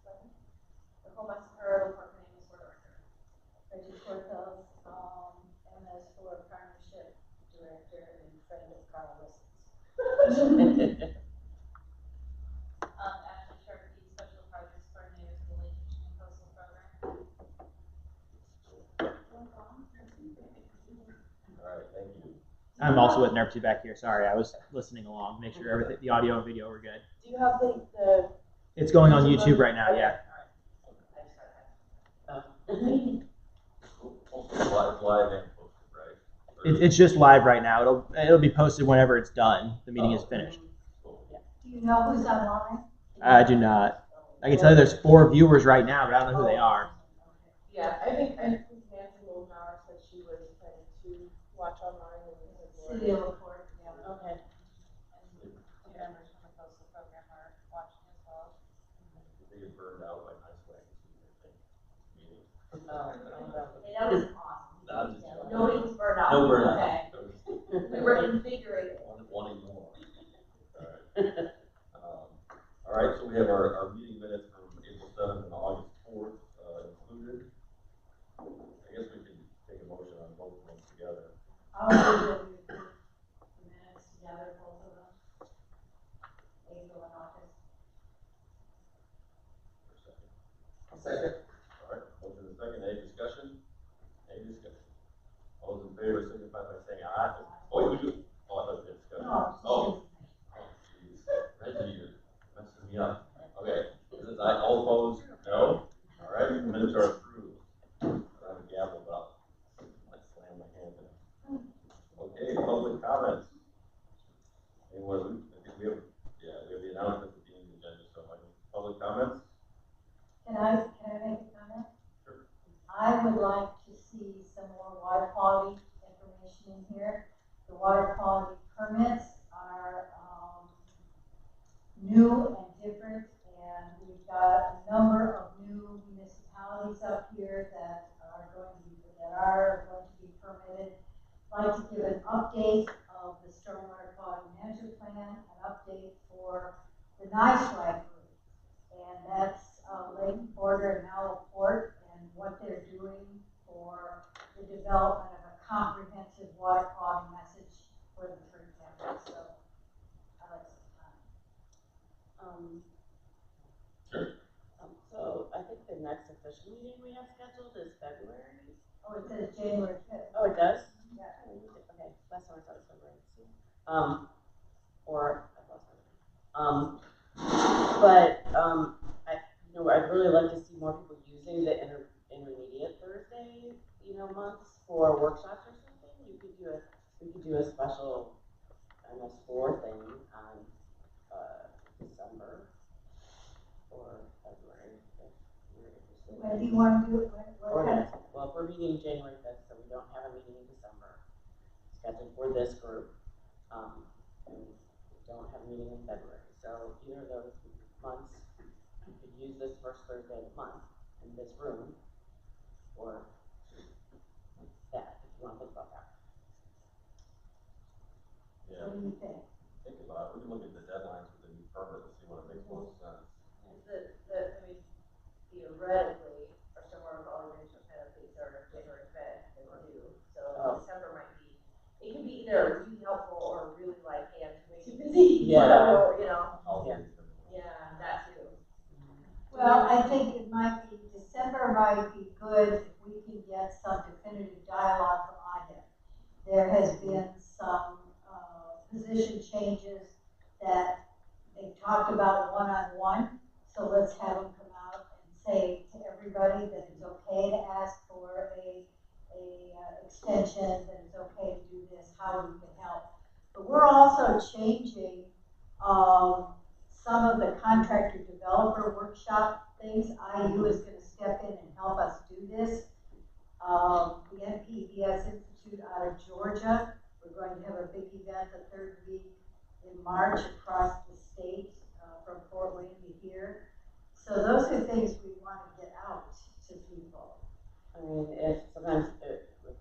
The Home Her Park name is for director. Reggie Porthos, MS for partnership director and friend of Carl Listens. Ashley Sharkey, special projects coordinator for the Lake Michigan Coastal Program. All right, thank you. I'm also with NERC back here. Sorry, I was listening along. Make sure everything, the audio and video were good. Do you have the It's going on YouTube right now. Yeah. It's live and posted, right? It's just live right now. It'll be posted whenever it's done. The meeting is finished. Do you know who's online? I do not. I can tell you there's 4 viewers right now, but I don't know who they are. Yeah, I think Nancy Molnar said she was planning to watch online and City report. Yeah. Okay. And 2 members from the coastal program are watching as well. They get burned out by nice ways. Meeting. That was awesome. I'm just joking. Nobody was burned out. No burnout. Okay. We were invigorated. Wanting more. All right, so we have our meeting minutes from April 7th and August 4th included. I guess we can take a motion on both of them together. I'll do the minutes together, both of them. April and August. Second. All right, motion and second. Any discussion? Any discussion? All those in favor signify by saying aye. Oh, we do. Oh, I thought we had discussion. No, Jeez. Reggie, you're messing me up. Okay, since all opposed, no. All right, the minutes are approved. I have a gavel, but I'll slam my hand in. Okay, public comments. Anyone? I think we have the announcement at the end of the agenda. So, public comments. Can I make a comment? Sure. I would like to see some more water quality information in here. The water quality permits are new and different, and we've got a number of new municipalities up here that are going to be permitted. I'd like to give an update of the stormwater quality management plan, an update for the NICEWAG group, and that's Lake Border and Mallow Port, and what they're doing for the development of a comprehensive water quality message for the 3 counties. So I like some time. Sure. So I think the next official meeting we have scheduled is February. Oh, it says January 5th. Oh, it does? Yeah. Okay, last time I thought it was February. Or I lost my I'd really like to see more people using the intermediate Thursday, months for workshops or something. We could do a special MS4 thing on December or February if you're interested. When do you want to do it? Well, if we're meeting January 5th, so we don't have a meeting in December scheduled for this group, and we don't have a meeting in February. So either of those months, you could use this first Thursday of the month in this room, or that, if you want to think about that. Yeah. What do you think? Think about it. We can look at the deadlines for the new permit and see what makes most sense. Theoretically, our stormwater quality management plan updates are January 5th, they were due. So December might be, it could be either really helpful or really like, hey, I'm way too busy. Yeah. Yeah, that too. Well, I think December might be good if we can get some definitive dialogue from IDEM. There has been some position changes that they talked about one-on-one, so let's have them come out and say to everybody that it's okay to ask for a extension, that it's okay to do this, how we can help. But we're also changing some of the contractor developer workshop things. IU is going to step in and help us do this. The NPDS Institute out of Georgia, we're going to have a big event the 3rd week in March across the state from Fort Wayne to here. So those are things we want to get out to people. I mean, if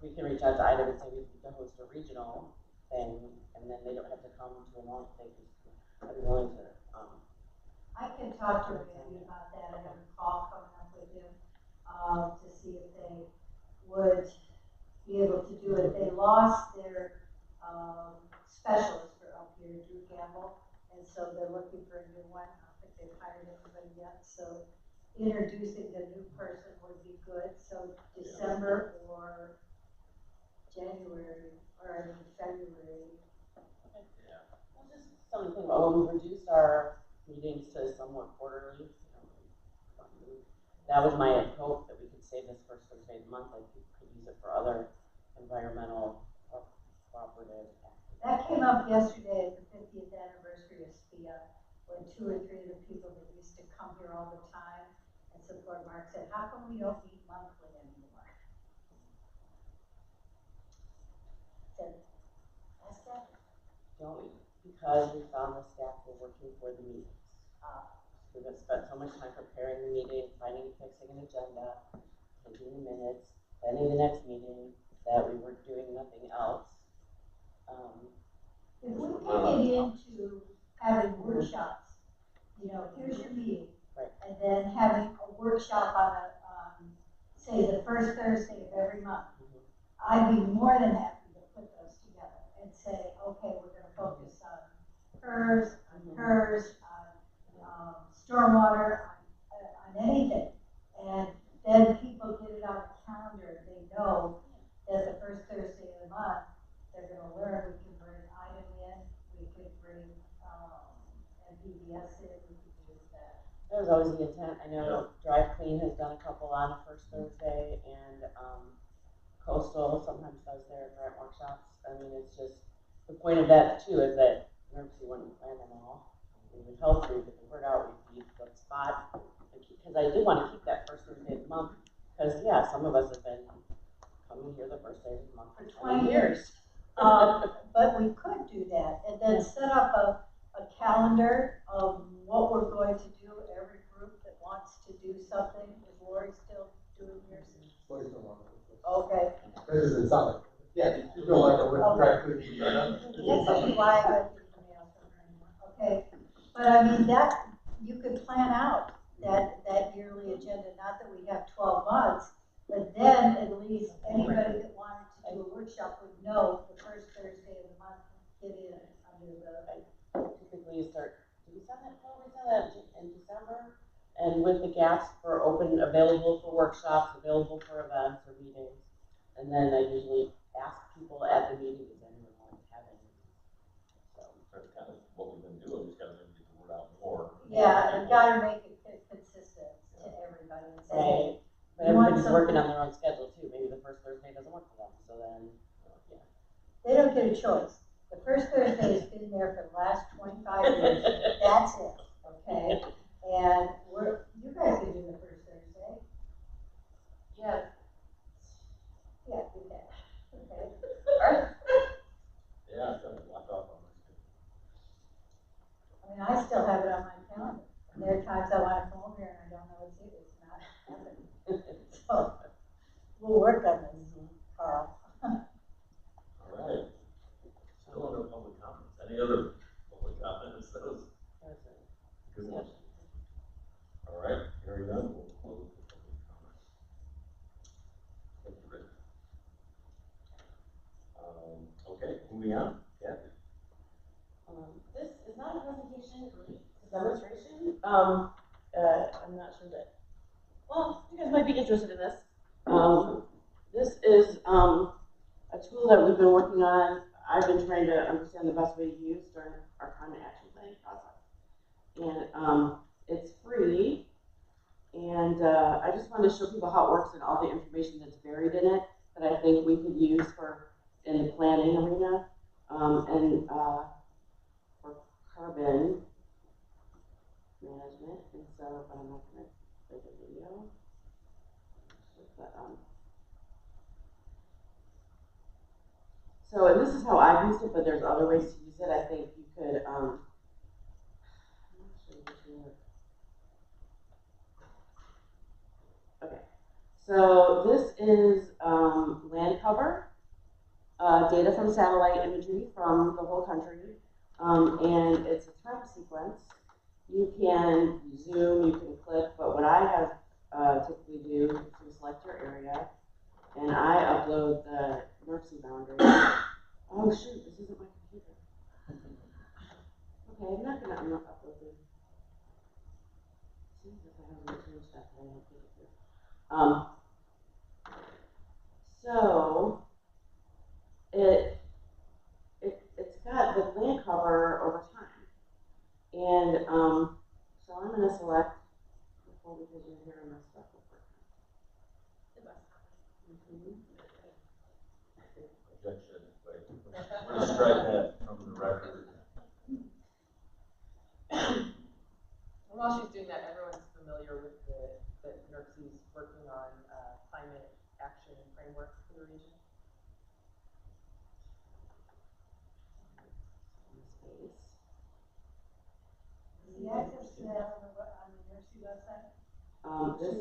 we can reach out to IDEM and say we need to host a regional thing, and then they don't have to come to a launch, I'd be willing to. I can talk to Randy about that. I haven't them, to see if they would be able to do it. They lost their, specialist for up here, Drew Gamble, and so they're looking for a new one. I don't think they've hired anybody yet, so introducing the new person would be good. So December or January, or I mean February. Yeah. Well, just something, we reduced our meetings to somewhat quarterly. That was my hope, that we could save this first Thursday of the month, like we could use it for other environmental or cooperative activities. That came up yesterday at the 50th anniversary of SPIA, when 2 or 3 of the people that used to come here all the time and support Mark said, how come we don't meet monthly anymore? Said, ask that. Don't we? Because we found the staff were working for the meetings. We have spent so much time preparing the meeting, fixing an agenda, taking the minutes, planning the next meeting, that we were doing nothing else. If we can get into having workshops, here's your meeting. Right. And then having a workshop on say the first Thursday of every month. I'd be more than happy to put those together and say, okay, we're gonna focus on hers, on stormwater, on anything. And then people get it on the calendar, they know that the first Thursday of the month, they're gonna learn, we can bring item in, we could bring, MPBS in, we could do that. That was always the intent. I know Drive Clean has done a couple on the first Thursday, and Coastal sometimes does their grant workshops. I mean, it's just, the point of that too is that emergency wouldn't plan them all. We would help you get the word out, we'd be the spot, because I did want to keep that first Thursday of the month, because some of us have been coming here the first day of the month for 20 years. But we could do that, and then set up a calendar of what we're going to do, every group that wants to do something. Is Lori still doing yours? Okay. This is solid. Yeah, you don't like it with Drive Clean. That's why I got the email from her anymore. Okay, but I mean, you could plan out that yearly agenda, not that we have 12 months, but then at least anybody that wanted to do a workshop would know the first Thursday of the month, get in under the. Typically you start, we send that in December? And with the gaps for available for workshops, available for events or meetings. And then I usually ask people at the meeting, does anyone want to have any? So That's kind of what we've been doing, we just gotta maybe get the word out more. Yeah, you gotta make it consistent to everybody and say, right. But You want everybody's working something- on their own schedule too. Maybe the first Thursday doesn't work for them. So then, they don't get a choice. The first Thursday has been there for the last 25 years. That's it, okay? And you guys can do the first Thursday. Yes. Yeah, you can. Okay. Yeah, it's gonna block off on this. I mean, I still have it on my calendar. And there are times I want to come over here and I don't know it's not happening. So we'll work on this, Carl. All right. Still under public comments. Any other public comments? Those good ones. All right, hearing none, we'll close the public comments. Thank you, Rick. Okay, moving on. Kathy. this is not a presentation, it's a demonstration. I'm not sure that, well, you guys might be interested in this. This is a tool that we've been working on. I've been trying to understand the best way to use during our climate action planning process. And it's free. And I just wanted to show people how it works and all the information that's buried in it that I think we could use in the planning arena. And for carbon management. And so, but I'm not going to play the video. But, so, and this is how I've used it, but there's other ways to use it. I think you could, I'm not sure which one. Okay, so this is land cover, data from satellite imagery from the whole country, and it's a time sequence. You can zoom, you can click, but what I have typically change that, but I don't think it did. So, it's got the land cover over time. And, so I'm gonna select, before because you're hearing my stuff before. Objection, wait, we're gonna strike that from the record. While she's doing that, everyone's familiar with that NERC's working on climate action framework for the region. The access to that on the Nurse website? This,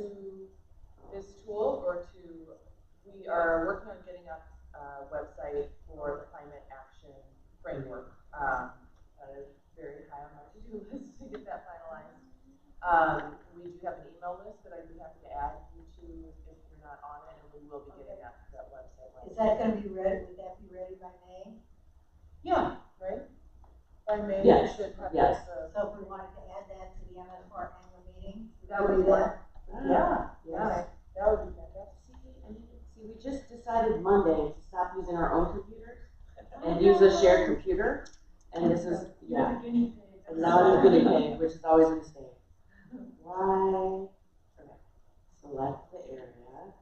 This tool, or we are working on getting up a website for the climate action framework. That is very high on my to-do list to get that finalized. We do have an email list that I'd be happy to add you to if you're not on it, and we will be getting that website. Is that gonna be ready, would that be ready by May? Yeah, right? By May, we Yes, should have yes. this. So if we wanted to add that to the MS4 annual meeting? That would be good. Yeah, yes. that would be fantastic. See, we just decided Monday to stop using our own computers and use a shared computer. And this is, yeah. And now I'm guinea pig, which is always a mistake. Why? Okay. Select the area.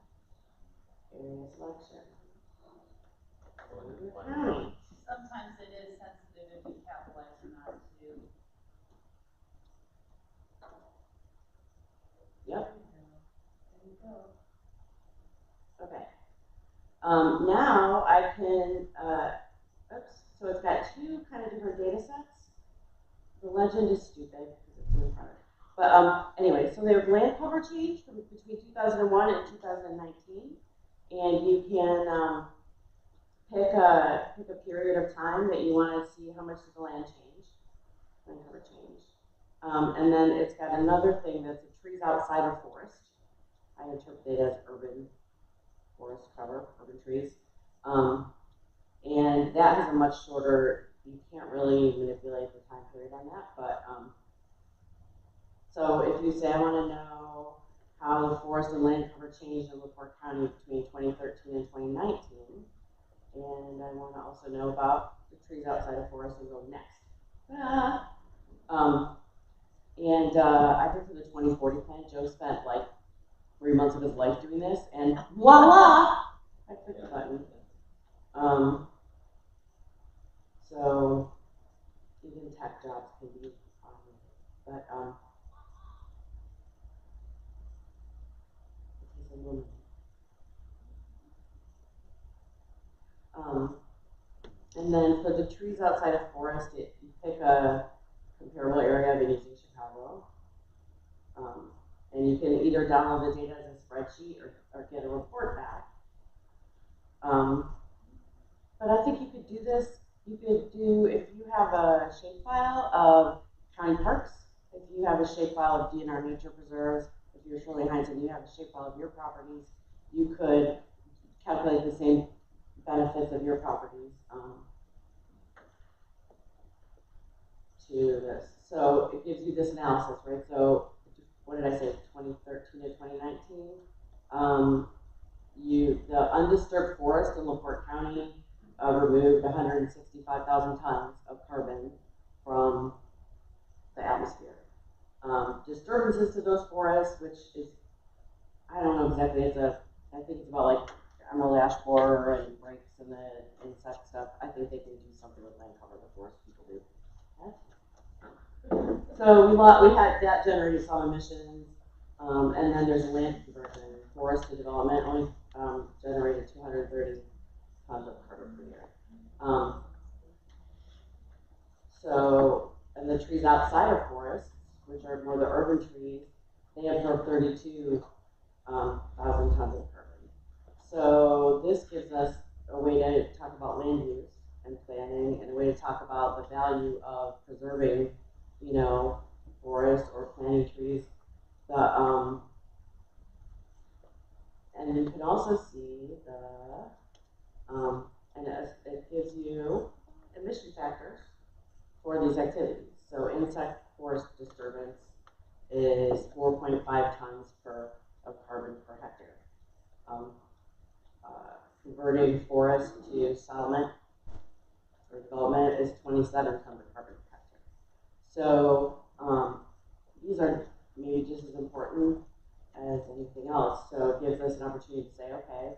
Area selection. County. Sometimes it is sensitive if you capitalize or not too. Yep. There you go. Okay. Now I can, so it's got two kind of different data sets. The legend is stupid because it's really hard. But anyway, so there's land cover change from between 2001 and 2019. And you can pick a period of time that you want to see how much did the land cover change. And then it's got another thing that's the trees outside of forest. I interpret it as urban forest cover, urban trees. And that has a much shorter, you can't really manipulate the time period on that, but so if you say I want to know how the forest and land cover changed in LaPorte County between 2013 and 2019, and I want to also know about the trees outside of forest, and go next. I think for the 2040 plan, Joe spent like 3 months of his life doing this, and voila, I clicked the button. So even tech jobs can be but it takes a moment. And then for the trees outside of forest, you pick a comparable area. I've been using Chicago. And you can either download the data as a spreadsheet or get a report back. But I think you could do this. You could do, if you have a shapefile of county parks, if you have a shapefile of DNR nature preserves, if you're Shirley Heinz and you have a shapefile of your properties, you could calculate the same benefits of your properties to this. So it gives you this analysis, right? So what did I say, 2013 to 2019? The undisturbed forest in LaPorte County removed 165,000 tons of carbon from the atmosphere. Disturbances to those forests, which is, I don't know exactly, I think it's about like emerald ash borer and brakes and the insect stuff. I think they can do something with land cover, the forest people do. So we had that generated some emissions, and then there's land conversion. Forest to development only generated 230 tons of carbon per year. So, and the trees outside of forests, which are more the urban trees, they absorb 32,000 tons of carbon. So this gives us a way to talk about land use and planning, and a way to talk about the value of preserving, forest or planting trees. And you can also see it gives you emission factors for these activities. So insect forest disturbance, is 4.5 tons of carbon per hectare. Converting forest to settlement or development is 27 tons of carbon per hectare. So these are maybe just as important as anything else. So it gives us an opportunity to say, okay,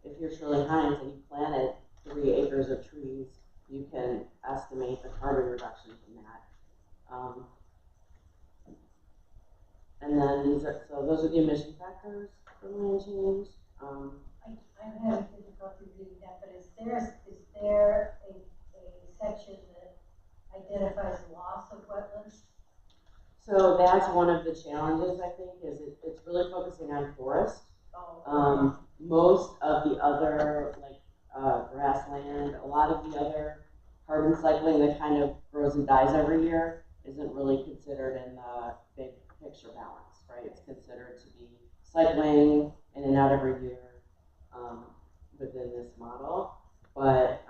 if you're Shirley Hines and you planted 3 acres of trees, you can estimate the carbon reduction from that. And then those are the emission factors for land change. I'm having difficulty reading that, but is there a section that identifies loss of wetlands? So that's one of the challenges, I think, is it's really focusing on forest. Most of the other, like grassland, a lot of the other carbon cycling that kind of grows and dies every year isn't really considered in the big picture balance, right? It's considered to be cycling in and out every year within this model. But,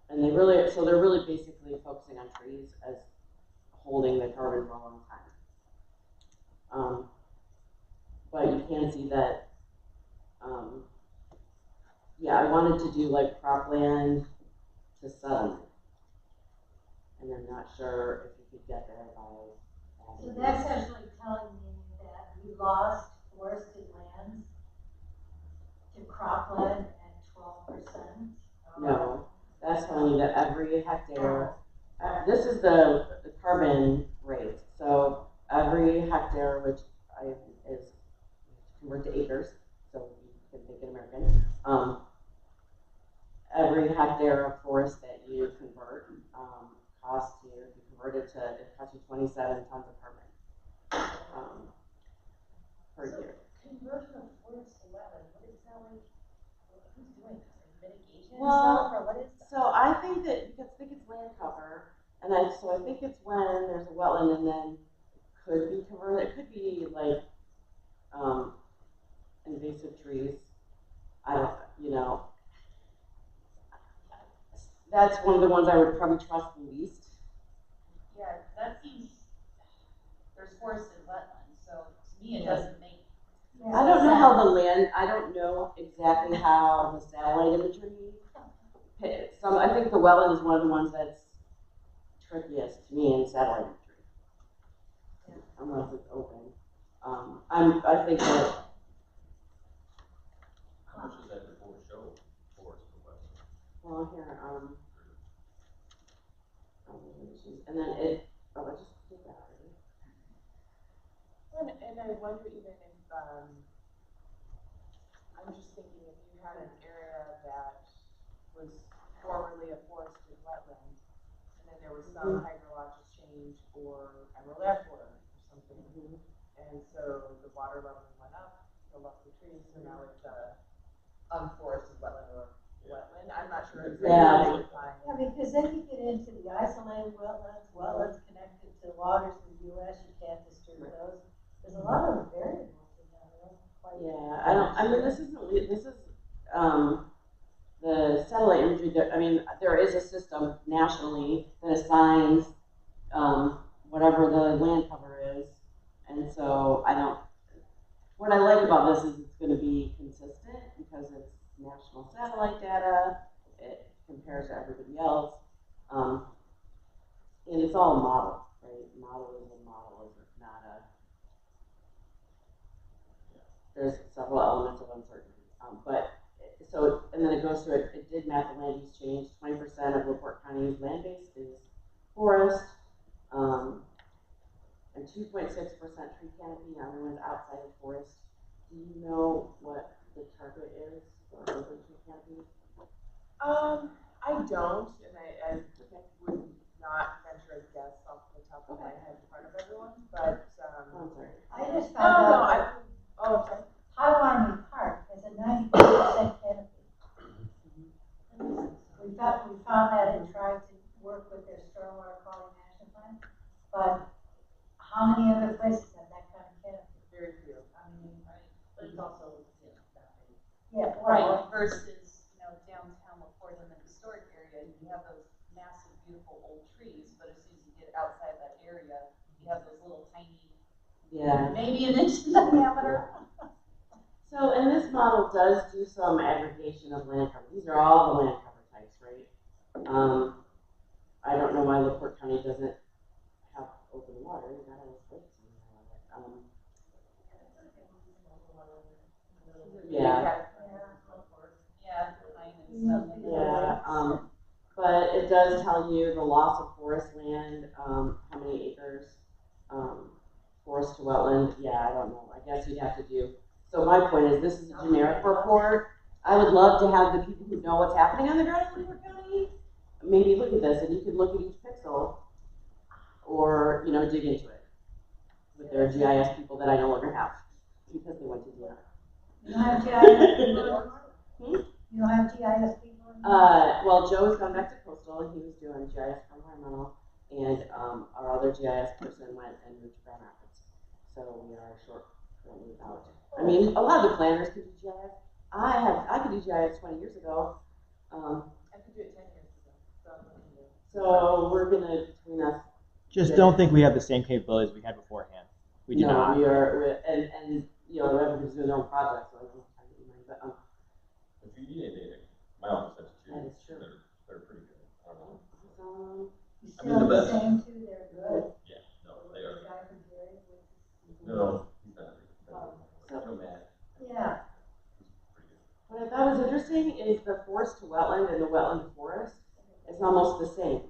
and they're really basically focusing on trees as holding the carbon for a long time. But you can see that, yeah, I wanted to do like cropland to settlement. And I'm not sure if you could get there by. So that's actually telling me that we lost forested lands to cropland at 12%. No, that's telling you that every hectare, this is the carbon rate. So every hectare, which is convert to acres, so you can think in American, every hectare of forest that you convert costs you, if you convert it costs you 27 tons of carbon per year. Conversion of forest to wetland, what is that like? Who's doing that? Like mitigation Well, stuff, or what is that? So I think it's land cover, and I think it's when there's a wetland and then could be converted. It could be like invasive trees. That's one of the ones I would probably trust the least. Yeah, that seems, there's forested wetlands, so to me it doesn't make. I don't know how I don't know exactly how the satellite imagery. I think the wetland is one of the ones that's trickiest to me in satellite imagery. Yeah. Unless it's open. I think that. How much is that before show forest for wetland? Well, here, and then I just did that already. And I wonder even if, I'm just thinking if you had an area that was formerly a forested wetland, and then there was some hydrologic change or emerald ash water or something, and so the water level went up, filled up the trees, so now it's a unforested wetland or wetland. I'm not sure exactly. Yeah. Yeah, because then you get into the isolated wetlands connected to waters in the U.S. You can't disturb those. There's a lot of variables in that. This is the satellite imagery. There is a system nationally that assigns whatever the land cover is, and so what I like about this is it's going to be consistent because it's national satellite data. It compares to everybody else, and it's all a model, right? Model is a model, is not a. There's several elements of uncertainty, and then it goes through it. It did map the land use change. 20% of LaPorte County's land base is forest, and 2.6% tree canopy. The other one's outside of forest. Do you know what the target is for urban tree canopy? I don't, and I would not venture a guess off the top of my head in front of everyone, but I'm sorry. I just found out sorry. Potawatomi Park has a 92% canopy. We found that in trying to work with their stormwater quality management plan, but how many other places have that kind of canopy? Very few. Right, but it's also, that big. Yeah, Right, versus, downtown LaPorte in the historic area, you have those massive, beautiful old trees, but as Yeah. maybe an inch in diameter. So, and this model does do some aggregation of land cover. These are all the land cover types, right? I don't know why LaPorte County doesn't have open water. You gotta look somewhere. Yeah. Yeah, pine and stuff. Yeah, but it does tell you the loss of forest land, how many acres, forest to wetland, yeah, I don't know, I guess you'd have to do. So my point is, this is a generic report. I would love to have the people who know what's happening on the ground in LaPorte County, maybe look at this, and you could look at each pixel, or, you know, dig into it with their GIS people that I no longer have, because they went to DNR. You don't have GIS people anymore? You don't have GIS people anymore? Well, Joe's gone back to coastal, and he was doing GIS for environmental, and, our other GIS person went and moved to Grand Rapids. So we are currently out. I mean, a lot of the planners could do GIS. I could do GIS 20 years ago. I could do it 10 years ago, so I'm looking to. So we're gonna, between us. Just don't think we have the same capabilities we had beforehand. We do No, not. we are, and, you know, everybody's doing their own projects, so I don't have time to do mine, but, If you need anything, my office has two. That is true. They're pretty good. I don't know. You I mean, still the the best. same two, they're good. Yeah, no, they are. The guy from Gary, No, he's not. So- Joe Matt, yeah, he's pretty good. What I thought was interesting is the forest to wetland and the wetland to forest is almost the same.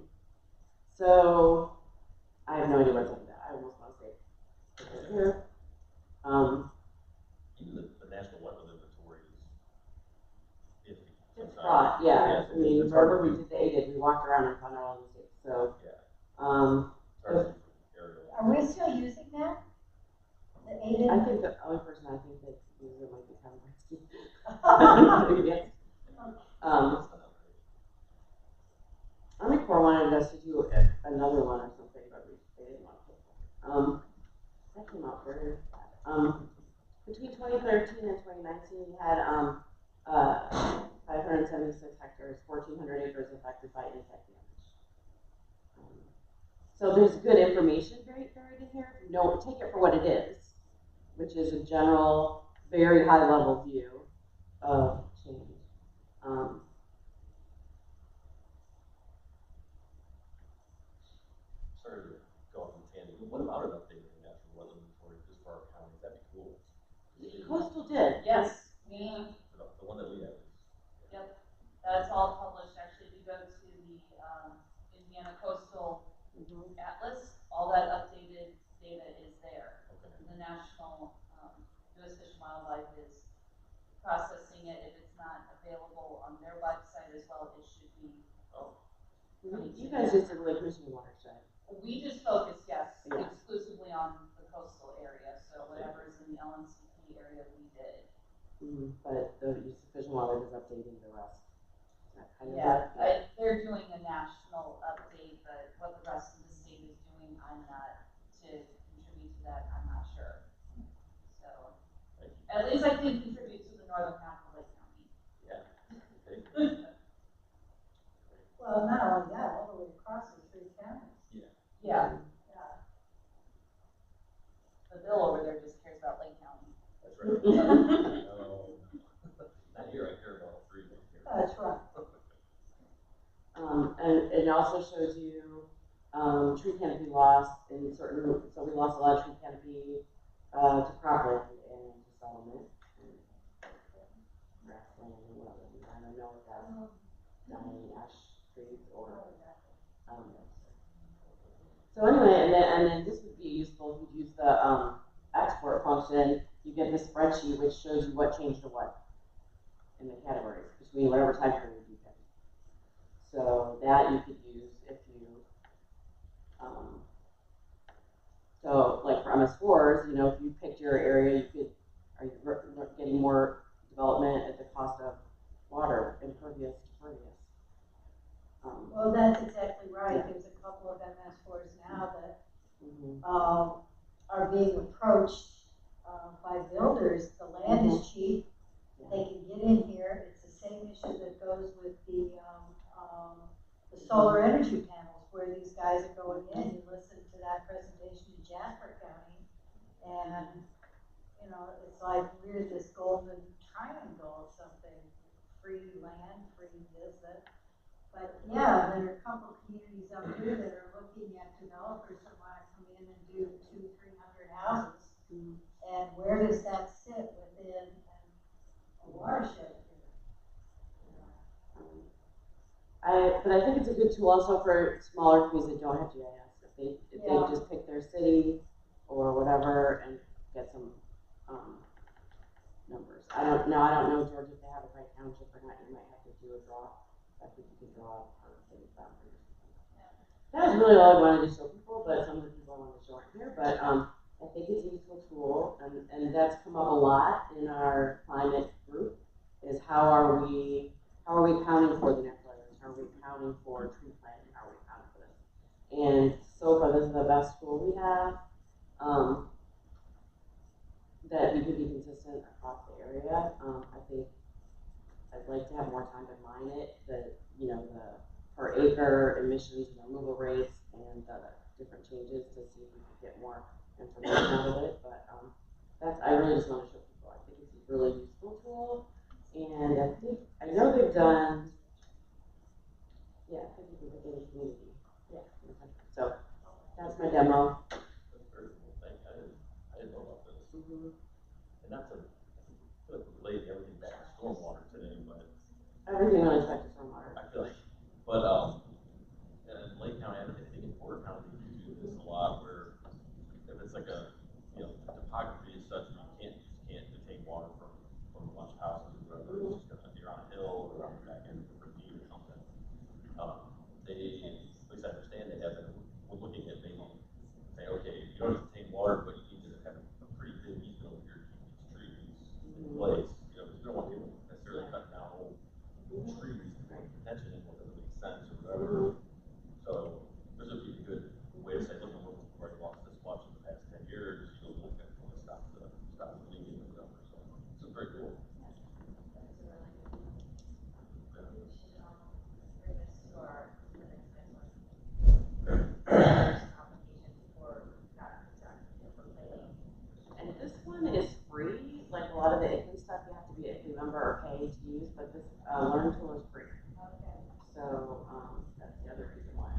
So, I have no idea what to do with that. I almost want to say, it's here. Even the National Wetland Inventory is iffy. It's sometimes. fraught, yeah. I mean, It's hard wherever to we do. did the ADID, we walked around and found out all these things. So, Yeah. um, It's hard to do aerial. are we still using that? The I ADID? think the only person I think that uses it might be Kevin Britsky. Yes. Army Corps wanted us to do another one or something, but they didn't want to. That came out very bad. Between 2013 and 2019, we had 576 hectares, 1,400 acres affected by insect damage. So there's good information buried in here. If you know, take it for what it is, which is a general, very high level view of change. Sorry to go off on a tangent, but what about an update on the National Wetland Inventory just for our county? That'd be cool. Coastal did. Yes, we, The one that we have is. yep, that's all published. Actually, if you go to the, Indiana Coastal Atlas, all that updated data is there. Okay. The national, U.S. Fish and Wildlife is processing it. If it's not available on their website as well, it should be. You guys just did Lake Michigan watershed. We just focus, yes, Yeah. exclusively on the coastal area, so whatever is in the LNCP area, we did. But the use of Fish and Wildlife is updating the rest. Is that kind of Yeah, it? they're doing a national update, but what the rest of the state is doing, I'm not, to contribute to that, I'm not sure. So, Thank you. at least I can contribute to the northern half of Lake County. Yeah. Okay. Well, not only that, all the way across the three counties. Yeah, Yeah. the bill over there just cares about Lake County. That's right. No, not here, I care about all three of them here. That's right. And it also shows you, tree canopy loss in certain, so we lost a lot of tree canopy, to cropland and to settlement. Grassland and wetland, I don't know if that's dying ash trees or, so anyway, and then this would be useful if you use the, export function. You get this spreadsheet which shows you what changed to what in the categories between whatever time period you pick. So that you could use if you, so like for MS4s, you know, if you picked your area, you could, are you getting more development at the cost of water, impervious to pervious? Well, that's exactly right. There's a couple of MS4s now that are being approached by builders. The land is cheap. They can get in here. It's the same issue that goes with the solar energy panels, where these guys are going in. You listen to that presentation in Jasper County, And, you know, it's like we're this golden triangle or something, free land, free visit. But yeah, there are a couple communities out here that are looking at developers that wanna come in and do 200-300 houses. And where does that sit within a watershed here? But I think it's a good tool also for smaller communities that don't have GIS. If they Yeah. just pick their city or whatever and get some, numbers. I don't know, Georgia, if they have a Wright Township or not, you might have to do a draw. I think you can draw on city boundaries. That was really all I wanted to show people, but some of the people I wanted to show aren't here, but, I think it's a useful tool, and that's come up a lot in our climate group, is how are we accounting for the net layers? How are we accounting for tree planting? How are we accounting for this? And so far, this is the best tool we have, that we could be consistent across the area. I think I'd like to have more time to mine it, the per acre emissions and removal rates and the different changes to see if we could get more information out of it, but I really just want to show people. I think it's a really useful tool, and I know they've done 50 people in the community. Yeah. So that's my demo. That's very cool, thank you. I didn't know about this. And not to relate everything back to stormwater today, but Everything really back to stormwater. I feel like, but, in Lake County, I think in Porter County, you do this a lot where if it's like a, topography is such that you can't detain water from a bunch of houses or whatever, it's just gonna, you're on a hill or on the back end of a ravine or something. They, at least I understand they have been, we're looking at maybe say, okay, you don't have to detain water, but you need to have a pretty big easement over here to keep these trees in place. You don't want people necessarily cutting down old trees for attention and whether it makes sense or whatever. So this would be a good way to say, look, we've already lost this much in the past 10 years, look at stop the leaking or whatever. So it's very cool. And this one is free. Like a lot of the ICLEI stuff, you have to be an ICLEI member or pay to use, but this Learn tool is free. So that's the other reason why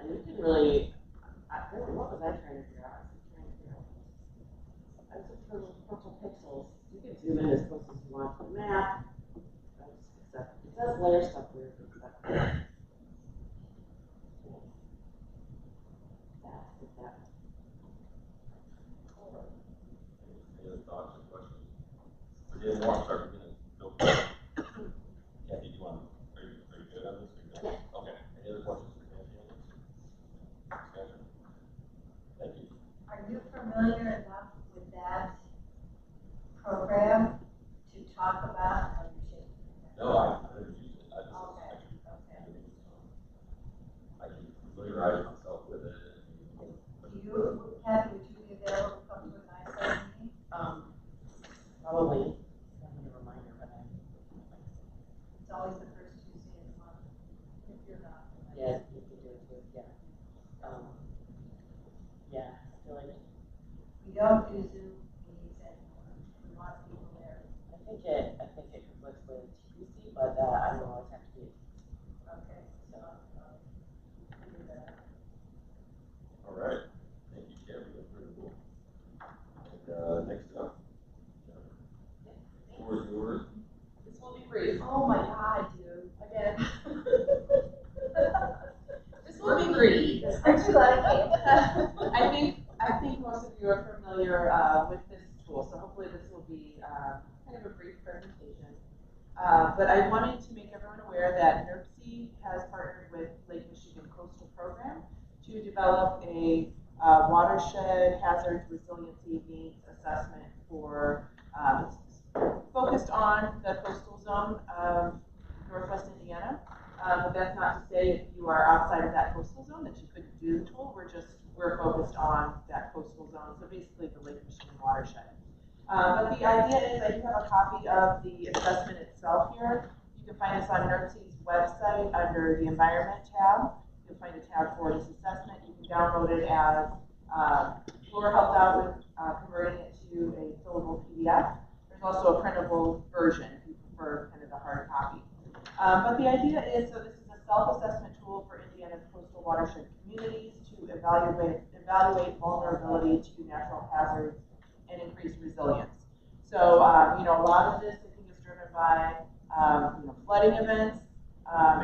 and you can really, what was I trying to figure out? I was looking for those purple pixels. You can zoom in as close as you want to the map. It does layer stuff weird, but that's that. Any other thoughts or questions? We're getting more, I'm starting to feel Kathy, do you want, are you good on this? Yeah. Okay, any other questions for Kathy on this? Discussion? Thank you. Are you familiar enough with that program to talk about? No, I've never used it. Okay. I can familiarize myself with it. Kathy, would you be available to come to an ISO meeting? Probably. I need a reminder, but It's always the first Tuesday of the month, if you're not. yeah, you can do it too. Yeah. Yeah, I feel like We don't do Zoom meetings anymore. We want people there. I think it conflicts with TPC, but I don't always have to be. Okay, so, do that. All right. Thank you, Kathy. That's very cool. And next up, floor is yours. This will be brief. Oh my God, dude, again. This will be brief. Aren't you glad I came? I think most of you are familiar with this tool, so hopefully this will be kind of a brief presentation. But I wanted to make everyone aware that NERC has partnered with Lake Michigan Coastal Program to develop a watershed hazard resiliency needs assessment for focused on the coastal zone of Northwest Indiana. But that's not to say if you are outside of that coastal zone that you couldn't do the tool. We're focused on that coastal zone, so basically the Lake Michigan watershed. But the idea is I do have a copy of the assessment itself here. You can find this on NERC's website under the Environment tab. You'll find a tab for this assessment. You can download it as Laura helped out with converting it to a fillable PDF. There's also a printable version if you prefer kind of the hard copy. But the idea is, so this is a self-assessment tool for Indiana's coastal watershed communities to evaluate vulnerability to natural hazards and increase resilience. So, a lot of this I think is driven by flooding events,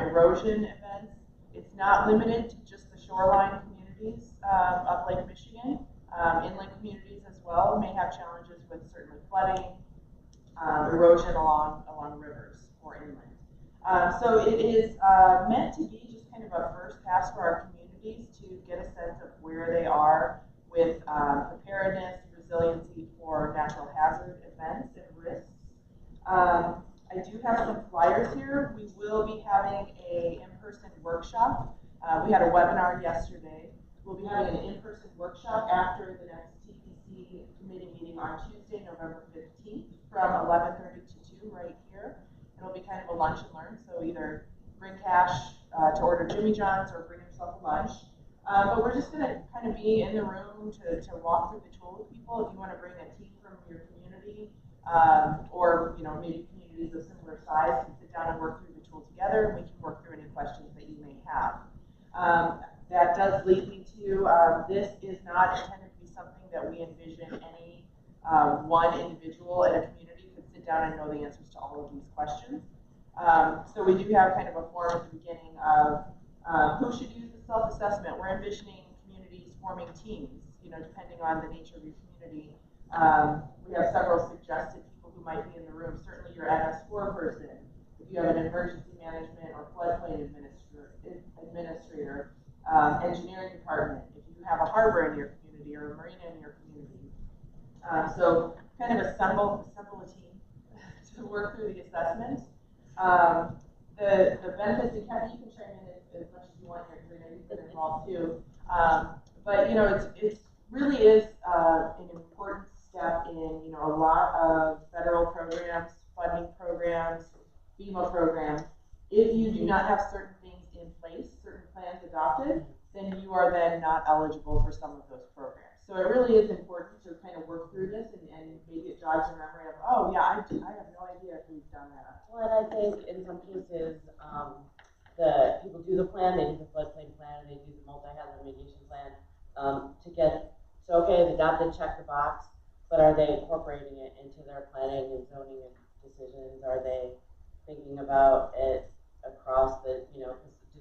erosion events. It's not limited to just the shoreline communities of Lake Michigan. Inland communities as well may have challenges with certainly flooding, erosion along rivers or inland. So it is meant to be just kind of a first pass for our communities to get a sense of where they are with preparedness, resiliency for natural hazard events and risks. I do have some flyers here. We will be having a in-person workshop. We had a webinar yesterday. We'll be having an in-person workshop after the next TPC committee meeting on Tuesday, November 15th from 11:30 to 2 right here. It'll be kind of a lunch and learn, so either bring cash to order Jimmy John's or bring yourself a lunch. But we're just going to kind of be in the room to walk through the tool with people. If you want to bring a team from your community, or maybe communities of similar size, can sit down and work through the tool together, and we can work through any questions that you may have. That does lead me to this is not intended to be something that we envision any one individual in a community could sit down and know the answers to all of these questions. So we do have kind of a form at the beginning of who should use the self-assessment. We're envisioning communities forming teams, depending on the nature of your community. We have several suggested people who might be in the room. Certainly your MS4 person, if you have an emergency management or floodplain administrator, engineering department, if you have a harbor in your community or a marina in your community. So kind of assemble a team to work through the assessment. The benefits, and Kevin, you can chime in as much as you want here, because I know you've been involved too. But it really is an important step in a lot of federal programs, funding programs, FEMA programs. If you do not have certain things in place, certain plans adopted, then you are then not eligible for some of those programs. So it really is important to kind of work through this and maybe it jogs your memory of, oh yeah, I have no idea if we've done that. Well, and I think in some cases, the people do the plan, they do the floodplain plan, they do the multi-hazard mitigation plan to get, so okay, they adopted, check the box, but are they incorporating it into their planning and zoning decisions? Are they thinking about it across the, do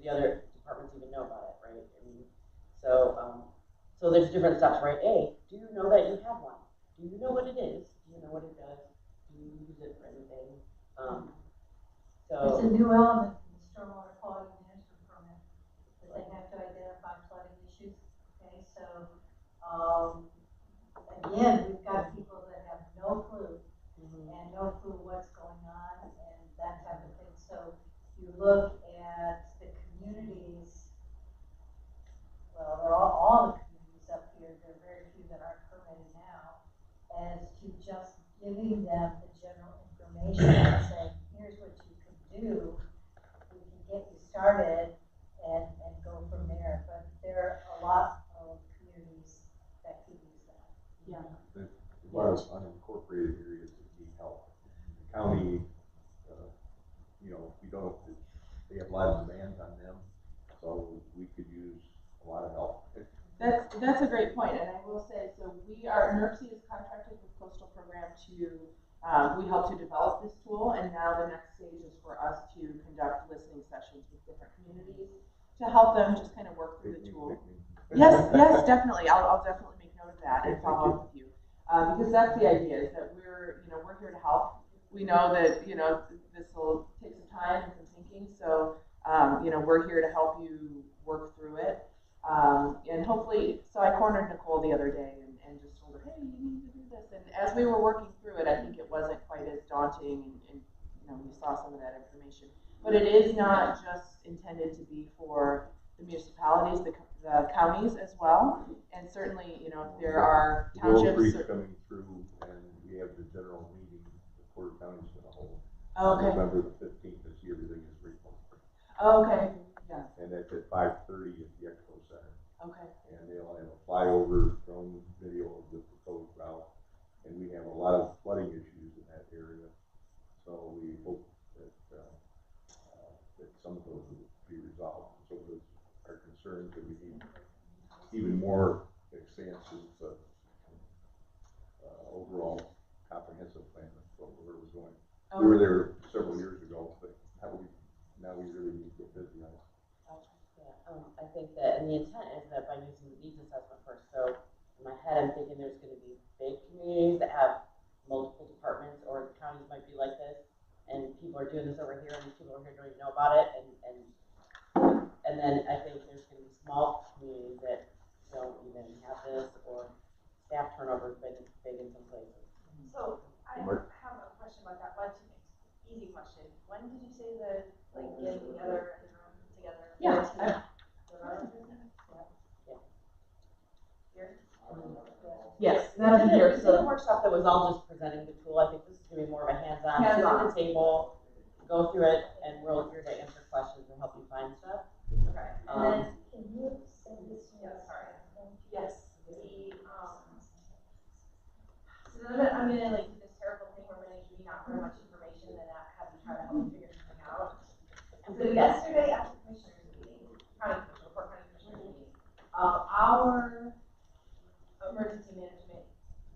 the other departments even know about it, right? I mean, so there's different steps, right? A, do you know that you have one? Do you know what it is? Do you know what it does? Do you use it for anything? It's a new element in the stormwater quality management permit, that they have to identify flooding issues. Okay, so, again, we've got people that have no clue, and no clue what's going on, and that type of thing. So you look at the communities, well, they're all the communities up here, there are very few that aren't permitted now, as to just giving them the general information and saying, here's what you can do, we can get you started and go from there. But there are a lot of communities that could use that. Yeah. There's a lot of unincorporated areas that need help. The county, we don't, they have a lot of demands on them, so we could use a lot of help. That's a great point, and I will say, so NERC is contracted with Coastal Program to, we help to develop this tool, and now the next stage is for us to conduct listening sessions with different communities to help them just kind of work through the tool. Yes, definitely. I'll definitely make note of that and follow up with you, because that's the idea, is that we're here to help. We know that this will take some time and some thinking, so we're here to help you work through it. And hopefully, so I cornered Nicole the other day and just told her, hey, you need to do this. And as we were working through it, I think it wasn't quite as daunting, and we saw some of that information. But it is not just intended to be for the municipalities, the counties as well. And certainly, if there are townships. Will Creek coming through, and we have the general meeting the Porter County's going to hold. Okay. November the 15th, this year, everything is remote. Okay. Yeah. And that's at 5:30 at the Expo Center. Okay. And they'll have a flyover even more expansive, overall comprehensive plan, that's what where it was going. We were there several years ago, but now we really need to get busy on it. I think that, and the intent is that by using the needs assessment first, so in my head, I'm thinking there's gonna be big communities that have multiple departments, or the counties might be like this, and people are doing this over here, and these people over here don't even know about it, and then I think there's gonna be small communities that don't even have this, or staff turnover has been big in some places. So I have a question about that. One, easy question. When did you say the, like, getting together in the room together? Yeah. Yes, that'll be here, We did a so, workshop that was all just presenting the tool. I think this is gonna be more of a hands-on, sit Hands-on. at the table, go through it, and we're here to answer questions and help you find stuff. Okay. Um, And then, Can you send this to yeah, sorry. yes. So then I'm gonna like do this terrible thing where I'm gonna give you not very much information and not have you try to help me figure something out. So yesterday at the commissioners meeting, county commissioners meeting, our emergency management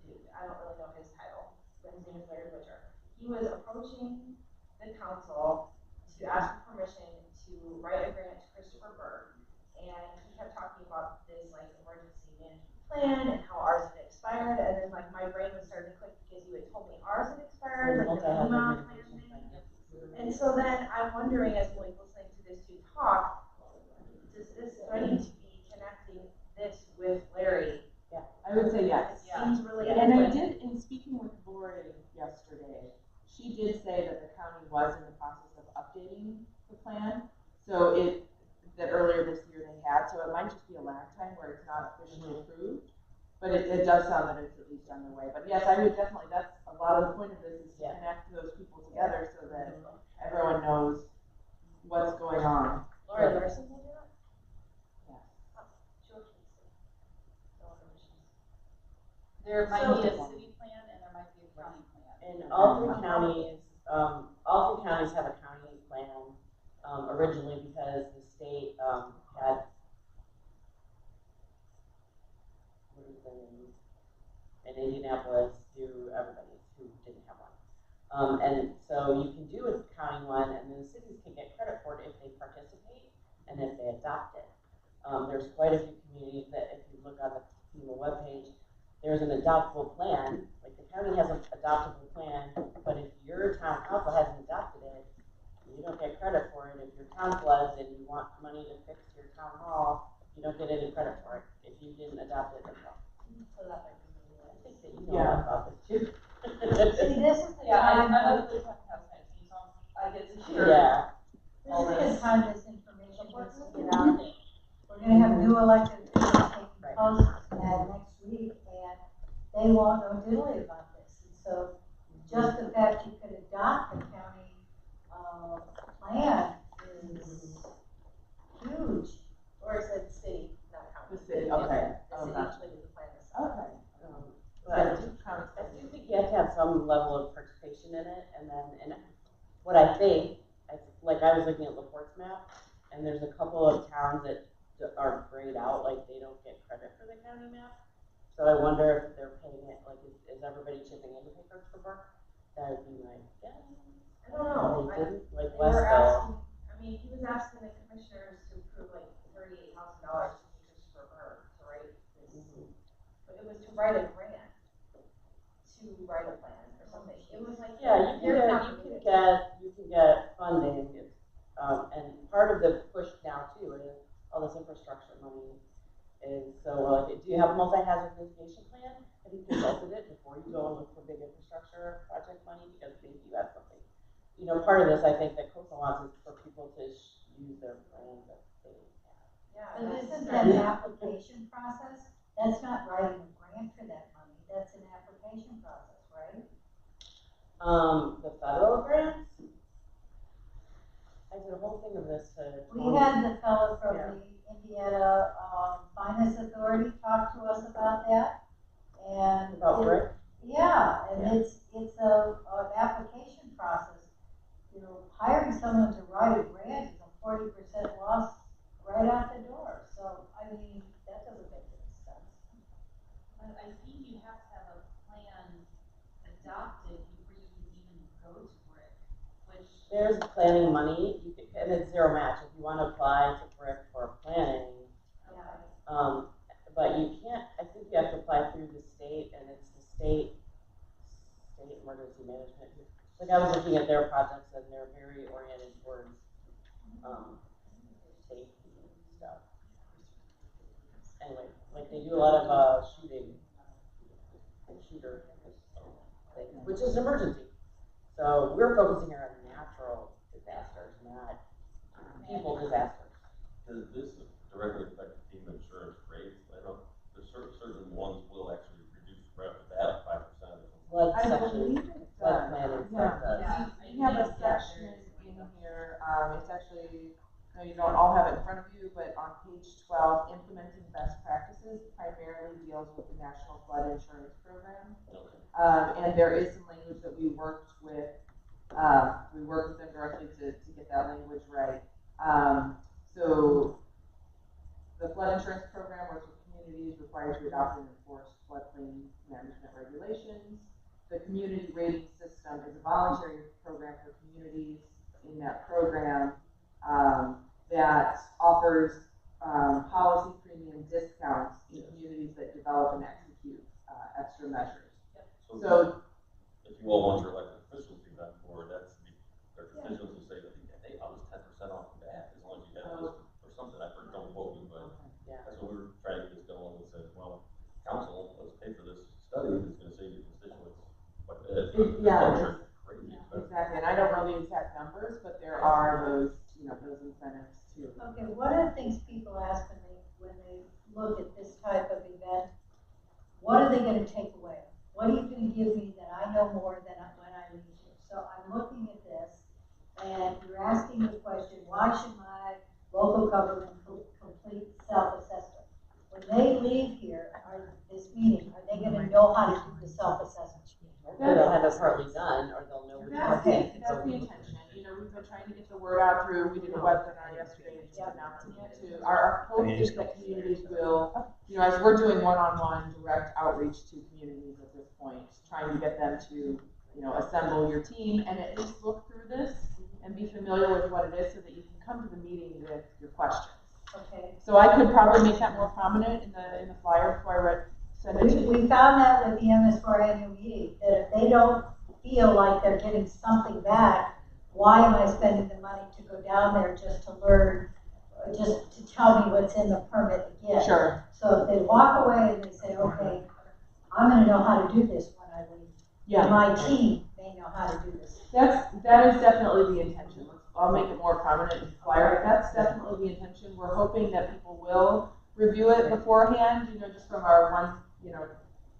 dude, I don't really know his title, but his name is Larry Butcher. He was approaching the council to ask for permission to write a grant to Christopher Berg. And he kept talking about this like emergency management plan and how ours had expired, and then like my brain was starting to click because you had told me ours had expired, like the FEMA plan thing. And so then I'm wondering, as I'm like listening to this dude talk, do I need to be connecting this with Larry? I would say yes. It seems related. And I but- did, in speaking with Lori yesterday, she did say that the county was in the process of updating the plan. So that earlier this year they had, so it might just be a lag time where it's not officially approved. But it does sound that it's at least underway. But yes, I would definitely, that's a lot of the point of this is to connect those people together so that everyone knows what's going on. Laura Larson will do that? Yeah. Sure. There might be a city plan and there might be a county plan. And all three counties have a county plan, originally because the state, had, what is the name? In Indianapolis, do everybody who didn't have one. And so you can do a county one, and then the cities can get credit for it if they participate and if they adopt it. There's quite a few communities that, if you look on the FEMA webpage, there's an adoptable plan. Like the county has an adoptable plan, but if your town council hasn't adopted it, you don't get credit for it. If your town floods and you want money to fix your town hall, you don't get any credit for it if you didn't adopt it yourself. So that might be really I think that you know a lot about this too. See, this is the Yeah, I time, like the town house kind of team, so I get to hear. Yeah. this is the time this information needs to get out there. We're gonna have new elected officials taking posts next week, and they won't know diddly about this. And so, just the fact you could adopt the county, plan is huge. Or is it city, not county? The city, Yeah, okay. The Oh, city gotcha. actually did the plan this. Okay. But I do think you have to have some level of participation in it, and what I think, like I was looking at LaPorte's map, and there's a couple of towns that are grayed out, like they don't get credit for the county map. So I wonder if they're paying it, like is everybody chipping in to pay for work? That would be my guess. I don't know. They didn't, like They were Westville. asking, I mean, he was asking the commissioners to approve like $38,000 to Christopher Berg to write this. But it was to write a grant, to write a plan or something. It was like. Yeah, you can get funding, and part of the push now too is all this infrastructure money is, so like, do you have a multi-hazard mitigation plan? Have you consulted it before you go and look for big infrastructure project money, because maybe you have something? You know, part of this, I think that coastal wants is for people to use their plans that they have. Yeah. But that's- isn't that an application process? That's not writing a grant for that money, that's an application process, right? The federal grants? I did a whole thing of this to. We had the fellow from Yeah. the Indiana, Finance Authority talk to us about that, and. About it- brick? Yeah, and Yeah. it's an application process. You know, hiring someone to write a grant is a 40% loss right out the door. So, I mean, that doesn't make any sense. But I think you have to have a plan adopted before you can even go to BRIC, which. There's planning money, you can, and it's zero match, if you wanna apply to BRIC for planning, Okay. but you can't, I think you have to apply through the state, and it's the state emergency management. Like, I was looking at their projects, and they're very oriented towards, safety and stuff. Anyway, like, they do a lot of, shooter things, which is an emergency. So we're focusing here on natural disasters, not people disasters. Does this directly affect FEMA insurance rates? I know there's certain ones will actually reduce right off the bat 5%. Flood I section, believe it flood does. planning Yeah, stuff does. we have a section in here, it's actually, no, you don't all have it in front of you, but on page 12, implementing best practices primarily deals with the National Flood Insurance Program. Okay. And there is some language that we worked with them directly to get that language right. So the flood insurance program works with communities required to adopt and enforce floodplain management regulations. The community rating system is a voluntary program for communities in that program that offers policy premium discounts in communities that develop and execute extra measures. So if you all want your elected officials to be done for, that's their officials will say that hey, I was 10% off the bat as long as you have this or something. I heard, don't quote me, but that's what we were trying to get this going and said, well, council, let's pay for this study that's going to save your constituents quite a bit. Crazy expensive. exactly, and I don't know the exact numbers, but there are those, those incentives too. Okay, one of the things people ask when they look at this type of event, what are they gonna take away? What are you gonna give me that I know more than when I leave here? So I'm looking at this, and you're asking the question, why should my local government complete self-assessment? When they leave here, this meeting, are they gonna know how to do the self-assessment? Or they'll have it partly done, or they'll know which That's one. the intention, we've been trying to get the word out through, we did a webinar yesterday, just announcing it to, our hope is that communities will, as we're doing one-on-one direct outreach to communities at this point, trying to get them to, assemble your team and at least look through this and be familiar with what it is so that you can come to the meeting with your questions. Okay. So I could probably make that more prominent in the flyer before I send it to you. We found that with the MS4 annual meeting, that if they don't feel like they're getting something back, why am I spending the money to go down there just to learn, just to tell me what's in the permit again? Sure. So if they walk away and they say, okay, I'm gonna know how to do this when I leave. Yeah. My team may know how to do this. That is definitely the intention. I'll make it more prominent in the flyer. That's definitely the intention. We're hoping that people will review it beforehand, just from our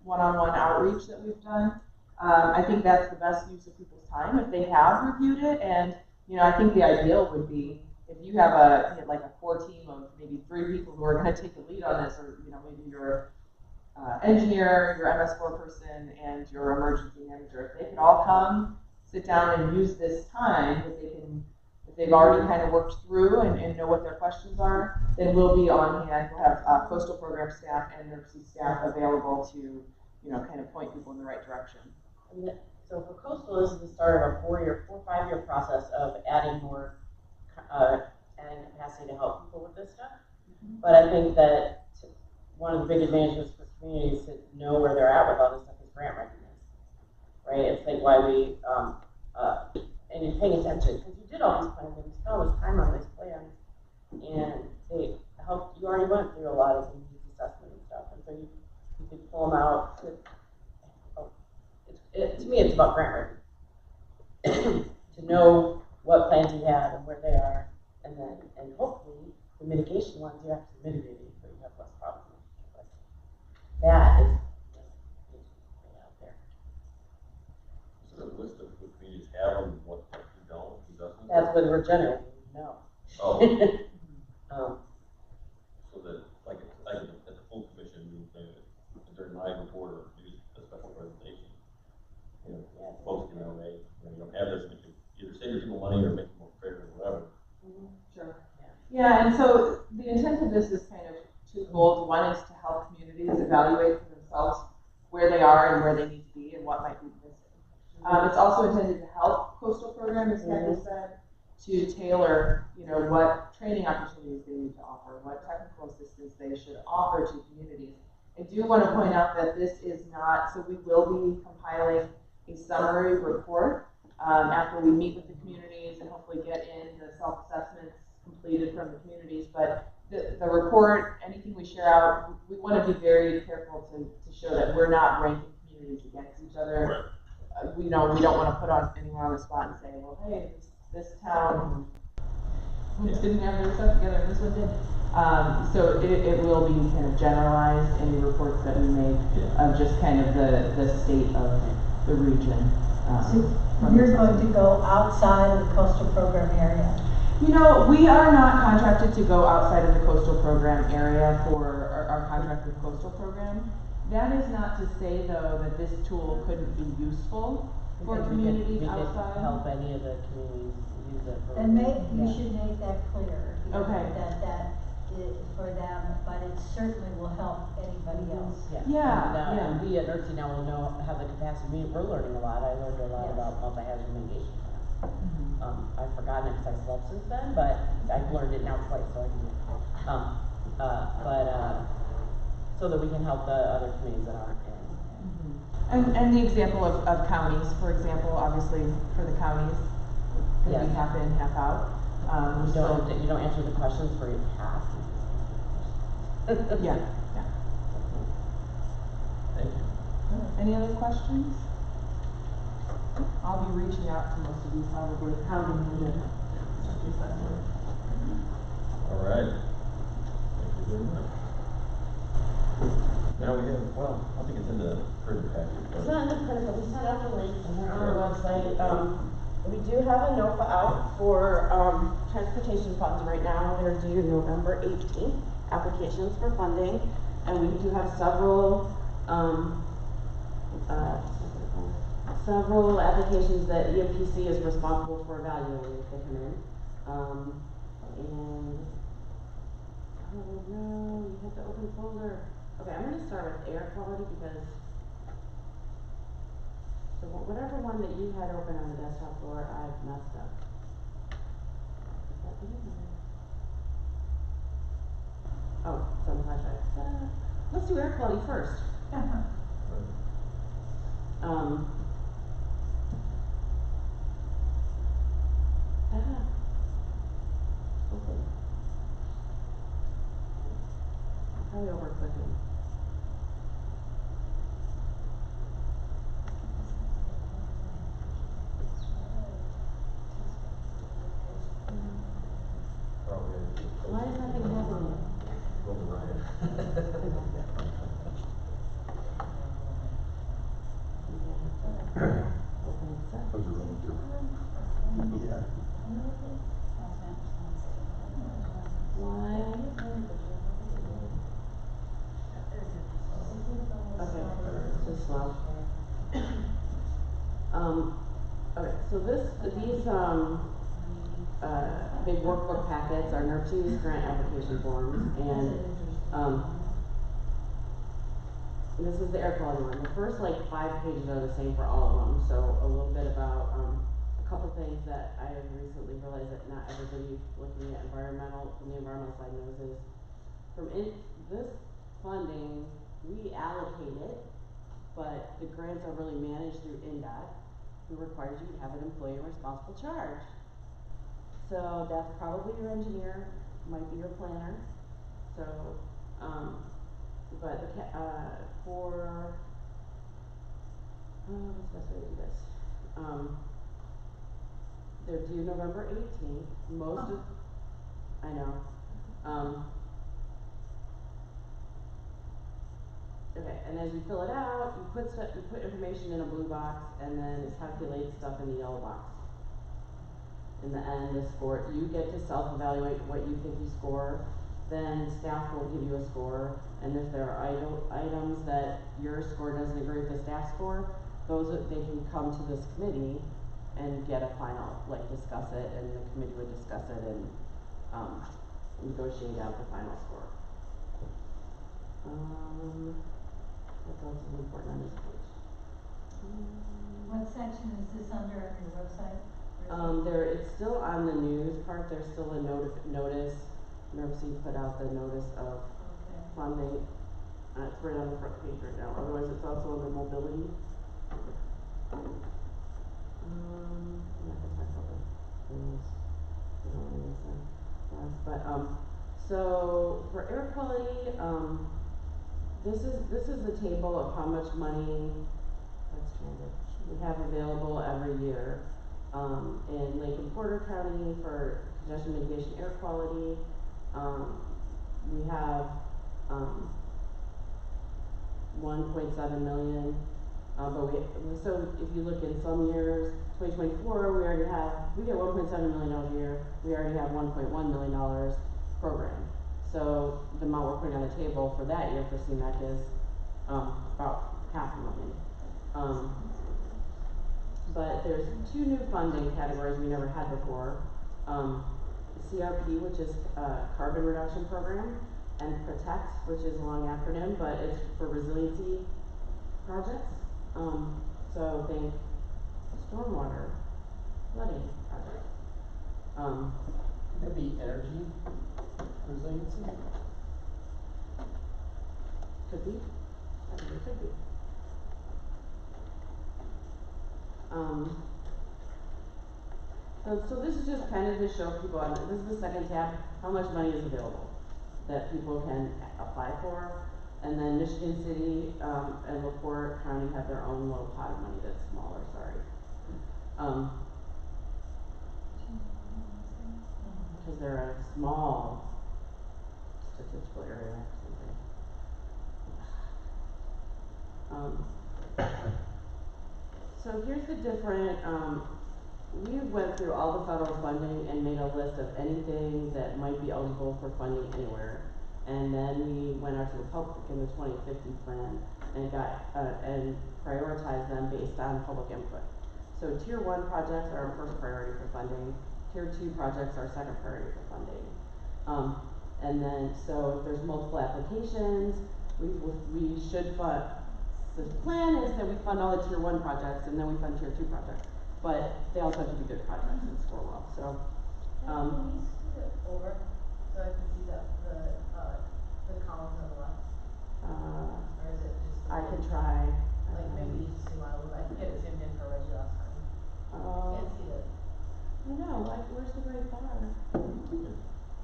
one-on-one outreach that we've done. I think that's the best use of people's time if they have reviewed it. And, I think the ideal would be if you have a core team of maybe 3 people who are going to take the lead on this, or, maybe your engineer, your MS4 person, and your emergency manager, if they could all come, sit down and use this time that if they've already kind of worked through and know what their questions are, then we'll be on hand. We'll have coastal program staff and nursery staff available to, kind of point people in the right direction. So for coastal, this is the start of a 4 or 5 year process of adding more, adding capacity to help people with this stuff. Mm-hmm. But I think that one of the big advantages for communities to know where they're at with all this stuff is grant readiness, right? It's like why we, and you're paying attention, because you did all these plans, and you spent all this time on these plans, and they helped, you already went through a lot of needs assessment and stuff, and so you could pull them out to, to me, it's about grant readiness. To know what plans you have and where they are, and then, and hopefully, the mitigation ones you have to mitigate it, so you have less problems. But that is way out there. So the list of what communities have and what you don't, who doesn't? That's what we're generating, no. Oh. um, So that, like at the full commission meeting, during my report or do a special presentation, folks can know, hey, you don't have this, we can either save your people money or make it more fair or whatever. Sure. Yeah, and so the intent of this is kind of twofold. One is to help communities evaluate for themselves where they are and where they need to be and what might be missing. It's also intended to help coastal program, as Kathy said, to tailor, what training opportunities they need to offer, what technical assistance they should offer to communities. I do want to point out that this is not, so we will be compiling a summary report after we meet with the communities and hopefully get in the self-assessments completed from the communities. But the report, anything we share out, we want to be very careful to show that we're not ranking communities against each other. We don't want to put anyone on the spot and say, well, hey, this town didn't have their stuff together and this one did. So it will be kind of generalized in the reports that we make of just kind of the state of the region. So you're going to go outside of the coastal program area? We are not contracted to go outside of the coastal program area for our contract with coastal program. That is not to say, though, that this tool couldn't be useful for communities outside. We could help any of the communities use it. And you should make that clear. Okay. That is for them, but it certainly will help anybody else. And we at NERC now will have the capacity. We're learning a lot. I learned a lot about multi-hazard mitigation plans. I've forgotten it because I slept since then, but I've learned it now twice, so I can do it. So that we can help the other communities that aren't in. And the example of counties, for example, obviously for the counties, could be half in, half out. You don't answer the questions for your past. Yeah. Thank you. Any other questions? I'll be reaching out to most of you probably, hounding you to. All right. Thank you very much. Now we have, I think it's in the printed package. It's not in the print, but we sent out the links and they're on our website. We do have a NOFA out for transportation funds right now. They're due November 18th, applications for funding. And we do have several applications that EMPC is responsible for evaluating if they come in. Oh no, you have to open folder. Okay, I'm going to start with air quality because whatever one that you had open on the desktop floor, I've messed up. Oh, it's on the flash drive. Let's do air quality first. Okay. Probably overclicking. Why is nothing happening? Slow. Okay, so these big workbook packets are NERC2's grant application forms, and this is the air quality one. The first 5 pages are the same for all of them, so a little bit about a couple things that I have recently realized that not everybody looking at from the environmental side knows is from this funding, we allocate it, but the grants are really managed through INDOT, who requires you to have an employee responsible charge. So that's probably your engineer, might be your planner. So, but what's the best way to do this? They're due November 18th. I know. Okay, and as you fill it out, you put information in a blue box, and then it calculates stuff in the yellow box. In the end, the score, you get to self-evaluate what you think you score. Then staff will give you a score, and if there are items that your score doesn't agree with the staff score, they can come to this committee and get a final, discuss it, and the committee would discuss it and negotiate out the final score. What else is important on this page? What section is this under on your website? It's still on the news part, there's still a notice, NERC put out the notice of Okay. funding. It's right on the front page right now, otherwise it's also under mobility. I'm not gonna talk about the news, we don't really listen to us, but, so for air quality, this is a table of how much money, we have available every year. In Lake and Porter County for congestion mitigation air quality, we have, 1.7 million. But so if you look in some years, 2024, we get $1.7 million a year, we already have $1.1 million programmed. So the amount we're putting on the table for that year for CMAQ is, about $500,000. But there's two new funding categories we never had before. CRP, which is Carbon Reduction Program, and PROTECT, which is a long acronym, but it's for resiliency projects. So think stormwater, flooding projects. Could that be energy resiliency? Could be. I think it could be. So this is just kind of to show people, this is the second tab, how much money is available that people can apply for. And then Michigan City, and LaPorte County have their own little pot of money that's smaller, sorry. Because they're a small statistical area or something. So here's the different, we went through all the federal funding and made a list of anything that might be eligible for funding anywhere. And then we went out to the public in the 2050 plan and got, and prioritized them based on public input. So tier 1 projects are our first priority for funding. Tier 2 projects are second priority for funding. And then, so if there's multiple applications, we should fund, the plan is that we fund all the tier 1 projects and then we fund tier 2 projects. But they also have to be good projects and score well, so. Can you scoot it over so I can see the columns on the left? Or is it just? I could try. Like maybe you just zoom out a little bit, I think it zoomed in for Reggie last time. Can't see the. I know, like, where's the right bar?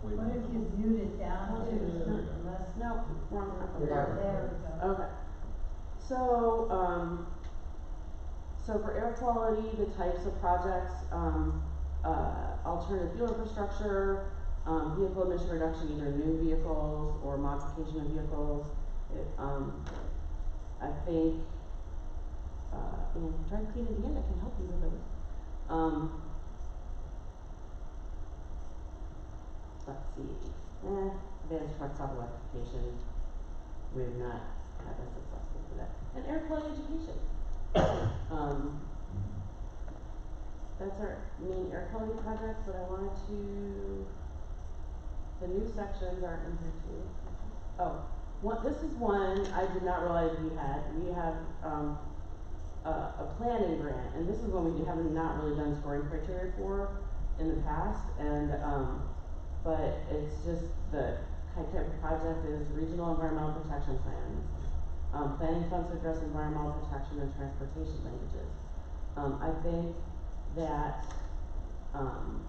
What if you viewed it down to less? No, wrong. There we go. Okay. So, so for air quality, the types of projects, alternative fuel infrastructure, vehicle emission reduction, either new vehicles or modification of vehicles. I think, and dry clean Indiana can help you with those. Let's see, advanced truck stop electrification, we have not had been successful for that. And air quality education. That's our main air quality projects, but I wanted to, the new sections are in here too. Oh, this is one I did not realize we had. We have, a planning grant, and this is one we haven't not really done scoring criteria for in the past, and, but it's just the type of project is regional environmental protection plans. Planning funds to address environmental protection and transportation linkages. I think that, I'm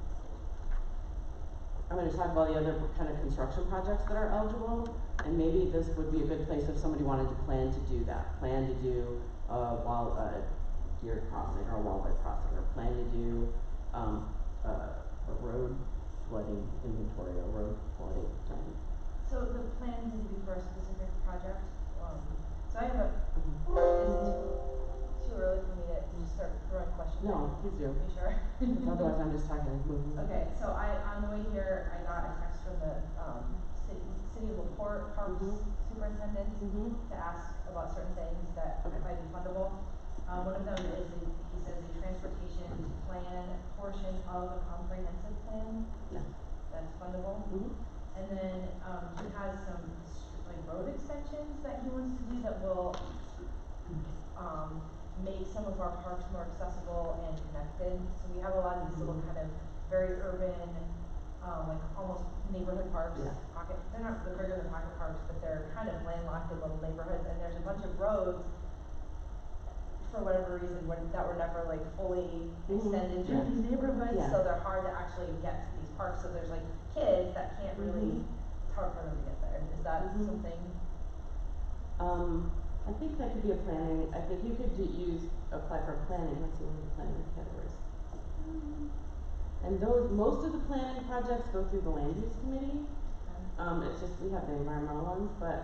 gonna talk about the other kind of construction projects that are eligible, and maybe this would be a good place if somebody wanted to plan to do that. Plan to do a deer crossing or a wildlife crossing, or plan to do, a road flooding inventory, or road flooding plan. So the plan needs to be for a specific project, so I have a, is it too early for me to just start throwing questions? No, please do. You sure? Otherwise I'm just talking. Okay, so on the way here, I got a text from the, city of LaPorte Parks superintendent to ask about certain things that might be fundable. One of them is, he says a transportation plan portion of a comprehensive plan. Yeah. That's fundable. And then, he has some, like, road extensions that he wants to do that will, make some of our parks more accessible and connected. So we have a lot of these little kind of very urban, like almost neighborhood parks, Yeah. pocket, they're not the bigger than pocket parks, but they're kind of landlocked in little neighborhoods, and there's a bunch of roads, for whatever reason, that were never like fully extended through these neighborhoods, Yeah. so they're hard to actually get to these parks, so there's like kids that can't really, it's hard for them to get there. Is that something? I think that could be a planning, I think you could apply for planning, let's see what the planning categories. And most of the planning projects go through the land use committee. It's just, we have the environmental ones, but,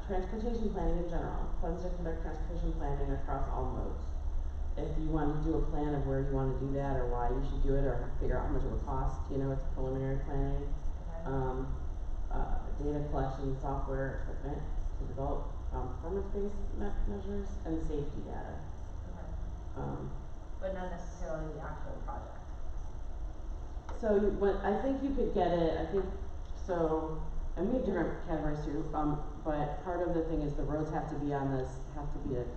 transportation planning in general, funds to conduct transportation planning across all modes. If you want to do a plan of where you want to do that, or why you should do it, or figure out how much it would cost, it's preliminary planning. Data collection, software, equipment to develop, performance-based measures, and safety data. But not necessarily the actual project. So I think you could get it, so, and we have different categories too, but part of the thing is the roads have to be a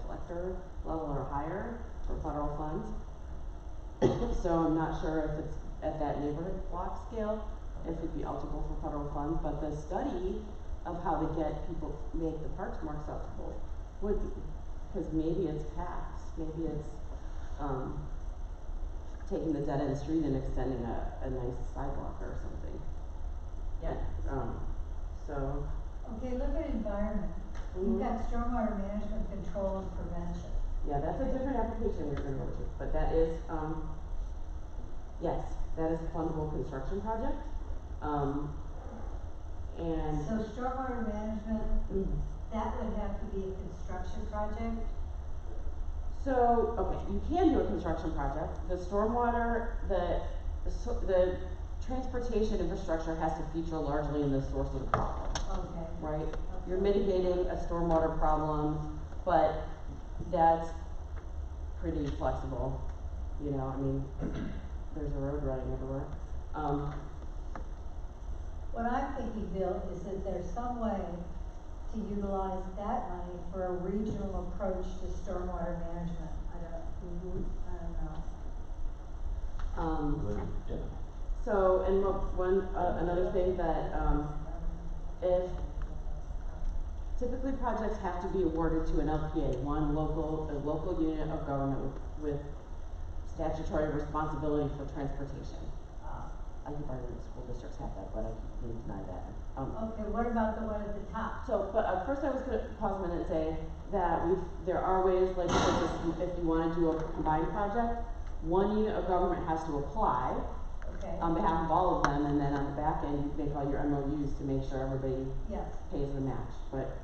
collector level or higher for federal funds. So I'm not sure if it's at that neighborhood block scale, if it'd be eligible for federal funds, but the study of how to make the parks more acceptable would be, because maybe it's paths, maybe it's, taking the dead end street and extending a nice sidewalk or something. Yeah. So. Okay, look at environment. You've got stormwater management, control, and prevention. Yeah, that's a different application we're gonna go to, but that is, yes, that is a fundable construction project. And. So stormwater management, that would have to be a construction project? So, okay, you can do a construction project. The stormwater, the transportation infrastructure has to feature largely in the source of the problem. Okay. Right? Okay. You're mitigating a stormwater problem, but that's pretty flexible. There's a road running everywhere. What I'm thinking, Bill, is that there's some way to utilize that money for a regional approach to stormwater management. I don't know. Yeah. So, and another thing that, if typically projects have to be awarded to an LPA, a local unit of government with statutory responsibility for transportation. I keep arguing school districts have that, but I keep being denied that. Okay, what about the one at the top? So, but first I was gonna pause a minute and say that there are ways, like, if you wanna do a combined project, one unit of government has to apply Okay. on behalf of all of them, and then on the back end, you make all your MOUs to make sure everybody Yes. pays the match. But,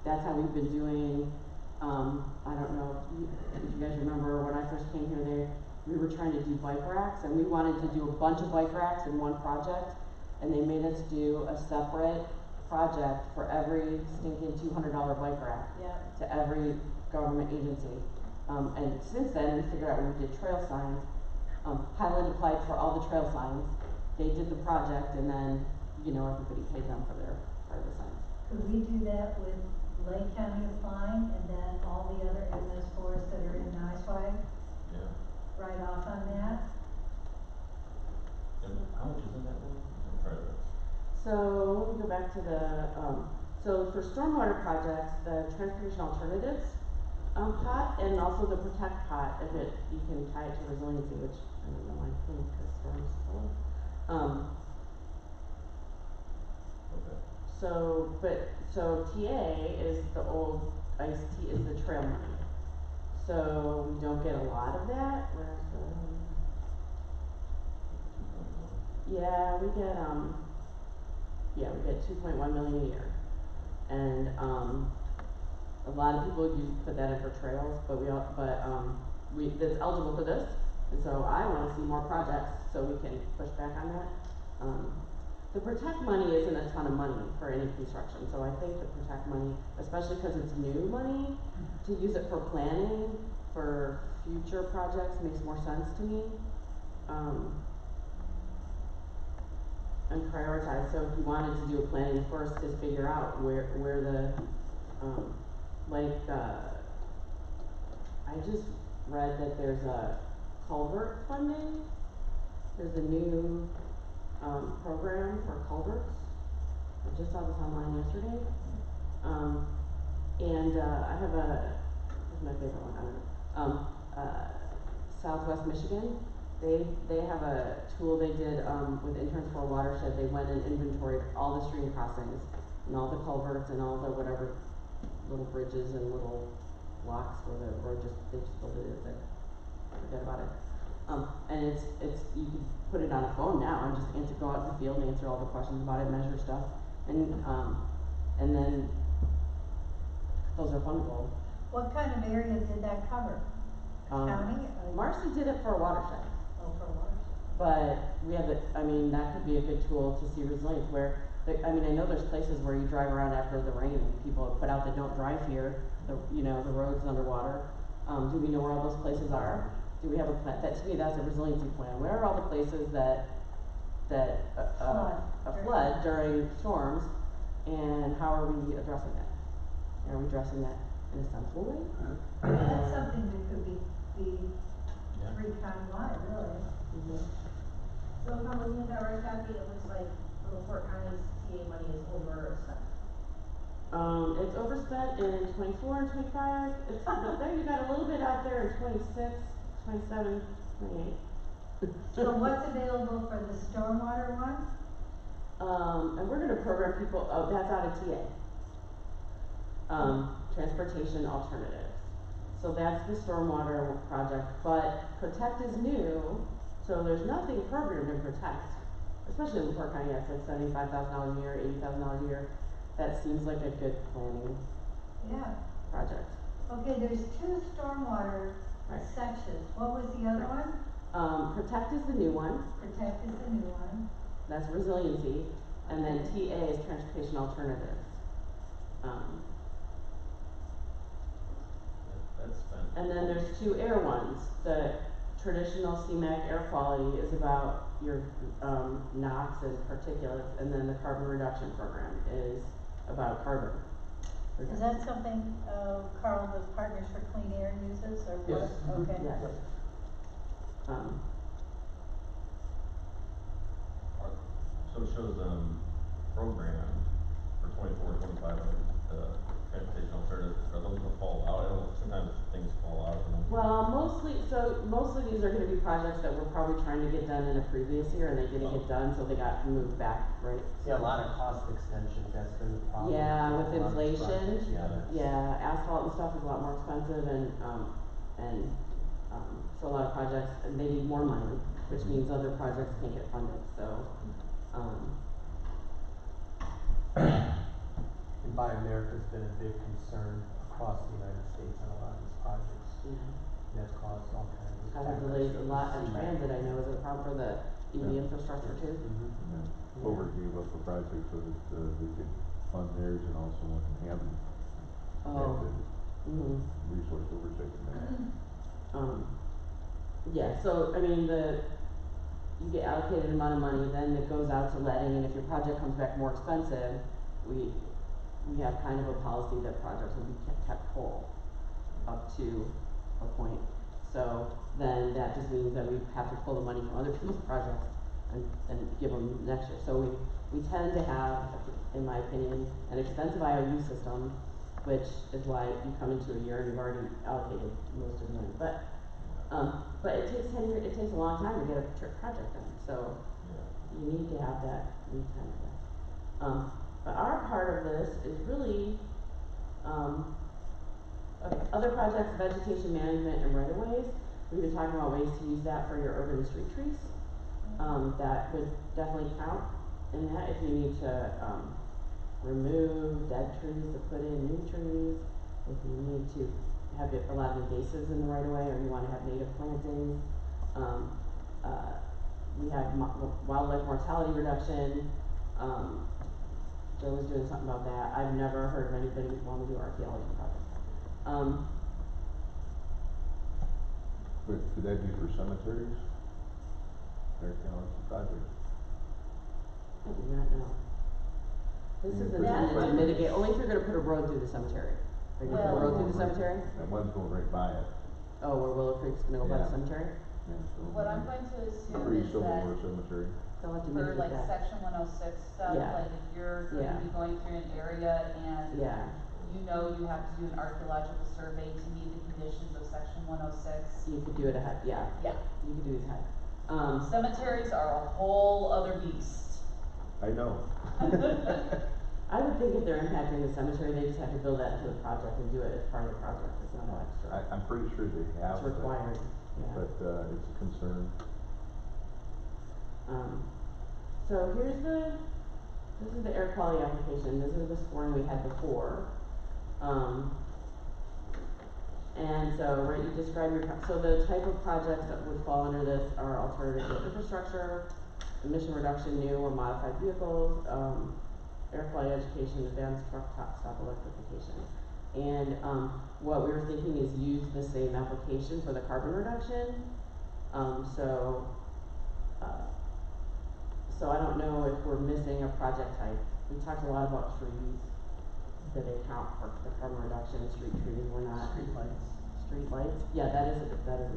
that's how we've been doing, I don't know if you guys remember when I first came here, we were trying to do bike racks, and we wanted to do a bunch of bike racks in one project, and they made us do a separate project for every stinking $200 bike rack Yeah. to every government agency. And since then, we figured out when we did trail signs, Highland applied for all the trail signs, they did the project, and then, everybody paid them for their part of the signs. Could we do that with Lake County applying and then all the other MS fours that are in Niceway, Yeah. write off on that? And how much is in that one? I'm trying to. So, let me go back to so for stormwater projects, the transportation alternatives pot, and also the protect pot, you can tie it to resiliency, which I don't know, I think, because storms full. Okay. So TA is the old ICE-T is the trail money. So we don't get a lot of that, whereas we get 2.1 million a year. And a lot of people put that in for trails, but that's eligible for this. And so I wanna see more projects so we can push back on that. The protect money isn't a ton of money for any construction, so I think the protect money, especially because it's new money, to use it for planning for future projects makes more sense to me. and prioritize. So if you wanted to do a planning first, is figure out where the, I just read that there's a culvert funding. There's a new, program for culverts. I just saw this online yesterday. I have this is my favorite one, I don't know. Southwest Michigan, they have a tool they did, with Interns for a Watershed. They went and inventoried all the stream crossings and all the culverts and all the whatever little bridges and little blocks where the road they just built it, forget about it. And it's, you can put it on a phone now and just go out in the field and answer all the questions about it, measure stuff. And then those are fundable. What kind of area did that cover? County? Marcy did it for a watershed. Oh, for a watershed. But we have that could be a good tool to see resilience where, I know there's places where you drive around after the rain and people have put out that don't drive here, the road's underwater. Do we know where all those places are? Do we have a plan? That, to me, that's a resiliency plan. Where are all the places that flood during storms, and how are we addressing that? Are we addressing that in a sensible way? That's something that could be Yeah. free countywide, really. Mm-hmm. So if I'm looking at that right, Kathy, it looks like Little Fort County's TA money is overspent. It's overspent in 24 and 25. But there you got a little bit out there in 26, 27, 28. So what's available for the stormwater one? And we're gonna program people, that's out of TA. Transportation alternatives. So that's the stormwater project, but Protect is new, so there's nothing programmed in Protect. Especially in Fort County, that's like $75,000 a year, $80,000 a year. That seems like a good planning Yeah. project. Okay, there's two stormwater Right. sections. What was the other one? Protect is the new one, Protect is the new one. that's resiliency, and then TA is transportation alternatives. That's spent. And then there's two air ones. The traditional CMAQ air quality is about your NOx and particulates, and then the carbon reduction program is about carbon. Is that something, Carl, the Partners for Clean Air uses, or what? Yes. Okay. Yes. So it shows, program for 24, 25, the transportation alternatives, are those gonna fall out? I don't know, sometimes things fall out. Well, mostly these are gonna be projects that we're probably trying to get done in a previous year and they didn't get done, so they got moved back, right? Yeah, a lot of cost extensions, that's been the problem. Yeah, with A lot of inflation. projects, Yeah, that's. Yeah, asphalt and stuff is a lot more expensive and so a lot of projects, and they need more money, which means other projects can't get funded, so, And Buy America's been a big concern across the United States on a lot of these projects. yeah. That's caused all kinds of. Kind of delays a lot, and transit, I know, is a problem for the EV infrastructure too. Mm-hmm. Clover gave up a project so that, they could fund theirs and also want to have Oh. the Mm-hmm. resource oversight in that. Yeah, so, you get allocated an amount of money, then it goes out to letting, and if your project comes back more expensive, we have kind of a policy that projects will be kept whole up to a point. So then that just means that we have to pull the money from other people's projects and give them next year. So we tend to have, in my opinion, an expensive IOU system, which is why you come into a year and you've already allocated most of the money. But it takes 10 years, it takes a long time to get a project done, so you need to have that lead time, I guess. But our part of this is really, other projects, vegetation management and right-of-ways. We've been talking about ways to use that for your urban and street trees. That would definitely count in that if you need to, remove dead trees to put in new trees, if you need to have a lot of invasives in the right of way, or you wanna have native plantings. We have wildlife mortality reduction, Joe was doing something about that. I've never heard of anybody wanting to do archaeology projects. But could that be for cemeteries? Archaeology projects? I do not know. This is intended to mitigate, only if you're gonna put a road through the cemetery. Are you gonna put a road through the cemetery? That one's going right by it. Oh, where Willow Creek's gonna go by the Yeah. cemetery? Yeah, so- What I'm going to assume Pretty is Civil that War cemetery. They'll have to for mitigate like that. section 106 stuff, Yeah. like if you're going Yeah. to be going through an area and Yeah, you know you have to do an archaeological survey to meet the conditions of section 106. you could do it ahead, yeah, Yeah, you could do it ahead. cemeteries are a whole other beast. I know. I would think if they're impacting the cemetery, they just have to build that into the project and do it as part of the project, it's not extra. I'm pretty sure they have. It's required, yeah. But, it's a concern. So here's this is the air quality application, this is the scoring we had before. And so, right, you describe so the type of projects that would fall under this are alternative infrastructure, emission reduction, new or modified vehicles, air quality education, advanced truck stop electrification. And, what we were thinking is use the same application for the carbon reduction. So I don't know if we're missing a project type. We talked a lot about trees, that they count for the carbon reduction, street trees, we're not. Street lights. Street lights, yeah, that is another.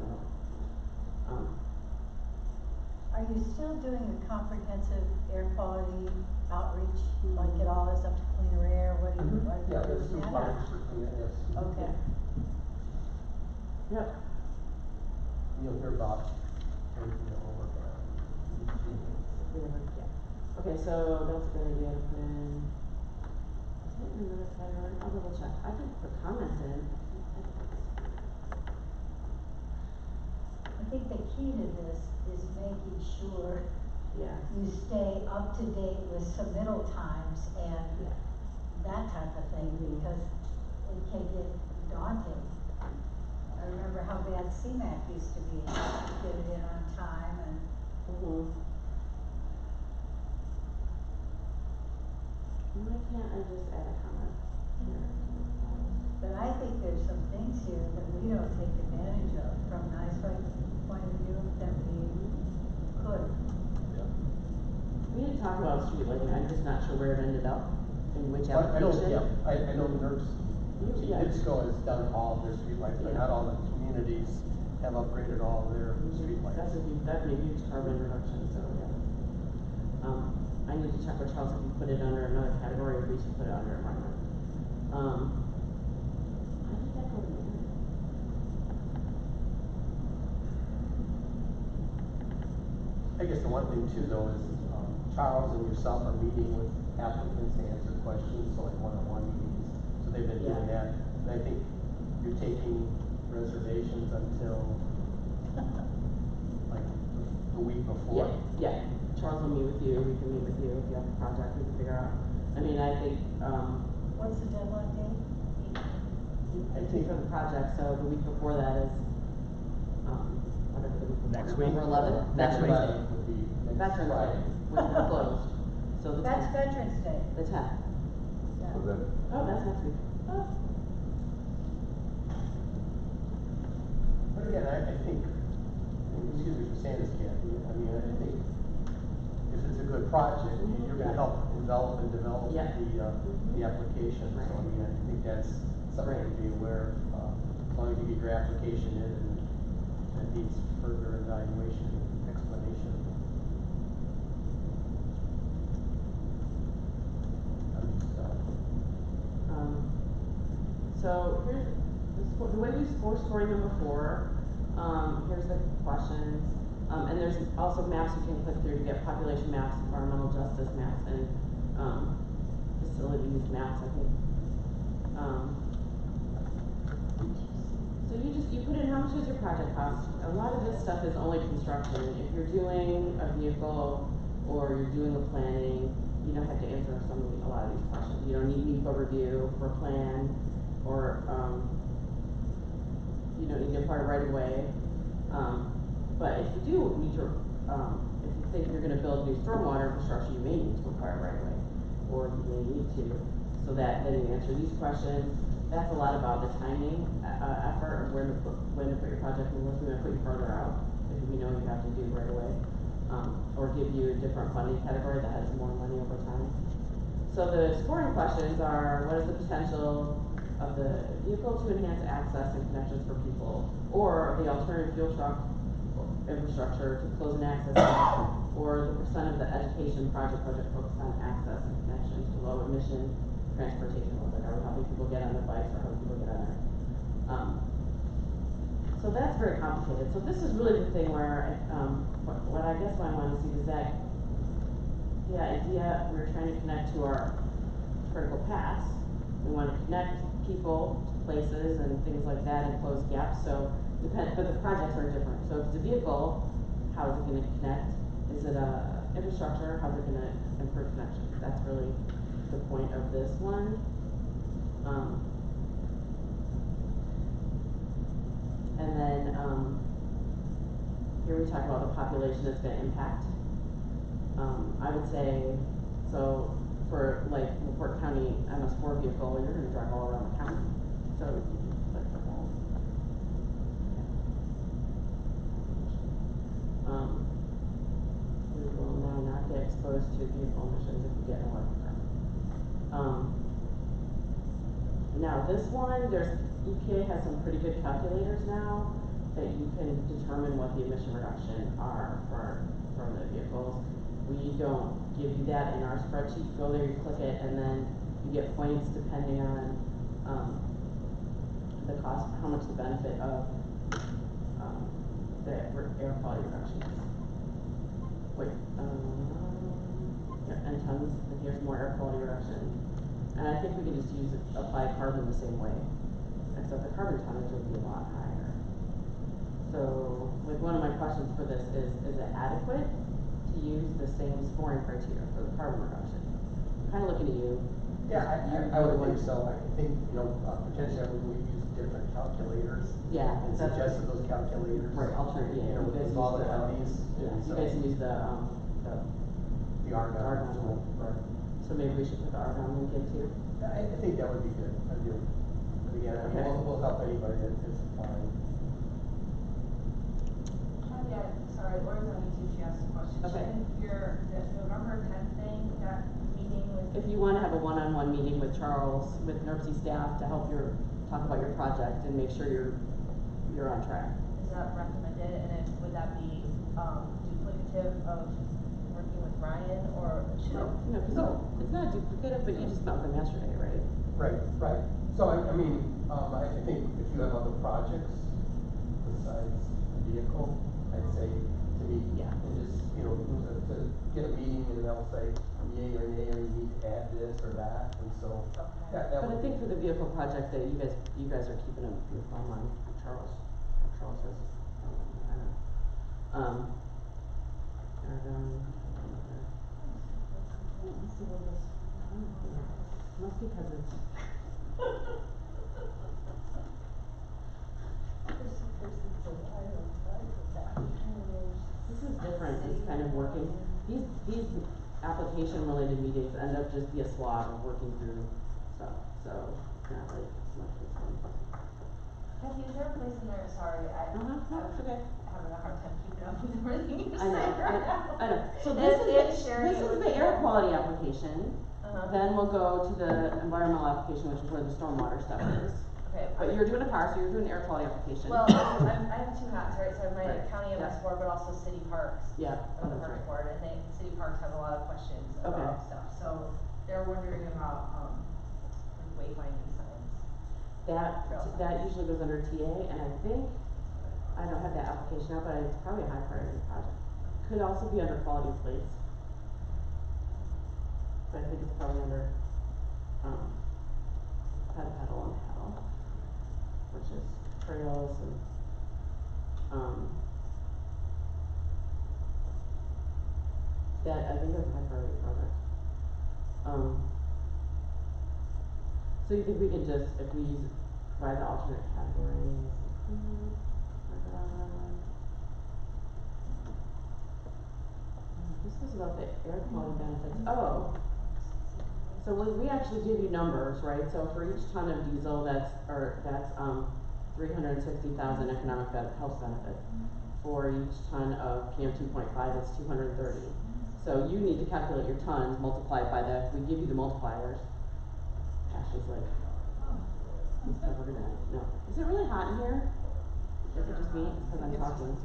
Are you still doing a comprehensive air quality outreach, like it all is up to cleaner air, what do you, are you Yeah, there's doing some that? plans for cleaning, yes. Okay, Yep, You'll hear about everything that we're working on. yeah. Okay, so that's a good idea to put in. Is it in another category? I'll double check. I can put comments in. I think the key to this is making sure Yeah, you stay up to date with submittal times and that type of thing, because it can get daunting. I remember how bad CMAQ used to be, get it in on time and. Why can't I just add a comment here? But I think there's some things here that we don't take advantage of from an eyesight point of view that we could. We didn't talk about street lighting, I'm just not sure where it ended up, in which I know, application. yeah, I know NERC's, Yeah. NIPSCO has done all of their streetlights, but not all the communities have upgraded all of their streetlights. That'd be a huge carbon reduction, so, yeah. I need to check with Charles if we put it under another category, or if we should put it under environment. How did that go to me? I guess the one thing too though is, Charles and yourself are meeting with applicants to answer questions, so like one-on-one meetings, so they've been doing Yeah. that. And I think you're taking reservations until like the week before. Yeah, Charles will meet with you, we can meet with you, if you have a project, we can figure out. I mean, I think, What's the deadline date? I think for the project, so the week before that is, whatever the week before. Next week? November 11th? Next Wednesday. would be next Veterans Day, Friday. which is closed, so the That's 10th. Veterans Day. The 10th. Yeah. So then, Oh, that's next week. Oh. But again, I think, and excuse me for saying this, Kathy, I mean, I think if it's a good project, you're gonna help envelop and develop Yeah. the application. So I mean, I think that's something to be aware of, as long as you get your application in and it needs further evaluation, explanation. I'm just, So here's, the way we scoring them before, here's the questions. And there's also maps you can click through to get population maps, environmental justice maps, and, facilities maps, I think. So you put in how much does your project cost? A lot of this stuff is only construction. If you're doing a vehicle or you're doing a planning, you don't have to answer a lot of these questions. You don't need NEPA review for plan, or, you don't need to apply right away. But if you do need to, if you think you're gonna build new stormwater infrastructure, you may need to acquire right away, or you may need to, so that then you answer these questions. That's a lot about the timing, effort of when to put your project in, unless we wanna put you further out, if we know you have to do right away. or give you a different funding category that has more money over time. So the scoring questions are, what is the potential of the vehicle to enhance access and connections for people, or the alternative fuel truck infrastructure to close an access gap, or the percent of the education project focused on access and connections to low emission transportation, like are we helping people get on their bikes or helping people get on there? So that's very complicated. So this is really the thing where, what I guess what I want to see is that the idea, we're trying to connect to our critical paths. We want to connect people to places and things like that and close gaps. So but the projects are different. So if it's a vehicle, how is it going to connect? Is it a infrastructure? How's it going to improve connections? That's really the point of this one. And then here we talk about the population that's going to impact. I would say, so for like LaPorte County MS4 vehicle, you're going to drive all around the county. So like the whole. We will now not get exposed to vehicle emissions if you get an electric car. Now this one, EPA has some pretty good calculators now that you can determine what the emission reduction are from the vehicles. We don't give you that in our spreadsheet. You go there, you click it, and then you get points depending on the cost, how much the benefit of the air quality reduction is. Wait, yeah, and tons, and here's more air quality reduction. And I think we can just apply carbon the same way, except the carbon tonnage would be a lot higher. So, like one of my questions for this is it adequate to use the same scoring criteria for the carbon reduction? I'm kind of looking at you. Yeah, I would think so. I think, potentially we use different calculators. Yeah. And suggested those calculators. Right, alternate, yeah. You guys with all use the counties. Yeah, you So guys use the Argonne. Argonne. Right. So maybe we should put the Argonne link in too? I think that would be good. I do. But again, I mean, Okay. we'll help anybody that is applying. Yeah, sorry, Laura's on YouTube, she asked a question. Okay. The November 10th thing, that meeting with. If you want to have a one-on-one meeting with Charles, with NERC staff to help talk about your project and make sure you're on track. Is that recommended, and then would that be, duplicative of working with Ryan, or should it? No, it's not duplicative, but you just met with him yesterday, right? Right. So I think if you have other projects besides the vehicle, I'd say to meet and just, to get a meeting and they'll say yay or nay, or you need to add this or that, and so that But I would think for the vehicle project that you guys are keeping your thumb on Charles. Charles says, must be because it's. This is different, it's kind of working, these application related meetings end up just be a slog of working through stuff, so it's not like as much as fun. Kathy, is there a place in there, sorry, No, it's okay. having a hard time keeping up with everything you're I saying know, right now. I know, so And this then is sharing it with the air people. quality application, Uh-huh. then we'll go to the environmental application, which is where the stormwater stuff is. Okay. But you're doing a car, so you're doing an air quality application. Well, I have two hats, right, so I have my Right. county Yeah. MS board, but also city parks. Yeah, I'm on the that's parks right. board, and city parks have a lot of questions Okay. about stuff, so they're wondering about, like wayfinding signs. That usually goes under TA, and I think, I don't have that application out, but it's probably a high priority project. Could also be under quality of place. But I think it's probably under, pedal and paddle, which is trails and, that, I think that's a high priority project. So you think we could just, if we provide the alternate categories, this was about the air quality benefits. Oh, so when we actually give you numbers, right? So for each ton of diesel, that's 360,000 economic health benefits. for each ton of PM 2.5 is 230. So you need to calculate your tons, multiply it by we give you the multipliers. Ashley's like, it's never gonna, no. Is it really hot in here? Is it just me? It's because I'm talking.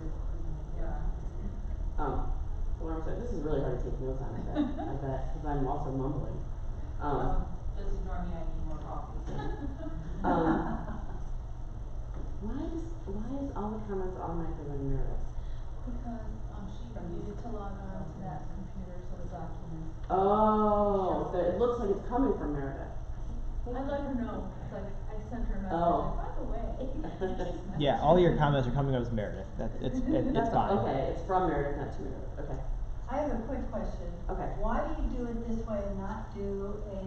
So what I'm saying, this is really hard to take notes on, I bet, because I'm also mumbling. Just ignore me, I need more coffee. Why is all the comments automatically on Meredith? Because, she needed to log on to that computer, so the documents. Oh, so it looks like it's coming from Meredith. I let her know, it's like, I sent her a message, Oh. like, by the way. Yeah, all your comments are coming up as Meredith. It's That's fine. okay, it's from Meredith, not to Meredith, okay. I have a quick question. Okay. Why do you do it this way and not do a,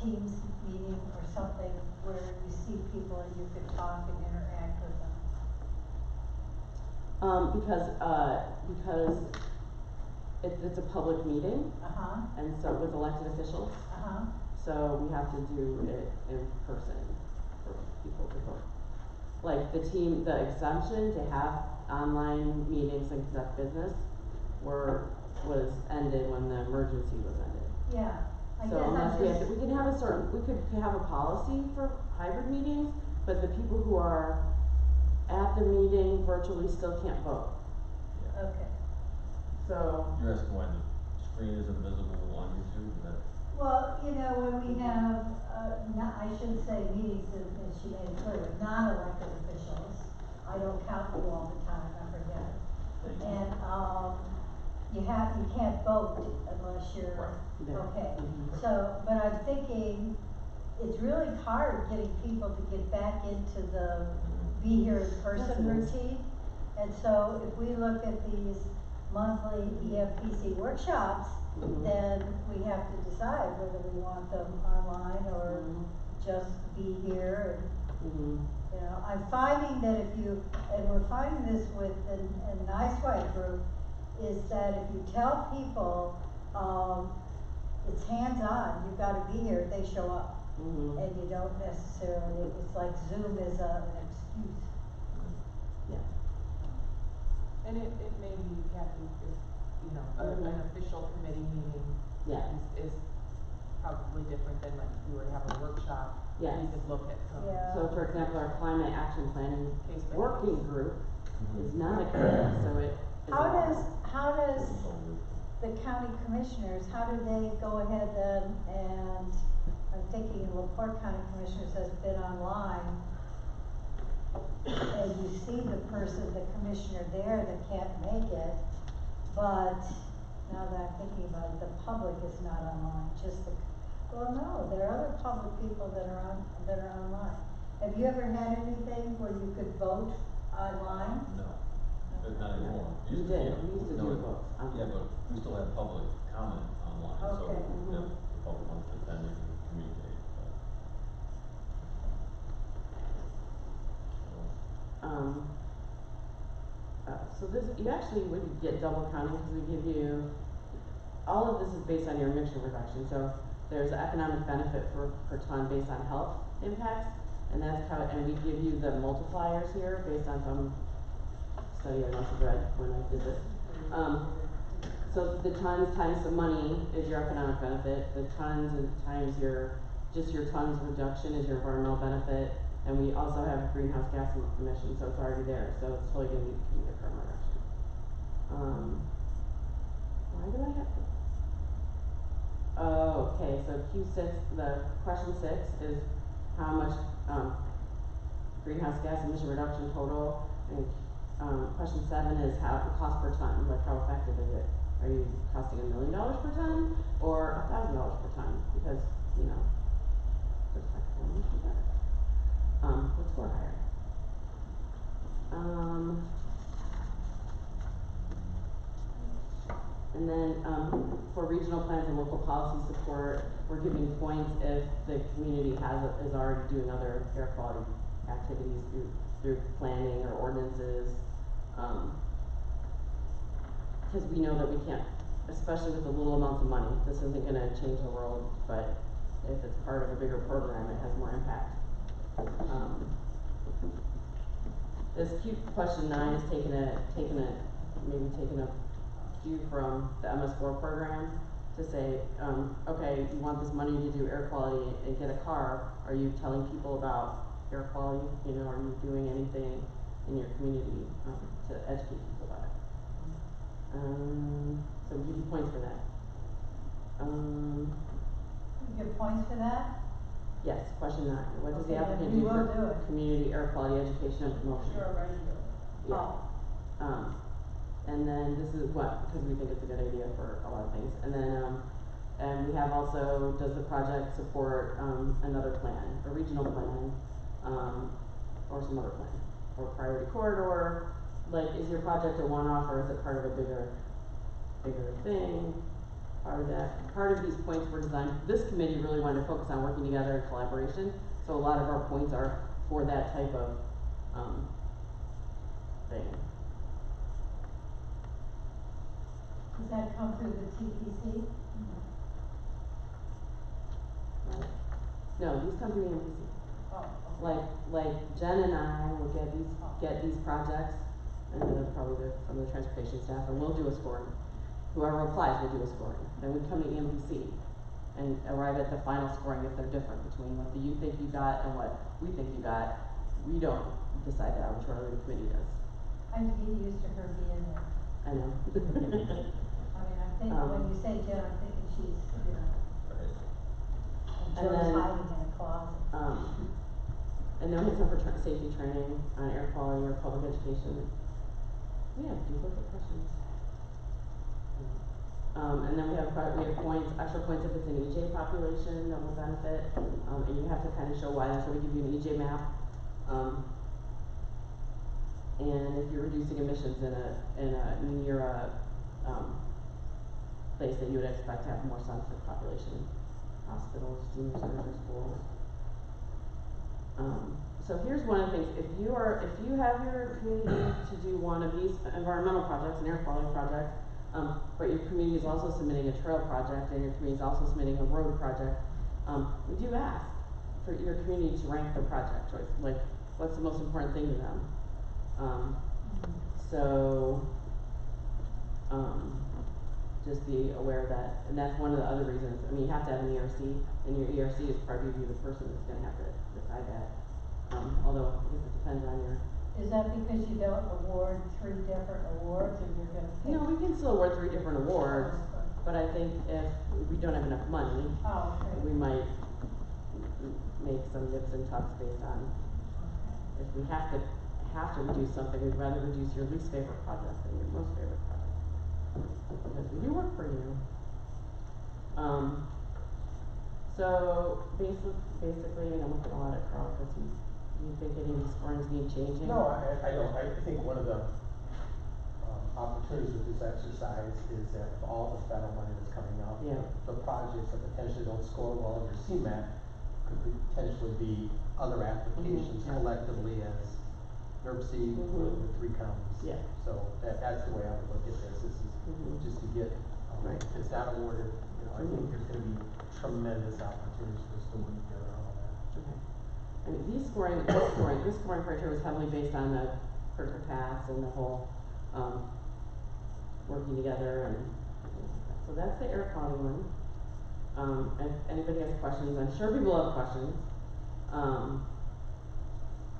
Teams meeting or something where you see people and you could talk and interact with them? Because it's a public meeting, Uh-huh, and so with elected officials, uh-huh. so we have to do it in person for people to vote. Like the exemption to have online meetings and conduct business was ended when the emergency was ended. Yeah, I guess So unless we I'm just, we could have a policy for hybrid meetings, but the people who are at the meeting virtually still can't vote. okay. So, You're asking why the screen isn't visible on YouTube, is that? Well, when we have, I shouldn't say meetings, and she made it clear, but non-elected officials, I don't count you all the time, I forget. Thank you. And, you can't vote unless you're, there. okay. Mhm. So, but I'm thinking, it's really hard getting people to get back into the be here in person Yes, it is. routine. And so if we look at these monthly EMPC workshops, Mhm. then we have to decide whether we want them online or Mhm. just be here Mhm. and, I'm finding that and we're finding this with the Nice White group, is that if you tell people, it's hands-on, you've gotta be here, they show up. Mhm. And you don't necessarily, it's like Zoom is an excuse. Yeah. And it may be, Kathy, if, an official committee meeting Yeah. is probably different than like if we were to have a workshop. Yes. We could look at some. Yeah. So for example, our climate action planning Case by working case. group is not a committee, so it is. How does the county commissioners, how do they go ahead then and, I'm thinking LaPorte County Commissioners has been online, and you see the commissioner there that can't make it, but now that I'm thinking about it, the public is not online, well, no, there are other public people that are online. Have you ever had anything where you could vote online? No, but not anymore. We Used did, to, we used to no, do both. Yeah, but we still have public comment online, so Okay. if the public wants to attend, they can communicate, but. So this, you actually would get double counting, because we give you, all of this is based on your emission reduction, so there's economic benefit per ton based on health impacts, and and we give you the multipliers here based on some study I must have read when I did this. So the tons times the money is your economic benefit, the tons and times your tons reduction is your environmental benefit, and we also have greenhouse gas emissions, so it's already there, so it's totally gonna be the carbon reduction. Why do I have to? Oh, okay, so Q6, the question 6 is how much, greenhouse gas emission reduction total, and, question 7 is how, the cost per ton, like how effective is it? Are you costing $1 million per ton, or $1,000 per ton? Because, the effective one would be better. Let's score higher. And then, for regional plans and local policy support, we're giving points if the community is already doing other air quality activities through planning or ordinances. Because we know that we can't, especially with the little amounts of money, this isn't gonna change the world, but if it's part of a bigger program, it has more impact. This cute question 9 is taking a cue from the MS4 program to say, okay, you want this money to do air quality and get a car, are you telling people about air quality? You know, are you doing anything in your community, to educate people about it? So we give you points for that. You get points for that? Yes, question 9. What does the Okay, applicant we do will for do it. community air quality education and promotion? You're already doing it. Yeah. And then this is what, because we think it's a good idea for a lot of things. And then, and we have also, does the project support, another plan, a regional plan, or some other plan? Or priority corridor, like, is your project a one-off or is it part of a bigger thing? Part of these points were designed, this committee really wanted to focus on working together in collaboration, so a lot of our points are for that type of, thing. Does that come through the TPC? No, these come through EMPC. Oh, Like Jen and I will get these projects, and then probably some of the transportation staff, and we'll do a scoring. Whoever applies will do a scoring. Then we come to EMPC and arrive at the final scoring if they're different between what you think you got and what we think you got. We don't decide that arbitrarily, the committee does. I get used to her being there. I know. I mean, I'm thinking, when you say Jen, I'm thinking she's, you know, and And Joe's then, hiding in a closet. and then we have time for safety training on air quality or public education. We have duplicate questions. And then we have points, extra points if it's an EJ population that will benefit, and you have to kind of show why. That's why we give you an EJ map. And if you're reducing emissions near a place that you would expect to have more sensitive population, hospitals, senior centers, or schools. So here's one of the things, if you have your community to do one of these environmental projects, an air quality project, but your community is also submitting a trail project and your community is also submitting a road project, we do ask for your community to rank their project choice, like what's the most important thing to them. Just be aware that, and that's one of the other reasons, I mean, you have to have an ERC, and your ERC is probably the person that's gonna have to decide that. Although, I guess it depends on your. Is that because you don't award 3 different awards, or you're gonna pick? No, we can still award 3 different awards, but I think if we don't have enough money, we might make some nips and tucks based on, if we have to reduce something, we'd rather reduce your least favorite project than your most favorite project. Because we do work for you. So basically, and I'm looking a lot at Carl, because do you think any of these scorings need changing? No, I don't. I think one of the opportunities with this exercise is that with all the federal money that's coming out, Yeah. the projects that potentially don't score well under CMAQ could potentially be other applications Yeah. collectively as NERC with 3 counties. Yeah. So that's the way I would look at this. This is just to get, Right. if it's not awarded, you know, I think there's gonna be tremendous opportunities for us to work together on all that. Okay. I mean, this scoring criteria was heavily based on the critical paths and the whole, working together and things like that. So that's the air quality one. If anybody has questions, I'm sure people have questions.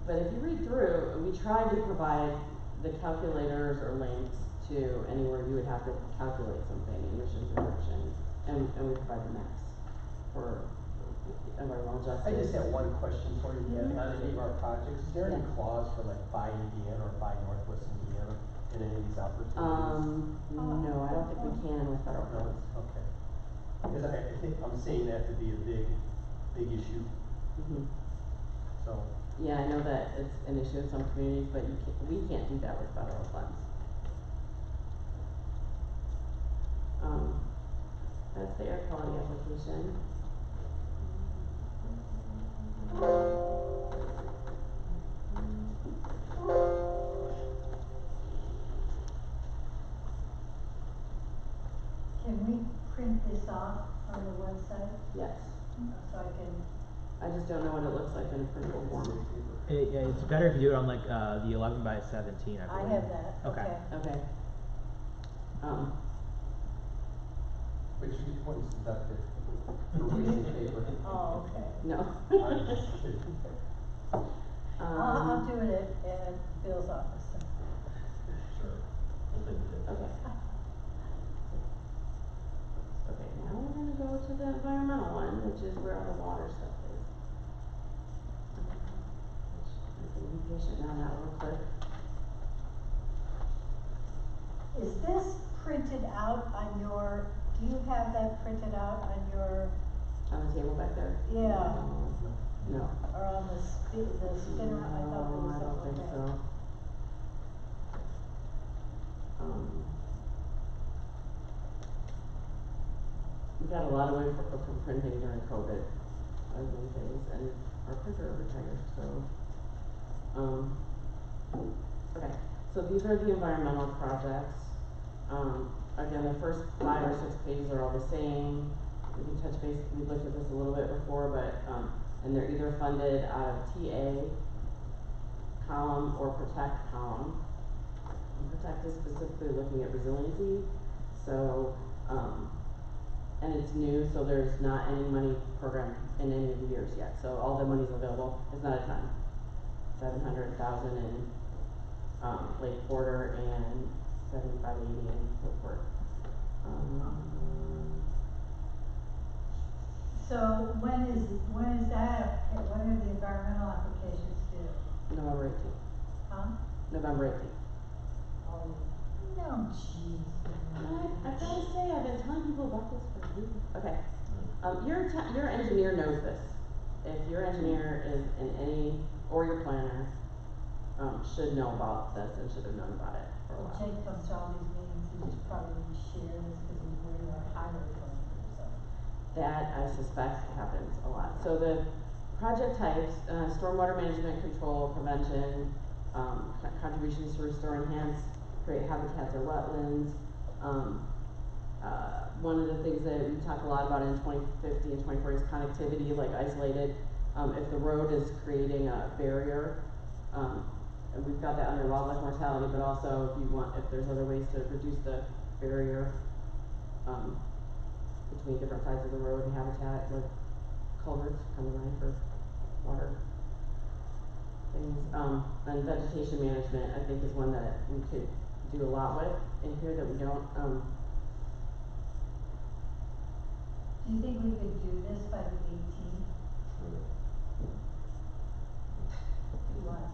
But if you read through, we tried to provide the calculators or links to anywhere you would have to calculate something, emissions reduction, and we provide the maps for environmental justice. I just have one question for you, Ken, on any of our projects. Is there any clause for like Buy Indiana or Buy Northwest Indiana in any of these opportunities? No, I don't think we can with federal No? funds. Okay. Because I think I'm seeing that to be a big issue, so. Yeah, I know that it's an issue in some communities, but we can't do that with federal funds. That's the air quality application. Can we print this off on the website? Yes. So I can. I just don't know what it looks like in a printable form. It's better if you do it on like the 11 by 17. I I believe. have that, Okay. okay. Okay. But you get points deducted for wasting paper. Oh, okay. No. I'm just kidding. I'll do it at Bill's office then. Sure. We'll take it. Okay. Okay, now we're gonna go to the environmental one, which is where all the water stuff is. I can be patient on that real quick. Is this printed out on your, do you have that printed out on your, On the table back there? yeah, No. or on the spinner? I thought there was No, I don't think okay. so. We got a lot of way from printing during COVID, other than things, and our printer retired, so. Okay, so these are the environmental projects. Again, the first 5 or 6 pages are all the same. We can touch base, we looked at this a little bit before, but, and they're either funded out of TA column or protect column. And protect is specifically looking at resiliency, so, and it's new, so there's not any money programmed in any of the years yet, so all the money's available. It's not a ton. 700,000 in, Lake Porter and 7580 in Brookport. So when is that, when are the environmental applications due? November 18th. Huh? November 18th. No, jeez. I gotta say, I've been telling people about this for a week. Okay. Your engineer knows this. If your engineer is in any, or your planner, should know about this and should have known about it for a Well, while. Jake comes to all these meetings, he just probably didn't share this because he's worried about highway going through, so. That I suspect happens a lot. So the project types, stormwater management, control, prevention, contributions to restore, enhance, create habitats or wetlands. One of the things that we talk a lot about in 2050 and 2040 is connectivity, like isolated. If the road is creating a barrier, and we've got that under wildlife mortality, but also if there's other ways to reduce the barrier, between different sides of the road and habitat, like culverts come to mind for water things. And vegetation management, I think, is one that we could do a lot with in here that we don't. Do you think we could do this by the 18th? You want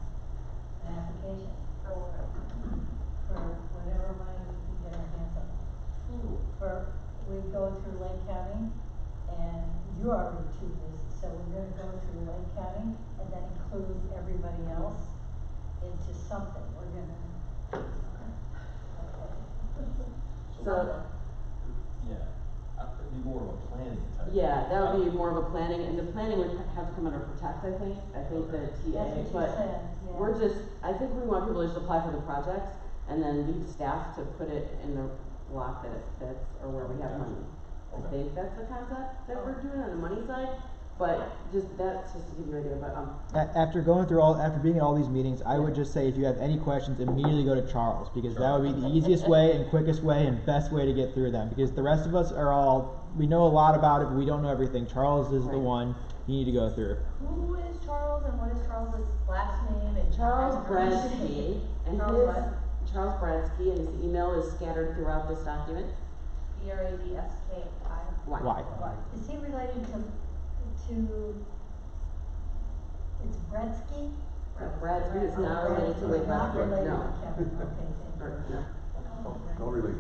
an application for whatever money we can get our hands on. We go through Lake County, and you're already too busy, so we're gonna go through Lake County and then include everybody else into something. We're gonna, So, Yeah, it'd be more of a planning type. yeah, that would be more of a planning, and the planning would have to come under protect, I think. I think the TA, that's what you said, yeah. we're just, I think we want people to just apply for the projects and then leave staff to put it in the block that it fits or where we have money. I Okay. think that's the concept that we're doing on the money side, but that's just to give you an idea, but, After being at all these meetings, I would just say if you have any questions, immediately go to Charles, because that would be the easiest way and quickest way and best way to get through them, because the rest of us we know a lot about it, but we don't know everything. Charles is the Right. one you need to go through. Who is Charles and what is Charles's last name and? Charles Bradsky, and Charles what? Charles Bradsky, and his email is scattered throughout this document. BRADSKI. Why? Is he related to, it's Bretsky? Bradsky is not related to Wade Not Westbrook, related no. to Kevin, okay, thank Or, you. no. Don't really.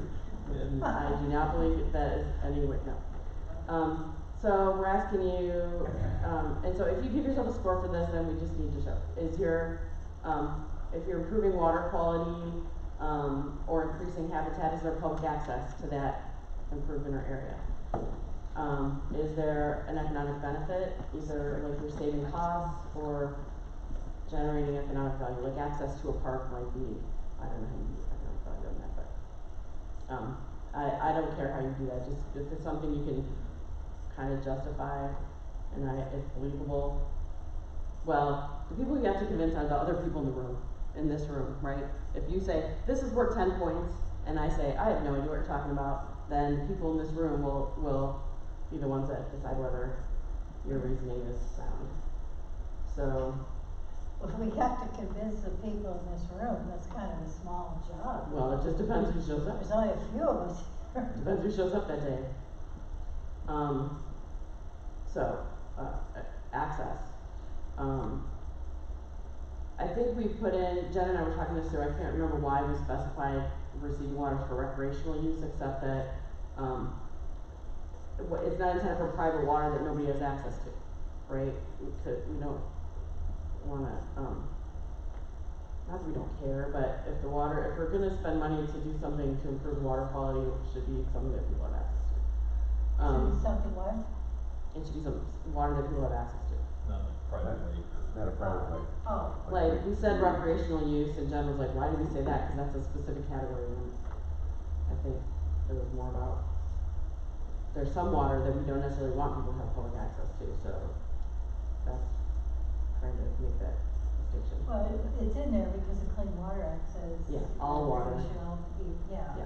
I do not believe that is any way, no. So we're asking you, and so if you give yourself a score for this, then we just need to show, if you're improving water quality, or increasing habitat, is there public access to that improvement or area? Is there an economic benefit, either like you're saving costs or generating economic value, like access to a park might be, I don't know how you do economic value on that, but, I don't care how you do that, just if it's something you can kind of justify and it's believable. Well, the people you have to convince are the other people in the room, in this room, right? If you say, this is worth 10 points, and I say, I have no idea what you're talking about, then people in this room will be the ones that decide whether your reasoning is sound. So, If we have to convince the people in this room, that's kind of a small job. well, it just depends who shows up. There's only a few of us here. Depends who shows up that day. Access. I think we put in, Jen and I were talking this through, I can't remember why we specified receiving water for recreational use, except that, it's not intended for private water that nobody has access to, right? We don't wanna, not that we don't care, but if we're gonna spend money to do something to improve water quality, it should be something that people have access to. Should be something what? It should be some water that people have access to. Not like private lake or. Not a private lake. Oh, Like, we said recreational use, and Jen was like, why did we say that? Cause that's a specific category, and I think it was more about, there's some water that we don't necessarily want people to have public access to, so that's trying to make that distinction. well, it's in there because the Clean Water Act says. Yeah, all water. recreational, yeah.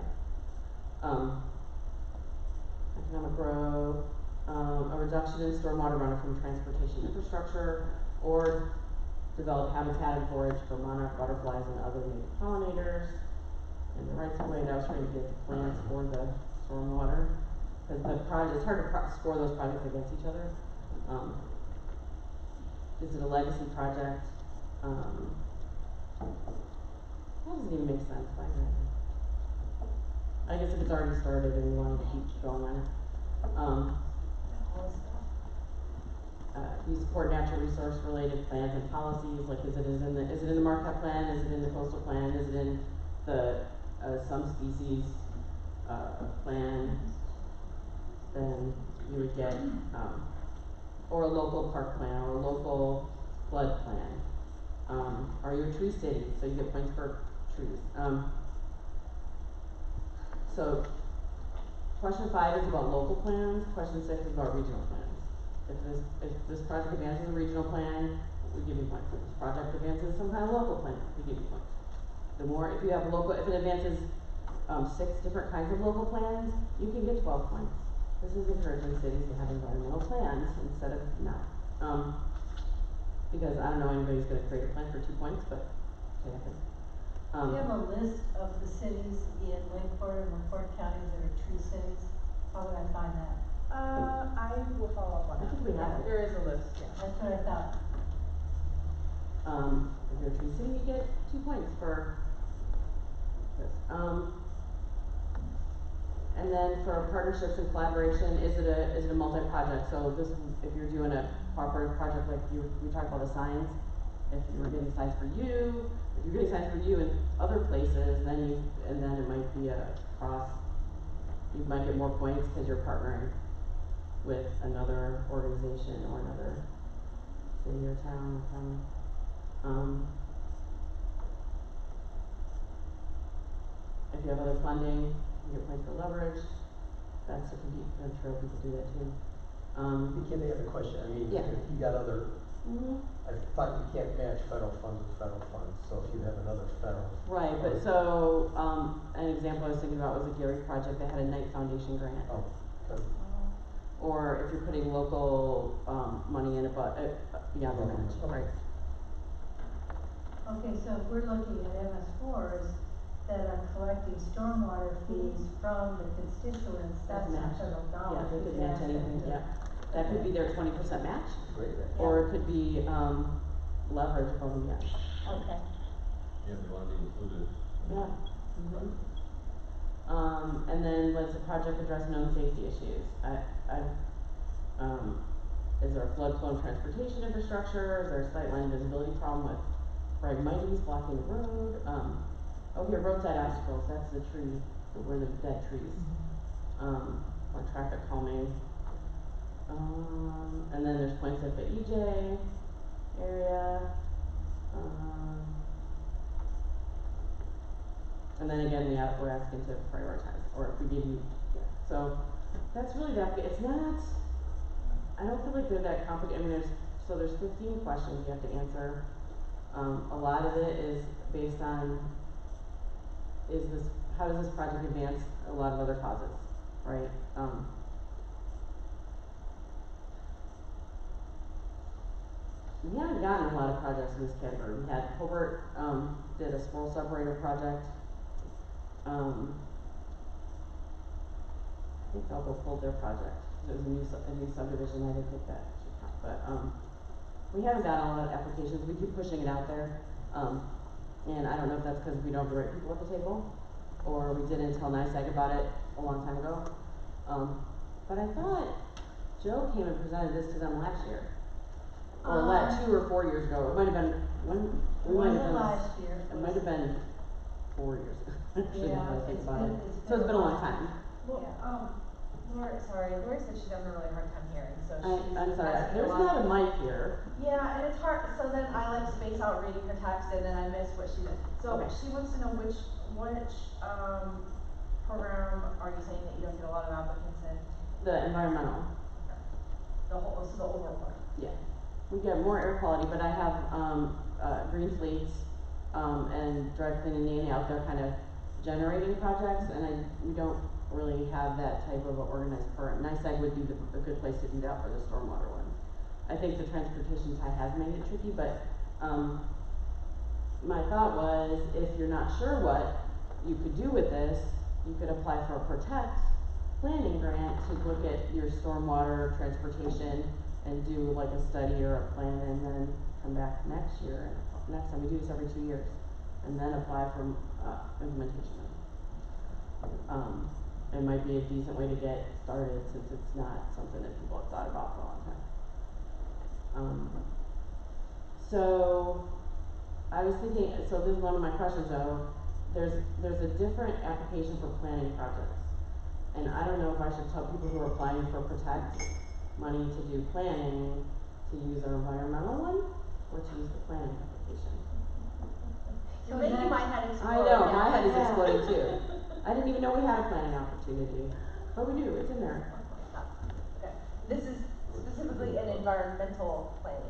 Economic growth, a reduction in stormwater runoff from transportation infrastructure, or develop habitat and forage for monarch butterflies and other native pollinators. And the rights of way, I was trying to get the plans for the stormwater, cause the project, it's hard to score those projects against each other. Is it a legacy project? That doesn't even make sense, why is that? I guess if it's already started and you want to keep going on it. You support natural resource related plans and policies, like is it in the Marquette plan, is it in the coastal plan, is it in the, some species, plan? Then you would get, or a local park plan, or a local flood plan. Are you a tree city? So you get points for trees. So, question 5 is about local plans, question 6 is about regional plans. If this project advances a regional plan, we give you points. If this project advances some kind of local plan, we give you points. The more, if you have if it advances 6 different kinds of local plans, you can get 12 points. This is encouraging cities to have environmental plans instead of not. Because I don't know anybody's gonna create a plan for 2 points, but okay, I think. Do you have a list of the cities in Lakeport and LaPorte counties that are tree cities? How would I find that? I will follow up on I that. think we have it. There is a list, yeah. That's what I thought. If you're a tree city, you get 2 points for this. And then for partnerships and collaboration, is it a multi-project? So this, if you're doing a cooperative project like we talked about the signs, if you were getting signs for you, if you're getting signs for you in other places, then it might be a cross, you might get more points because you're partnering with another organization or another city or town or county. If you have other funding, you get points for leverage. That's a compete, I'm sure people do that too. Can they have a question? I mean, Yeah. if you got other, Mm-hmm. I thought you can't match federal funds with federal funds, so if you have another federal. Right, but so, an example I was thinking about was a Gary project that had a Knight Foundation grant. Oh, okay. Or if you're putting local, money in beyond the match, right? Okay, so if we're looking at MS4s that are collecting stormwater fees from the constituents, that's not Match. federal Yeah, dollars. they we could can match ask them anything, to- yeah. That could be their 20% match, Great. or it could be, leverage above and beyond. Okay. Yeah, they wanna be included. Yeah. And then let's the project address known safety issues. Is there a flood zone transportation infrastructure? Is there a sightline visibility problem with phragmites blocking the road? Oh, here, roadside obstacles, that's the tree, where the dead trees. Or traffic calming. And then there's points at the EJ area. And then again, we're asking to prioritize, or if we give you, yeah. So that's really that. It's not, I don't feel like they're that complicated, I mean, there's 15 questions you have to answer. A lot of it is based on, how does this project advance a lot of other causes, right? We haven't gotten a lot of projects in this category. We had Hobart, did a squirrel separator project. I think Elko pulled their project. It was a new subdivision, I didn't think that should count, but, we haven't gotten a lot of applications. We keep pushing it out there. And I don't know if that's because we don't have the right people at the table, or we didn't tell NICEAG about it a long time ago. But I thought Joe came and presented this to them last year. Or 2 or 4 years ago. It might have been, It wasn't last year. It might have been 4 years ago. Actually, now that I think it's about it. been- So it's been a long time. Well, Lori said she's having a really hard time hearing, so she's. I'm sorry, asking there's a lot. not a mic here. Yeah, and it's hard, so then I like space out reading her text and then I miss what she did. So Okay. she wants to know which program are you saying that you don't get a lot of applicants in? The environmental. The overall one. Yeah. We get more air quality, but I have, Green Fleets, and Direct Clean and Nanny out there kind of generating projects, and we don't really have that type of organized program. NICEAG would be a good place to do that for the stormwater ones. I think the transportation tie has made it tricky, but, my thought was, if you're not sure what you could do with this, you could apply for a Protect planning grant to look at your stormwater transportation and do like a study or a plan, and then come back next year, next time. We do this every 2 years, and then apply for, implementation. It might be a decent way to get started, since it's not something that people have thought about for a long time. So, I was thinking, so this is one of my questions though, there's a different application for planning projects. And I don't know if I should tell people who are applying for Protect money to do planning, to use our environmental one, or to use the planning application. You're making my head explode. I know, now. my head is Yeah. exploding too. I didn't even know we had a planning opportunity, but we do, it's in there. Okay, this is specifically an environmental planning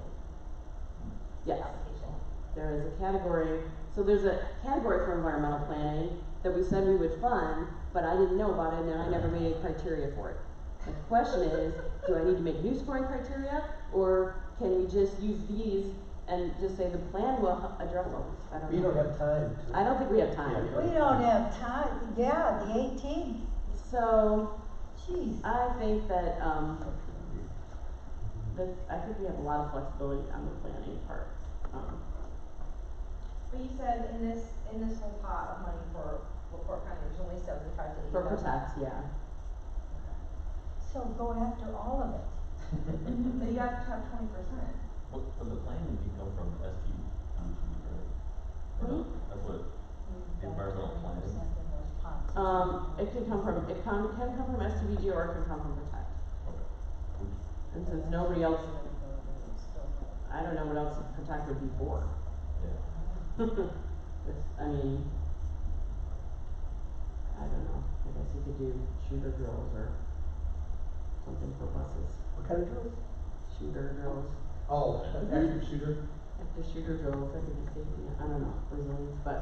Yes. application. There is a category, so there's a category for environmental planning that we said we would fund, but I didn't know about it, and then I never made a criteria for it. The question is, do I need to make new scoring criteria, or can we just use these and just say the plan will address all these? I don't know. We don't have time to. I don't think we have time. Yeah. We don't have time, yeah, the 18th, So, jeez. I think that, I think we have a lot of flexibility on the planning part. But you said in this whole pot of money for Port County, there's only 75 to 80,000. For Protect, yeah. So go after all of it. But you have to have 20%. But the planning can come from STDG, right? Or no, that's what, the environmental planning. It can come from STBG, or it can come from Protect. Okay. Which, And since nobody else, I don't know what else Protect would be for. yeah. I mean, I don't know, I guess you could do shooter drills or something for buses. What kind of drills? Shooter drills, Oh, active shooter? after shooter drills, that could be safety, I don't know, resilience, but,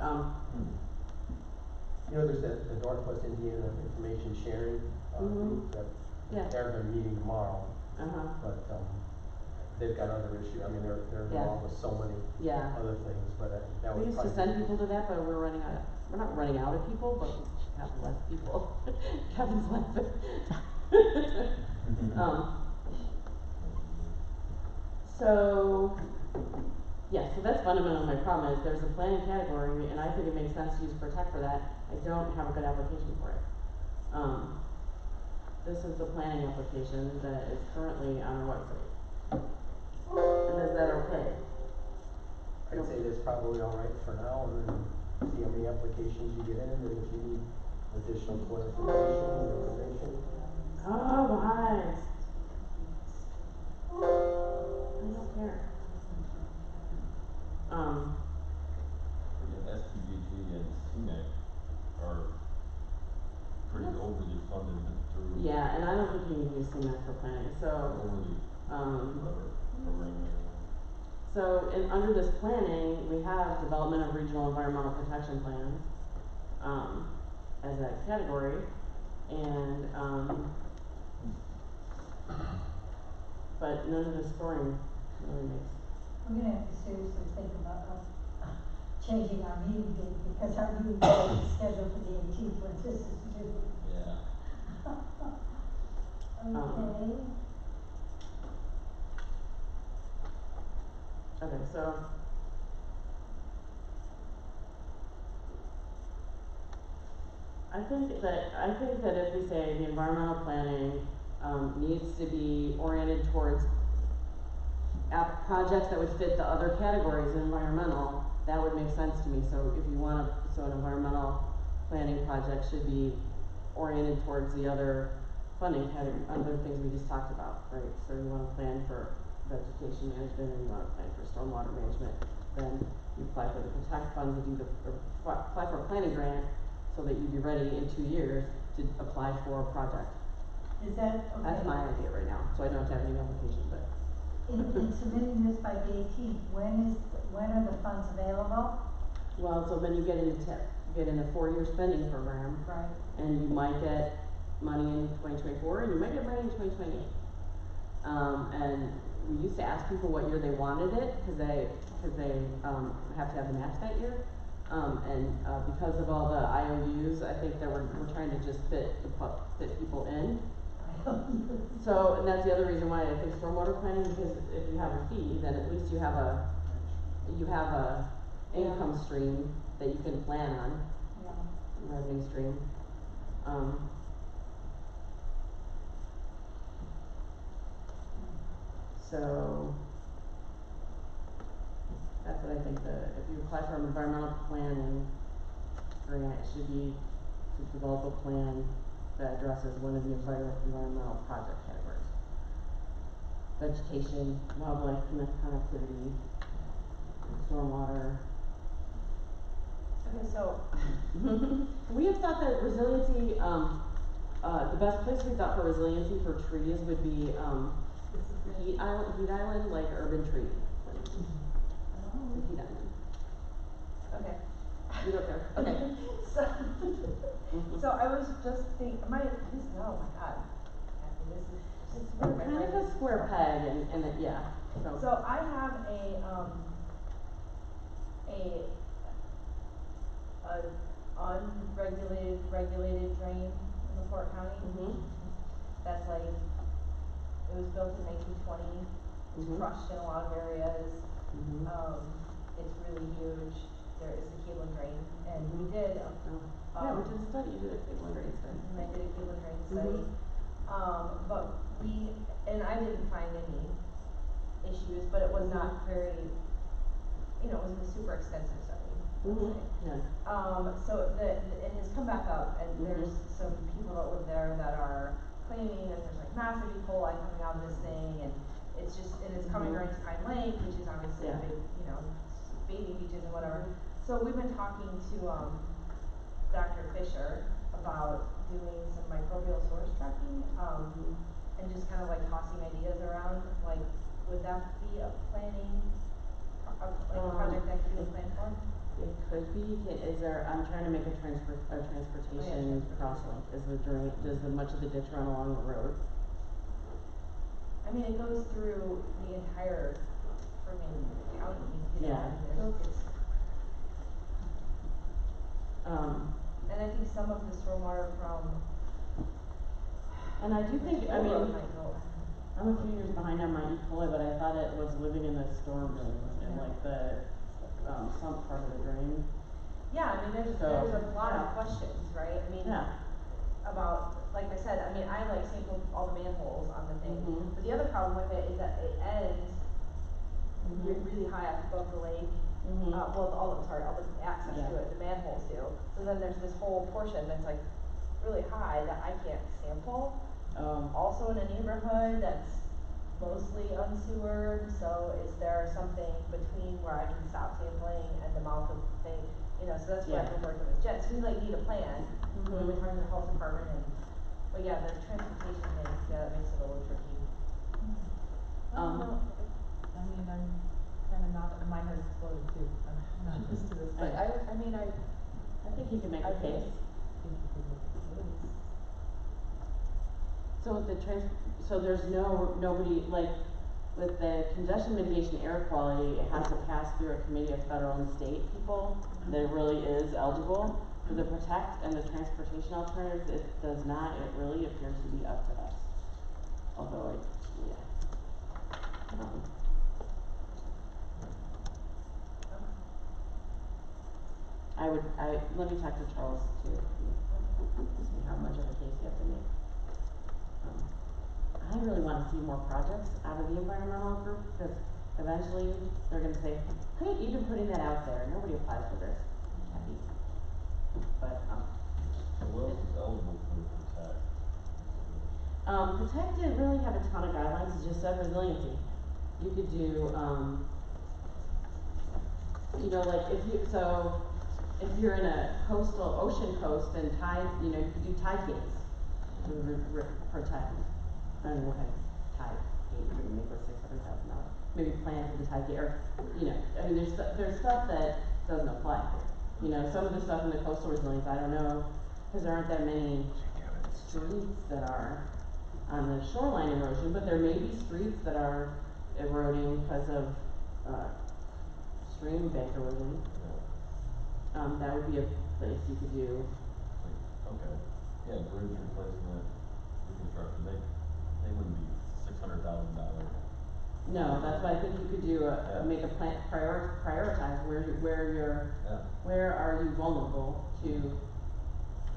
You know, there's the Northwest Indiana Information Sharing, group that, Yeah. they're gonna be meeting tomorrow, uh-huh, but, they've got other issues, I mean, they're Yeah. involved with so many yeah. other things, but that We would used to probably. send people to that, but we're not running out of people, but we have less people. Kevin's laughing. So, yeah, so that's fundamentally my problem is there's a planning category, and I think it makes sense to use Protect for that. I don't have a good application for it. This is the planning application that is currently on our website. And is that okay? I'd say that's probably all right for now, and then see how many applications you get in, and if you need additional clarification or information. Oh, why? I don't care. Yeah, STDG and CNEC are pretty overly funded through. Yeah, and I don't think you need to use CMAC for planning, so, Overly So under this planning, we have development of regional environmental protection plans, as a category, and, but none of the scoring really makes. We're gonna have to seriously think about, changing our meeting date, because our meeting date is scheduled for the 18th, when this is due. Yeah. Okay. Okay, so. I think that if we say the environmental planning, needs to be oriented towards projects that would fit the other categories in environmental, that would make sense to me. So if you wanna, so an environmental planning project should be oriented towards the other funding category, other things we just talked about, right? So you wanna plan for vegetation management, and you wanna plan for stormwater management, then you apply for the protect funds and apply for a planning grant, so that you'd be ready in 2 years to apply for a project. Is that, okay? That's my idea right now, so I don't have any application, but. In submitting this by the 18th, when are the funds available? Well, so then you get into, a 4-year spending program, Right. and you might get money in 2024, and you might get money in 2028. And we used to ask people what year they wanted it, cause they, have to have the match that year. Because of all the IOUs, I think that we're trying to just fit people in. So, and that's the other reason why I think stormwater planning, because if you have a fee, then at least you have a income stream that you can plan on, Yeah. revenue stream. So, that's what I think, if you apply for an environmental planning grant, it should be to develop a plan that addresses one of the environmental project categories. Vegetation, wildlife connectivity, stormwater. Okay, so, We have thought that resiliency, the best place we thought for resiliency for trees would be, heat island, like urban tree. The heat island. okay. You don't care, okay. So I was just thinking, oh my God, Kathy, this is We're kind of a square peg and it, yeah, so. So I have a unregulated, regulated drain in LaPorte County. Mhm. That's like, it was built in 1920, it's Mhm. crushed in a lot of areas. Mhm. It's really huge, there is the Cleveland drain, and we did, Yeah, we did a study, you did a Cleveland drain study. and I did a Cleveland drain study. But and I didn't find any issues, but it was not very, it wasn't a super extensive study, let's say. Yeah. So it has come back up, and there's some people that live there that are claiming that there's like massive E. coli coming out of this thing, and it's coming right to Pine Lake, which is obviously a Yeah. big, bathing beaches and whatever. So we've been talking to, Dr. Fisher about doing some microbial source tracking, and just kind of like tossing ideas around, like, would that be a planning, project that could be planned for? It could be, is there, I'm trying to make a transportation crosslink, does much of the ditch run along the road? I mean, it goes through the entire friggin' county, Yeah. and and I think some of the stormwater from. And I do think, I mean, might go. I'm a few years behind on my E. coli, but I thought it was living in the storm drains and like the, sump part of the drain. Yeah, I mean, there's a lot of questions, right? I mean, about, like I said, I mean, I like sampled all the manholes on the thing, but the other problem with it is that it ends really high up above the lake. All the access to it, the manholes do. So then there's this whole portion that's like really high that I can't sample. Also in a neighborhood that's mostly unsewered, so is there something between where I can stop sampling and the mouth of the thing? So that's why I've been working with Jen. So we like need a plan. We've been talking to the health department but yeah, the transportation thing, that makes it a little tricky. Um, I mean, I'm kinda not, my head exploded too, I'm not used to this, but I mean, I think you can make I a case. think you could make a case. So so there's nobody, like, with the congestion mitigation air quality, it has to pass through a committee of federal and state people that it really is eligible. For the protect and the transportation alternatives, it does not, it really appears to be up to us. Although, yeah. Let me talk to Charles too, see how much of a case you have to make. I really wanna see more projects out of the environmental group, because eventually they're gonna say, hey, you've been putting that out there, nobody applies for this. Happy. But, So what else is eligible for protect? Protect didn't really have a ton of guidelines, it just said resiliency. You could do, you know, like if you're in a ocean coast and tide, you know, you could do tide gates to protect. I don't know what kind of tide gate you're gonna make with $600,000. Maybe plan for the tide gate, or, you know, I mean, there's stuff that doesn't apply. You know, some of the stuff in the coastal resilience, I don't know, cause there aren't that many streets that are on the shoreline erosion, but there may be streets that are eroding because of, stream bank erosion. That would be a place you could do. Okay, yeah, bridge replacement, reconstruction, they wouldn't be $600,000. No, that's why I think you could do make a plan, prioritize where are you vulnerable to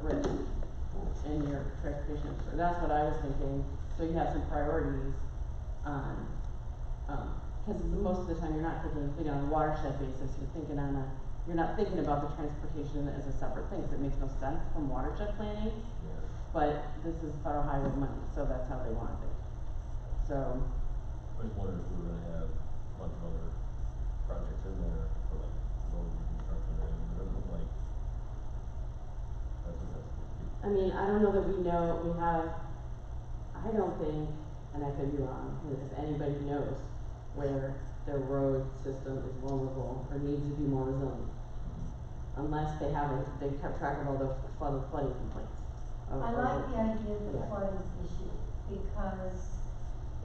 risk in your transportation infrastructure. That's what I was thinking, so you have some priorities on, cause most of the time you're not thinking on a watershed basis, you're not thinking about the transportation as a separate thing, 'cause it makes no sense from watershed planning. Yeah. But this is federal highway money, so that's how they want it. So. I was wondering if we were gonna have a bunch of other projects in there for like road reconstruction or anything, it doesn't look like that's what that's supposed to be. I mean, I don't know that I don't think, and I could be wrong, if anybody knows where their road system is vulnerable or needs to be more resilient. Unless they've kept track of all the flooding complaints. I like the idea of the Yeah. flooding issue, because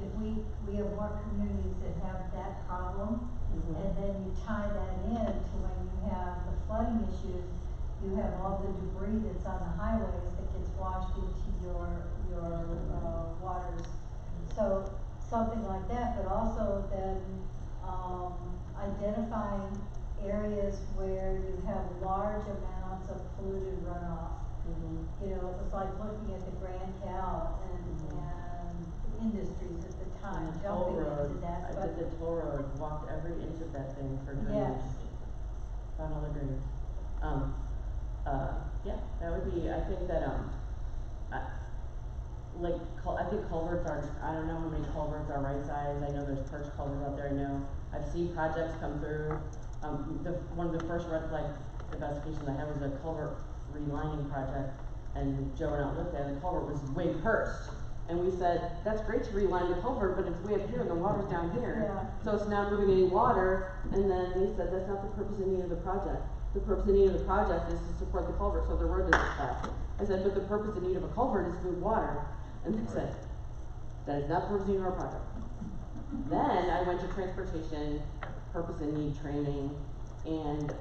if we have more communities that have that problem, and then you tie that in to when you have the flooding issues, you have all the debris that's on the highways that gets washed into your waters. So something like that, but also then, identifying areas where you have large amounts of polluted runoff. You know, it was like looking at the Grand Cal and industries at the time, jumping into that, but. I did the toll road, walked every inch of that thing for drainage. Yes. Found all the drainage. Yeah, that would be, I think that, I think culverts I don't know how many culverts are right size, I know there's perch culverts out there, I know, I've seen projects come through. One of the first red flag investigations I had was a culvert relining project, and Joe and I looked at it, and the culvert was way pursed. And we said, that's great to reline the culvert, but it's way up here and the water's down here. Yeah. So it's not moving any water, and then they said, that's not the purpose and need of the project. The purpose and need of the project is to support the culvert so the road doesn't pass. I said, but the purpose and need of a culvert is to move water. And they said, that is not the purpose and need of our project. Then I went to transportation, purpose and need training, and I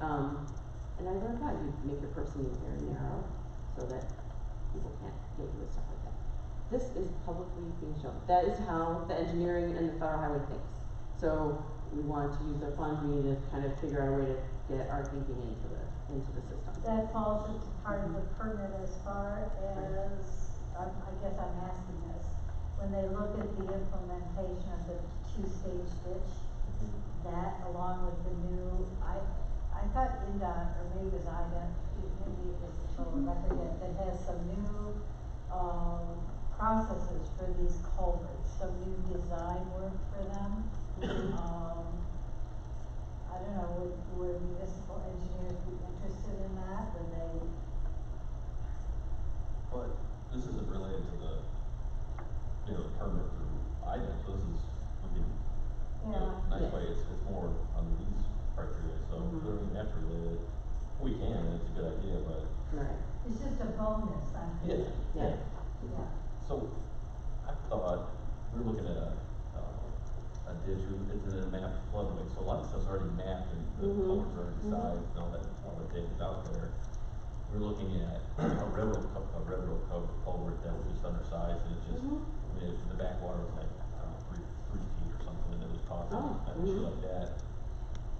learned how you make your purpose and need very narrow so that people can't get you with stuff like that. This is publicly being shown. That is how the engineering and the federal highway thinks. So we wanted to use their funds, we need to kind of figure out a way to get our thinking into the system. That falls into part of the permit as far as, I guess I'm asking this, when they look at the implementation of the two-stage ditch, that along with the new, I thought INDOT, or maybe it was IDOT, maybe it was the total, I forget, that has some new, processes for these culverts, some new design work for them. I don't know, would municipal engineers be interested in that, would they? But this isn't related to the permit through IDOT, so this is looking We can, it's a good idea, but, Right. It's just a bonus, I think. Yeah. Yeah. so, I thought, we were looking at a digital, it's in a mapped floodway, so a lot of stuff's already mapped and the Mhm. culverts are already sized and all that data's out there. We're looking at a railroad culvert that was just undersized and it just, Mhm. I mean, the backwater was like, I don't know, three feet or something, and it was causing Oh, an issue like that.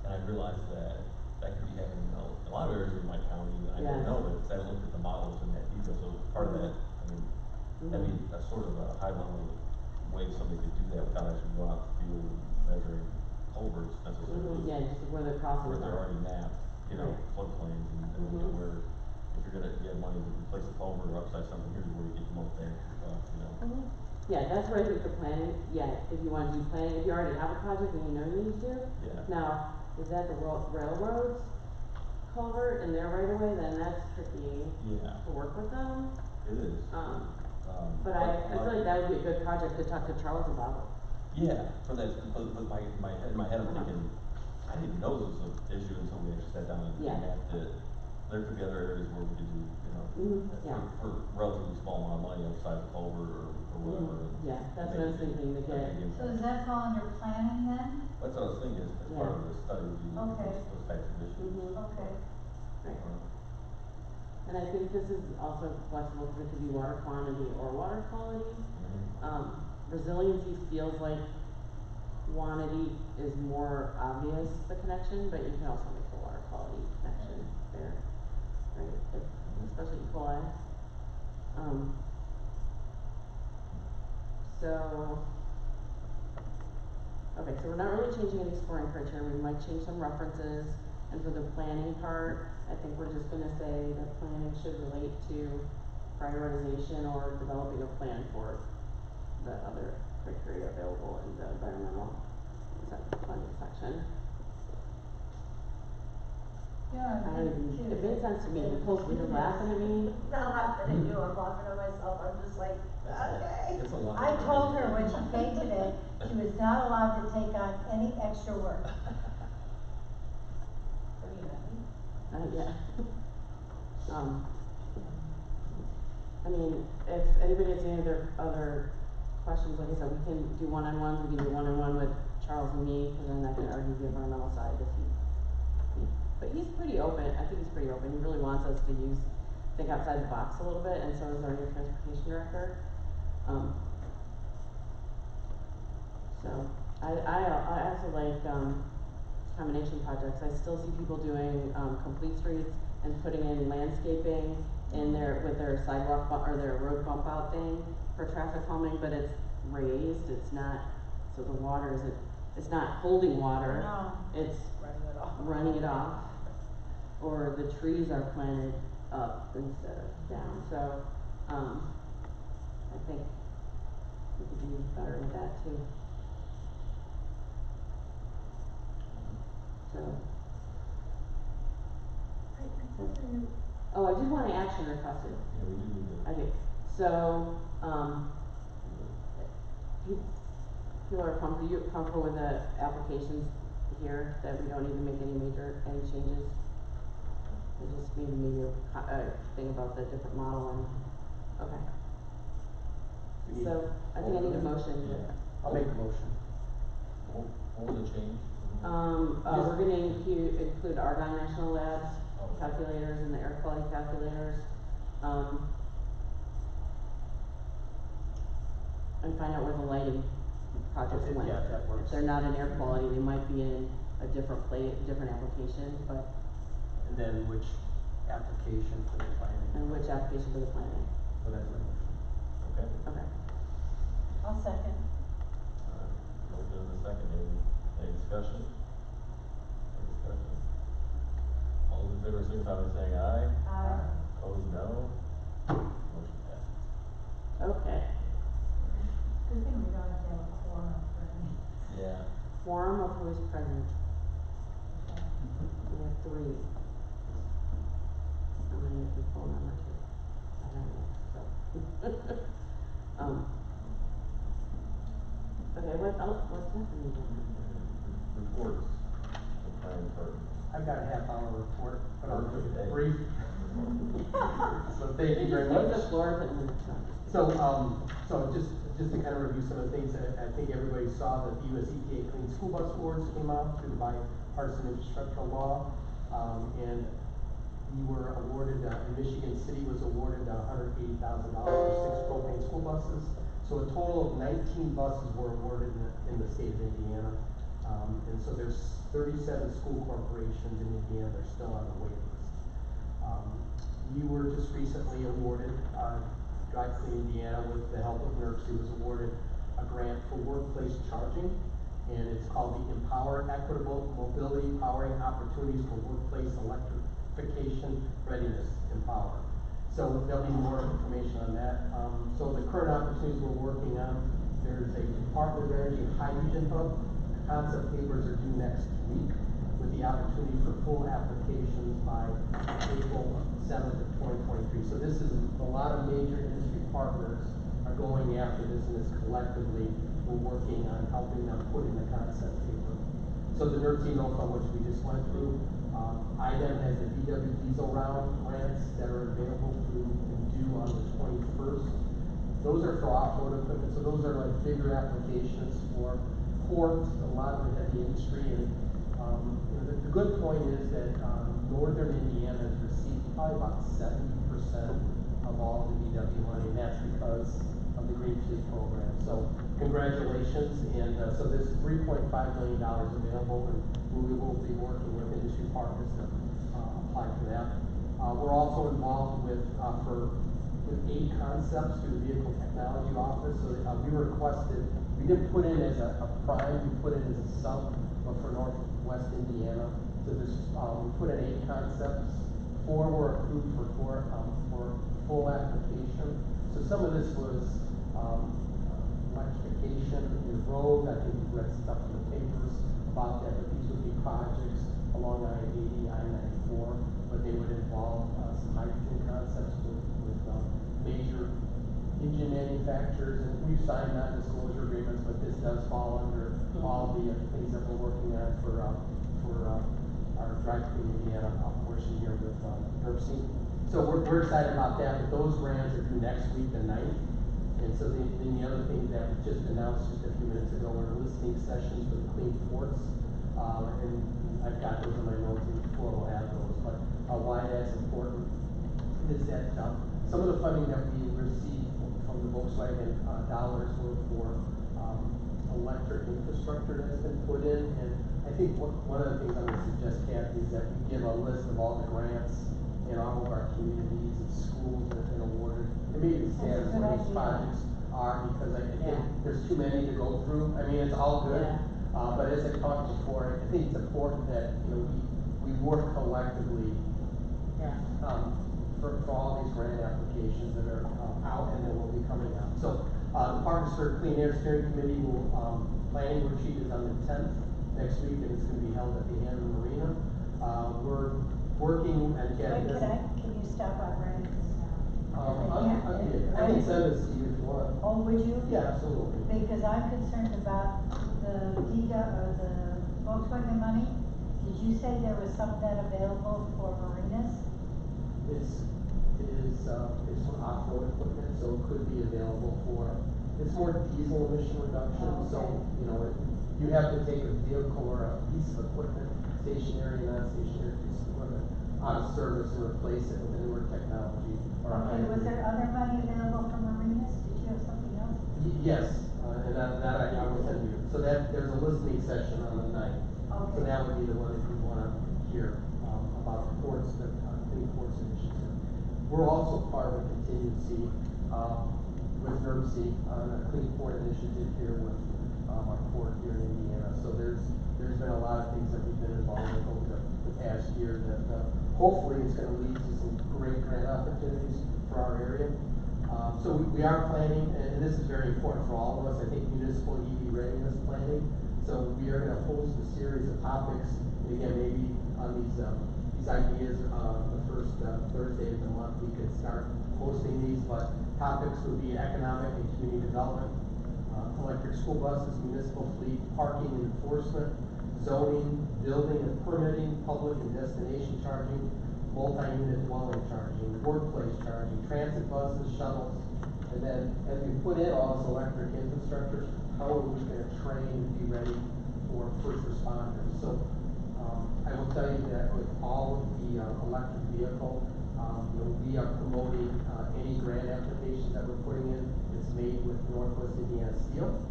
And I realized that could be happening in a lot of areas in my county, and I Yes. didn't know it, because I looked at the models in that detail, so part of that, I mean, that'd be a sort of a high level way somebody could do that without actually going out to the field and measuring culverts necessarily. Yeah, just where the crossings Where they're are. already mapped, you know, Right. floodplains and Mhm. where, if you're gonna, you have money to replace a culvert or upsize something, here's where you get the most bang for your buck, you know? Mhm. Yeah, that's where I think the planning, if you wanna do planning, if you already have a project and you know you need to. Yeah. Now, is that the railroads culvert in their right of way, then that's tricky Yeah, to work with them. it is. But I feel like that would be a good project to talk to Charles about. Yeah, for that, but my head, I'm thinking, I didn't know this was an issue until we actually sat down and Yeah. mapped it. There could be other areas where we could do, you know, Yeah. for relatively small amount of money, upsize the culvert or whatever. and Yeah, that's what I make was it thinking, to a get, big So impact. does that fall under planning then? That's what I was thinking, as part of the study, would be Okay. those types of issues. Mhm. Okay. right. And I think this is also flexible, because it could be water quantity or water quality. Resiliency feels like quantity is more obvious, the connection, but you can also make the water quality connection there, right? Especially E. coli. So, okay, so we're not really changing any scoring criteria, we might change some references, and for the planning part, I think we're just gonna say that planning should relate to prioritization or developing a plan for the other criteria available in the environmental funding section. Yeah, I I don't think even, too. it made sense to me, Nicole's, you're laughing at me. Not laughing at you, I'm laughing at myself, I'm just like, okay. It's a lot. I told her when she came today, she was not allowed to take on any extra work. Yeah. I mean, if anybody has any other questions, like I said, we can do one-on-ones, we can do one-on-one with Charles and me, and then I can argue the environmental side if but he's pretty open, I think he's pretty open, he really wants us to think outside the box a little bit, and so is our new transportation director. So, I also like, combination projects, I still see people doing, complete streets and putting in landscaping in their, with their sidewalk or their road bump out thing for traffic calming, but it's raised, it's not, so the water isn't, it's not holding water. No. It's running it off, or the trees are planted up instead of down, so, I think we could do better with that too. So. Oh, I did want an action requested. Yeah, we do need to. I do, so, people are comfortable with the applications here, that we don't need to make any changes? I just maybe a thing about the different model and, okay. So, I think I need a motion. Yeah. I'll make a motion. What was the change? We're gonna include Argonne National Labs Okay. calculators and the air quality calculators, and find out where the lighting projects went. Yeah, that works. If they're not in air quality, they might be in a different application, but, And then which application for the planning? and which application for the planning, So that's my motion. Okay. okay. I'll second. Motion in a second, any discussion? Any discussion? All those in favor, signify by saying aye. Opposed, no. Motion passed. Okay, Good thing we don't have to have a quorum for any. Yeah. quorum of who is present, we have 3. I'm gonna make the phone number too, I don't know, so. Okay, what's next on the agenda? Reports, the planning department. I've got a half-hour report, but I'll do it brief. So thank you very much. Take the floor, but So, so just to kind of review some of the things that I think everybody saw, that the US EPA Clean School Bus Awards came out through the bipartisan infrastructure law. And we were awarded, Michigan City was awarded $180,000 for 6 propane school buses. So a total of 19 buses were awarded in the state of Indiana. And so there's 37 school corporations in Indiana that are still on the wait list. We were just recently awarded, Drive Clean Indiana, with the help of NERC, was awarded a grant for workplace charging, and it's called the Empower Equitable Mobility Powering Opportunities for Workplace Electrification Readiness Empower. So there'll be more information on that. So the current opportunities we're working on, there's a Department of Energy hydrogen hub. Concept papers are due next week, with the opportunity for full applications by April 7th of 2023. So this is a lot of major industry partners are going after this, and this collectively we're working on helping them put in the concept paper. So the NERC NOFA, which we just went through, IDEM has the VW diesel round grants that are available through and due on the 21st. Those are for off-road equipment, so those are like bigger applications for ports, a lot of the heavy industry. And you know, the good point is that northern Indiana has received probably about 70% of all the VW money, and that's because of the Green Fleet program. So congratulations, and so there's $3.5 million available, and we will be working with industry partners to apply for that. We're also involved with 8 concepts through the Vehicle Technology Office. So we requested, we didn't put in as a prime, we put in as a sub, but for Northwest Indiana. So this, we put in 8 concepts. 4 were approved for full application. So some of this was electrification in the road. I think you read stuff in the papers about that, but these would be projects along I-80, I-94, but they would involve some hydrogen concepts with major engine manufacturers. And we've signed non-disclosure agreements, but this does fall under all the things that we're working on for our Drive Clean Indiana portion here with NERC. So we're excited about that, but those grants are due next week, the 9th. And so then the other thing that we just announced just a few minutes ago were listening sessions for the Clean Ports. And I've got those in my notes, and before we'll have those. But why that's important is that some of the funding that we received from the Volkswagen dollars were for electric infrastructure that's been put in. And I think one of the things I'm going to suggest, Kathy, is that we give a list of all the grants in all of our communities and schools that have been awarded, and maybe the status of these projects are, because I think there's too many to go through. I mean, it's all good, but as I talked before, I think it's important that, you know, we work collectively for all these grant applications that are out and that will be coming out. So the Partners for Clean Air Steering Committee will, planning retreat is on the 10th next week, and it's going to be held at the Hammond Marina. We're working and getting this. Can you stop on writing this down? I can send this to you if you want. Oh, would you? Yeah, absolutely. Because I'm concerned about the Volkswagen money. Did you say there was some of that available for marinas? It is for off-road equipment, so it could be available for, it's more diesel emission reduction. Oh, okay. So, you know, you have to take a vehicle or a piece of equipment, stationary and non-stationary piece of equipment, out of service and replace it with a newer technology. Okay, was there other money available for marinas? Did you have something else? Yes, and that I will send you. So that, there's a listening session on the 9th. Okay. So that would be the one if you want to hear about the ports, the Clean Ports Initiative. We're also part of a contingency with NERC on a Clean Port Initiative here with our port here in Indiana. So there's been a lot of things that we've been involved with over the past year that hopefully it's going to lead to some great grant opportunities for our area. So we are planning, and this is very important for all of us, I think, municipal EV readiness planning. So we are going to host a series of topics, and again, maybe on these ideas, the first Thursday of the month, we could start hosting these, but topics would be economic and community development, electric school buses, municipal fleet, parking and enforcement, zoning, building and permitting, public and destination charging, multi-unit dwelling charging, workplace charging, transit buses, shuttles. And then as we put in all this electric infrastructure, how are we gonna train and be ready for first responders? So, I will tell you that with all of the, electric vehicle, we are promoting, any grant applications that we're putting in, it's made with Northwest Indiana Steel.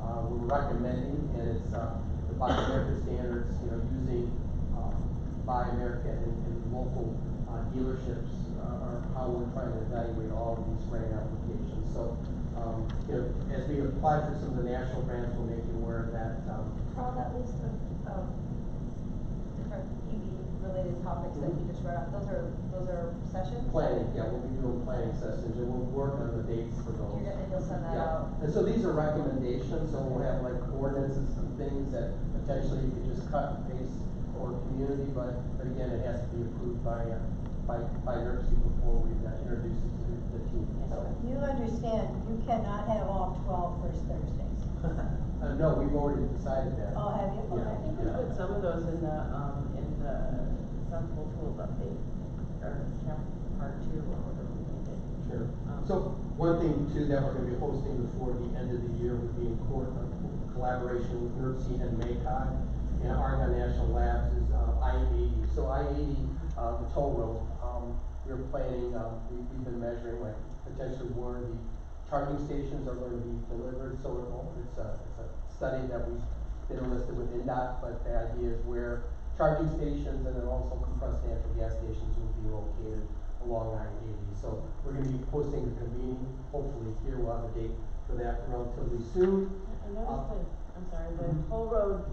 We're recommending, and it's, the Buy America standards, using, Buy America and local, dealerships, are how we're trying to evaluate all of these grant applications. So, as we apply for some of the national grants, we'll make you aware of that, Carl, that list of, different EV-related topics that you just read off, those are sessions? planning, yeah, we'll be doing planning sessions, and we'll work on the dates for those. You'll send that Yeah, out? and so these are recommendations, so we'll have like ordinances and things that potentially you could just cut and paste for community, but again, it has to be approved by NERC before we introduce it to the team. So you understand, you cannot have all 12 first Thursdays. No, we've already decided that. Oh, have you? Yeah. I think we put some of those in the sensible tools update, or chapter part 2, or whatever we did. Sure. So one thing too that we're gonna be hosting before the end of the year would be in collaboration with NERC and MACOG and Argonne National Labs is I-80. So I-80, the toll road, we're planning, we've been measuring like potentially where the charging stations are going to be delivered. So it's a study that we've been enlisted with NDOT, but the idea is where charging stations and then also compressed natural gas stations will be located along I-80. So we're gonna be posting the convening, hopefully here we'll have a date for that relatively soon. I noticed the toll road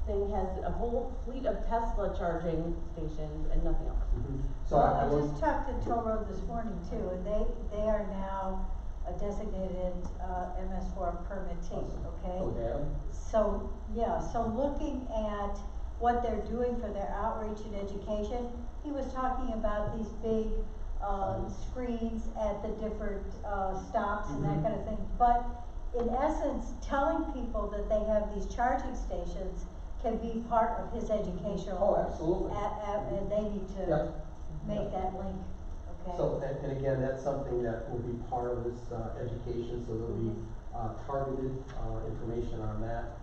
thing has a whole fleet of Tesla charging stations and nothing else. So I I will, just talked to Toll Road this morning too, and they are now a designated, MS4 permittee, okay? okay, So, yeah, so looking at what they're doing for their outreach and education, he was talking about these big, screens at the different, stops and that kind of thing. But in essence, telling people that they have these charging stations can be part of his educational. Oh, absolutely. And they need to Yep. make that link, okay? So, and again, that's something that will be part of this, education, so there'll be, targeted, information on that.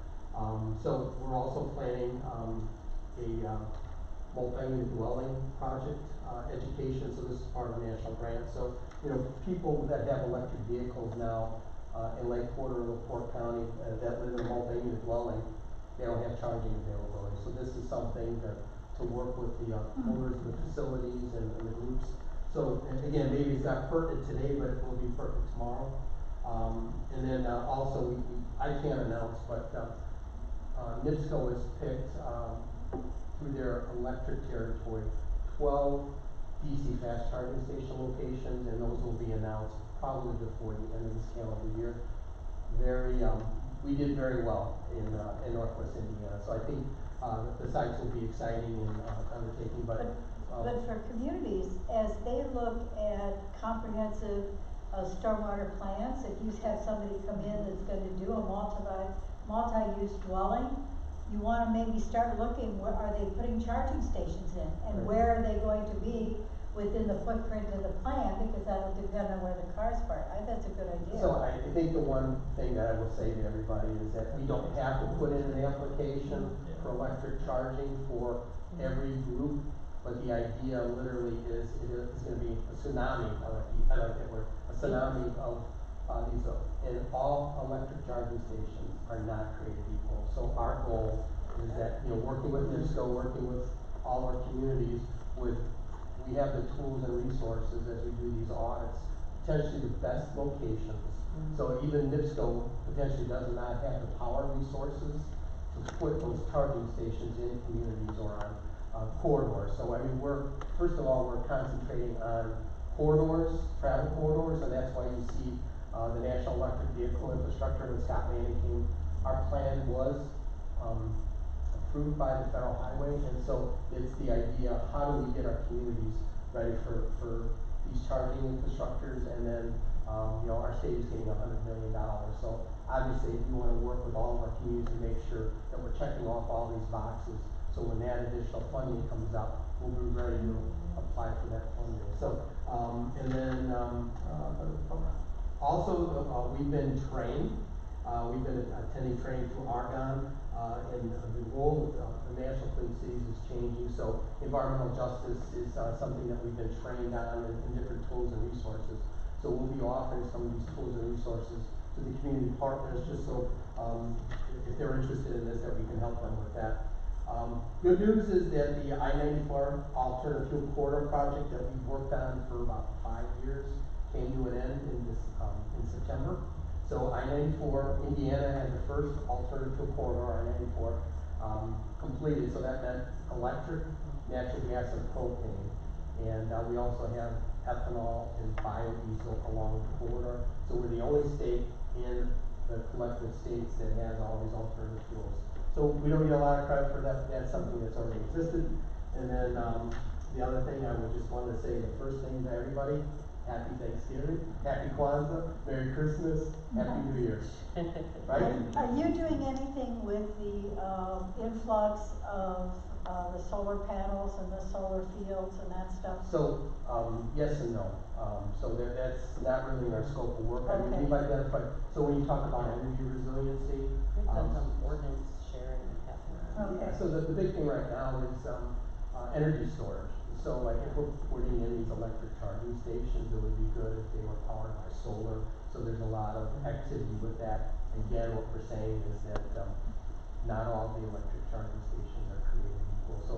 So we're also planning, a, multi-unit dwelling project, education, so this is part of a national grant. So, people that have electric vehicles now, in Lake Porter and LaPorte County, that live in a multi-unit dwelling, they don't have charging availability. So this is something to work with the, owners of the facilities and the groups. So, and again, maybe it's not pertinent today, but it will be pertinent tomorrow. And then, also, I can't announce, but, NIPSCO has picked, through their electric territory, 12 DC fast charging station locations, and those will be announced probably before the end of this calendar year. We did very well in Northwest Indiana, so I think, the sites will be exciting and, undertaking, but. But for communities, as they look at comprehensive, stormwater plans, if you have somebody come in that's gonna do a multi-use dwelling, you wanna maybe start looking, where are they putting charging stations in? And Right. where are they going to be within the footprint of the plan, because that'll depend on where the cars park. I think that's a good idea. So I think the one thing that I will say to everybody is that we don't have to put in an application for electric charging for every group, but the idea literally is, it's gonna be a tsunami, I like that word, a tsunami of, these, and all electric charging stations are not created equal. So our goal is that, working with NIPSCO, working with all our communities, we have the tools and resources as we do these audits, potentially the best locations. So even NIPSCO potentially does not have the power resources to put those charging stations in communities or on corridors. So I mean, first of all, we're concentrating on corridors, travel corridors, and that's why you see the National Electric Vehicle Infrastructure when Scott Manning came. Our plan was approved by the Federal Highway, and so it's the idea, how do we get our communities ready for these charging infrastructures, and then You know, our state is getting $100 million, so obviously we wanna work with all of our communities to make sure that we're checking off all these boxes. So when that additional funding comes up, we'll be ready to apply for that funding. So, and then, also, we've been trained, we've been attending training through Argonne, and the role of the National Clean Cities is changing, so environmental justice is, something that we've been trained on in different tools and resources. So we'll be offering some of these tools and resources to the community partners, just so, if they're interested in this, that we can help them with that. Good news is that the I-94 alternative fuel corridor project that we've worked on for about 5 years came to an end in September. So I-94, Indiana had the first alternative fuel corridor, I-94, completed, so that meant electric, natural gas, and propane. And we also have ethanol and biodiesel along the corridor. So we're the only state in the collective states that has all these alternative fuels. So we don't get a lot of credit for that, but that's something that's already existed. And then the other thing I would just want to say, the first thing to everybody, Happy Thanksgiving, Happy Kwanzaa, Merry Christmas, Happy New Year. Right? Are you doing anything with the influx of the solar panels and the solar fields and that stuff? So, yes and no. So that's not really in our scope of work. I mean, Okay. we've identified, so when you talk about energy resiliency, We've done some ordinance sharing and passing around. Okay. so the big thing right now is, energy storage. So like if we're putting in these electric charging stations, it would be good if they were powered by solar. So there's a lot of activity with that. Again, what we're saying is that, not all the electric charging stations are created equal. So,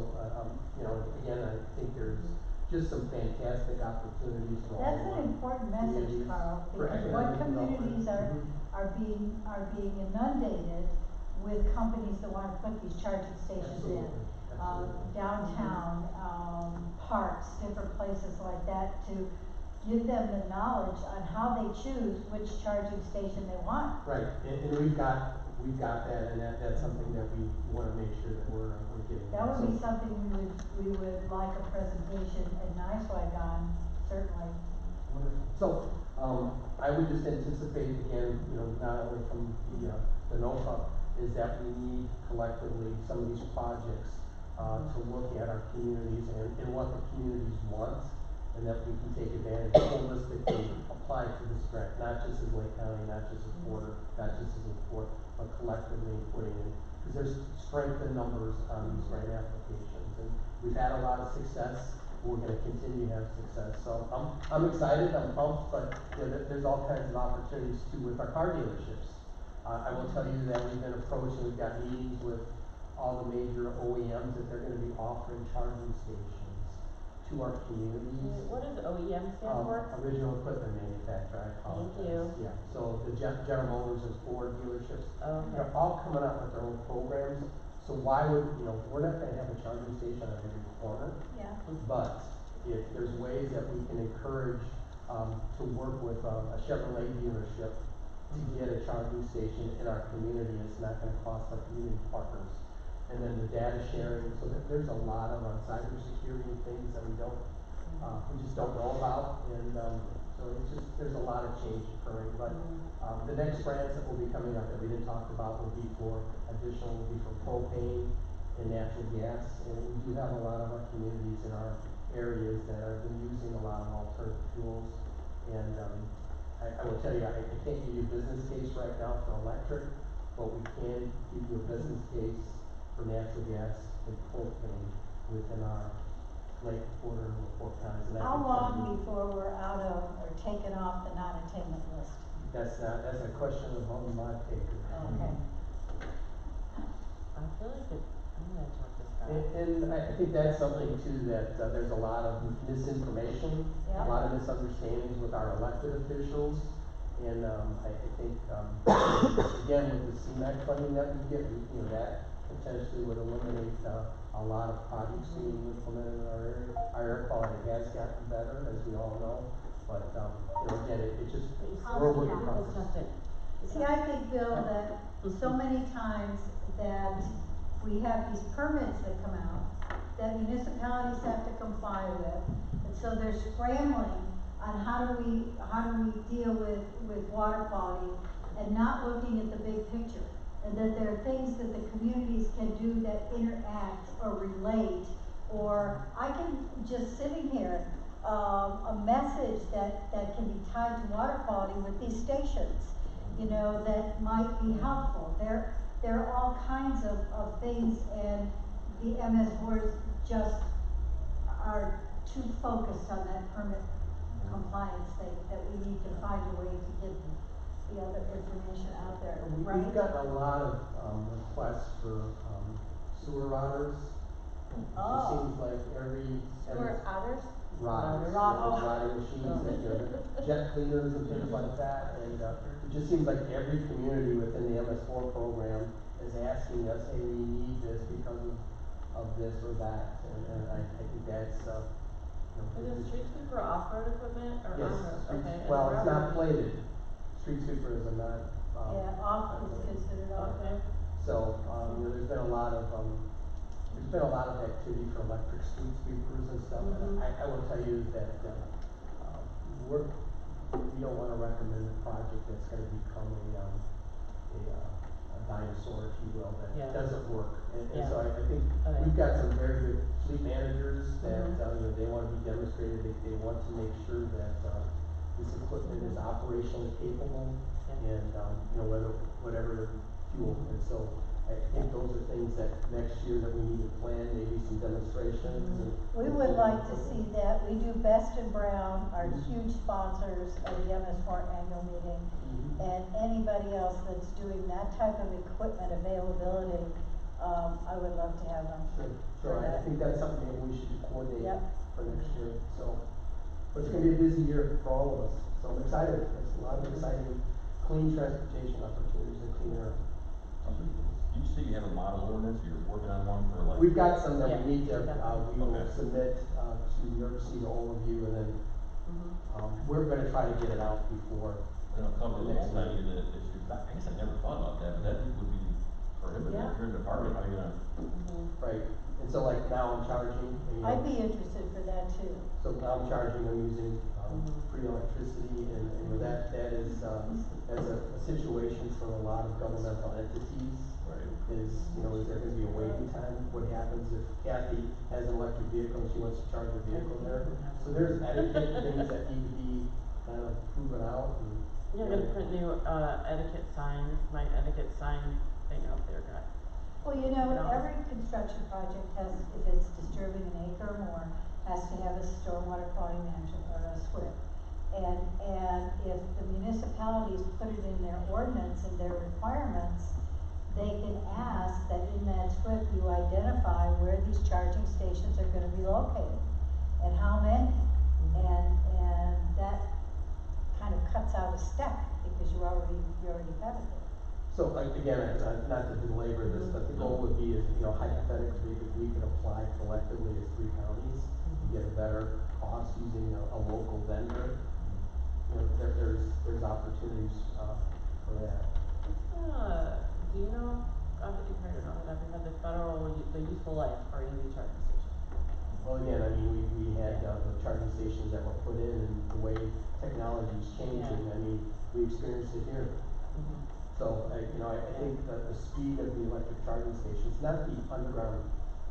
you know, again, I think there's just some fantastic opportunities for all That's of an our important message, communities Carl, for because what economic communities development. are being inundated with companies that wanna put these charging stations in. Absolutely. Downtown, parks, different places like that, to give them the knowledge on how they choose which charging station they want. Right, and we've got that, and that's something that we wanna make sure that we're getting. That would be something we would like a presentation at NICEWAG on, certainly. Wonderful. So, I would just anticipate again, you know, not only from the NOFA, is that we need collectively some of these projects, to look at our communities and what the communities want, and that we can take advantage holistically, apply to this grant, not just as Lake County, not just as Porter, not just as a port, but collectively putting in, because there's strength in numbers on these grant applications, and we've had a lot of success. We're gonna continue to have success, so I'm excited, I'm pumped, but you know, there's all kinds of opportunities too with our car dealerships. I will tell you that we've been approached and we've got meetings with all the major OEMs that they're gonna be offering charging stations to our communities. What does OEM stand for? Original equipment manufacturer, I apologize. Thank you. Yeah, so the General Motors and Ford dealerships, Okay. they're all coming up with their own programs. So why would, you know, we're not gonna have a charging station on every corner, Yeah. but if there's ways that we can encourage, to work with a Chevrolet dealership to get a charging station in our community, it's not gonna cost our community partners. And then the data sharing, so there's a lot of cybersecurity things that we just don't know about, and, so it's just, there's a lot of change occurring, but, the next grants that will be coming up that we didn't talk about will be for propane and natural gas, and we do have a lot of our communities in our areas that have been using a lot of alternative fuels, and, I will tell you, I can't give you a business case right now for electric, but we can give you a business case for natural gas and propane within our Lake, Porter, and LaPorte counties. And I How can tell long you- before we're out of, or taken off the non-attainment list? That's a question of on my take. Okay. I feel like I'm gonna talk to Scott. And I think that's something too, that, there's a lot of misinformation, Yeah. a lot of misunderstandings with our elected officials. And, I think, again, with the CMAQ funding that we get, you know, that potentially would eliminate, a lot of projects being implemented in our area. Our air quality has gotten better, as we all know, but, you know, again, it just, we're working on It's not it. See, I think, Bill, that so many times that we have these permits that come out that municipalities have to comply with, and so they're scrambling. on how do we deal with water quality and not looking at the big picture. And that there are things that the communities can do that interact or relate, or I can, just sitting here, a message that can be tied to water quality with these stations, you know, that might be helpful. There are all kinds of things, and the MS boards just are too focused on that permit compliance thing, that we need to find a way to get the other information out there, right? We've gotten a lot of, requests for, sewer routers. It seems like every. otters? Routers, Routers. routing machines, and, you know, jet cleaners and things like that, and, it just seems like every community within the MS4 program is asking us, hey, we need this because of this or that, and I think that's, you know. Is it street sweeper off-road equipment or Yes, on-road? street- Okay. and well, it's not rubber- plated, street sweeper is a not, Yeah, off is considered off. Okay. So, you know, there's been a lot of activity for electric street sweepers and stuff, and I will tell you that, we don't wanna recommend a project that's gonna become a dinosaur, if you will, Yeah. that doesn't work. And Yeah. so I think Okay. we've got some very good fleet managers that, you know, they wanna be demonstrated, they want to make sure that, this equipment is operationally capable Yeah. and, you know, whatever fuel. And so I think those are things that next year that we need to plan, maybe some demonstrations and. We would like to see that. We do Best and Brown, are huge sponsors of the MS4 annual meeting. Mhm. And anybody else that's doing that type of equipment availability, I would love to have them. Sure, I think that's something that we should coordinate Yep. for next year, so. But it's gonna be a busy year for all of us, so I'm excited. There's a lot of exciting clean transportation opportunities and clean air. You say you have a model ordinance, you're working on one for like? We've got some that Yeah. we need to, we will Okay. submit, to New York City to all of you, and then, we're gonna try to get it out before. You know, cover the Next multi-unit issue. I guess I never thought about that, but that would be prohibitive. Yeah. If you're in an apartment, how are you gonna? Right, and so like now I'm charging, you know. I'd be interested for that too. So now I'm charging, I'm using, free electricity, and, you know, that is, that's a situation for a lot of governmental entities. Right. Is, you know, is there gonna be a waiting time? What happens if Kathy has an electric vehicle and she wants to charge her vehicle there? So there's etiquette things that need to be kind of proven out and. You're gonna put new, etiquette signs, my etiquette sign thing out there, guys. Well, you know, every construction project has, if it's disturbing an acre or more, has to have a stormwater quality management or a SWIP. And if the municipalities put it in their ordinance and their requirements, they can ask that in that SWIP you identify where these charging stations are gonna be located and how many. And that kind of cuts out a step because you already have it there. So like, again, not to belabor this, but the goal would be is, you know, hypothetically, if we could apply collectively as 3 counties to get a better cost using a local vendor, you know, there's opportunities, for that. Do you know, you probably don't know that, we had the federal, the useful life for EV charging station. Well, again, I mean, we had, the charging stations that were put in and the way technology is changing, I mean, we experienced it here. So, you know, I think that the speed of the electric charging stations, not the underground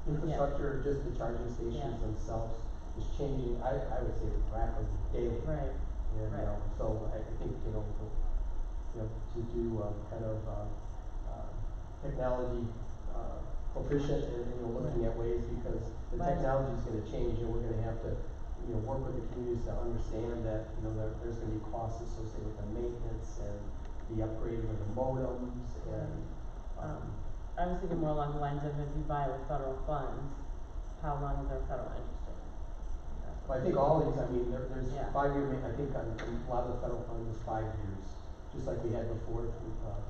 infrastructure, just the charging stations themselves is changing, I would say rapidly, daily. Right. And, Right. So I think, you know, to do, kind of, technology, proficient and, you know, looking at ways, because the Right. technology is gonna change and we're gonna have to, you know, work with the communities to understand that, you know, there's gonna be costs associated with the maintenance and the upgrading of the modems and, I was thinking more along the lines of if you buy with federal funds, how long is our federal interest rate? Well, I think all these, I mean, there's Yeah. 5-year, I think on a lot of the federal funds is 5 years, just like we had before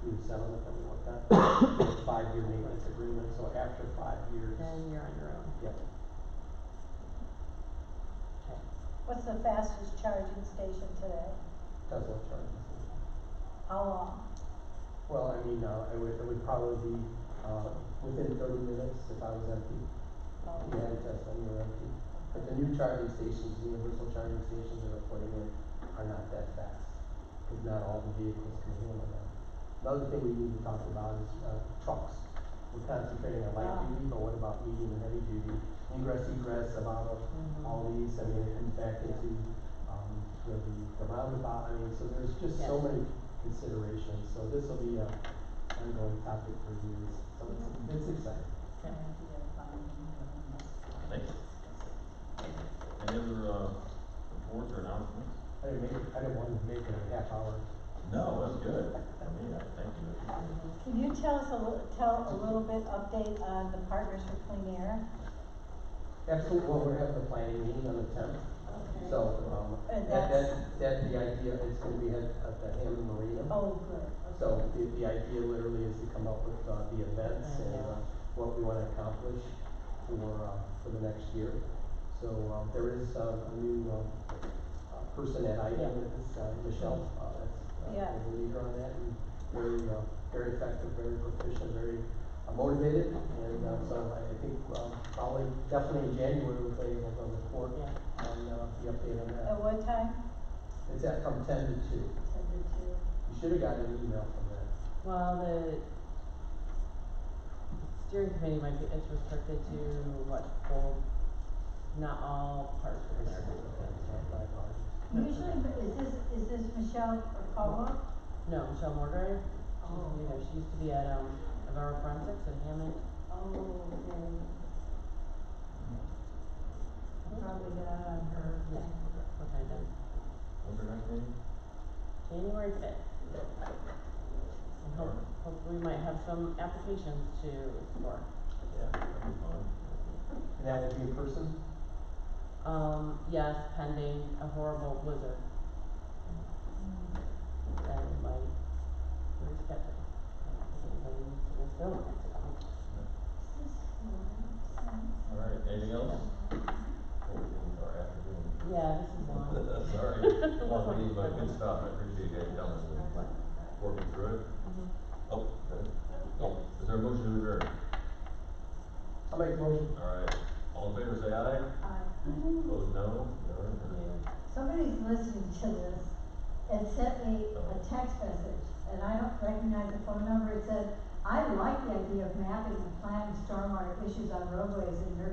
through the settlement that we looked at. 5-year maintenance agreement, so after 5 years. Then you're on your own. Yeah. Okay. What's the fastest charging station today? Tesla charging station. How long? Well, I mean, it would probably be, within 30 minutes if I was empty. If you had a Tesla and you were empty. But the new charging stations, universal charging stations that are putting in are not that fast, because not all the vehicles can handle that. Another thing we need to talk about is, trucks. We're concentrating on light duty, but what about medium and heavy duty? Ingress, egress of all these, I mean, it comes back into, the roundabout, I mean, so there's just so many considerations, so this will be a ongoing topic for years, so it's exciting. Thanks. Any other, reports or announcements? I didn't want to make it a half hour. No, that's good. I mean, thank you. Can you tell us tell a little bit update on the Partners for Clean Air? Absolutely, well, we're having a planning meeting on the 10th. Okay. So, And that the idea is gonna be at the Hammond Marina. Oh, good. So the idea literally is to come up with, the events and, what we wanna accomplish for the next year. So, there is, a new, person at IDEM, Michelle, Yeah. the leader on that, and very effective, very proficient, very motivated, and, so I think, probably, definitely in January, we'll be able to report on, the update on that. At what time? It's from 10 to 2. 10 to 2. You should have got an email from that. Well, the steering committee might be, it's restricted to what, full, not all parts of the Usually, is this Michelle Caldwell? No, Michelle Morgrave, she used to be at, Avera Forensics in Hammond. Oh, okay. Probably got on her thing. Okay, then, When's our next meeting? January 5th. And hopefully we might have some applications to explore. Yeah, that'd be fun. And that will be in person? Yes, pending a horrible blizzard. That might reschedule. Anybody needs to miss film next time. All right, anything else? Or afternoon? Yeah, this is long. Sorry, long meeting, but good stuff, I appreciate you guys coming and working through it. Oh, good. Oh, is there a motion to adjourn? I'll make a motion. All right, all in favor, say aye. Opposed, no. Somebody's listening to this and sent me a text message, and I don't recognize the phone number. It said, I like the idea of mapping and planning stormwater issues on roadways in your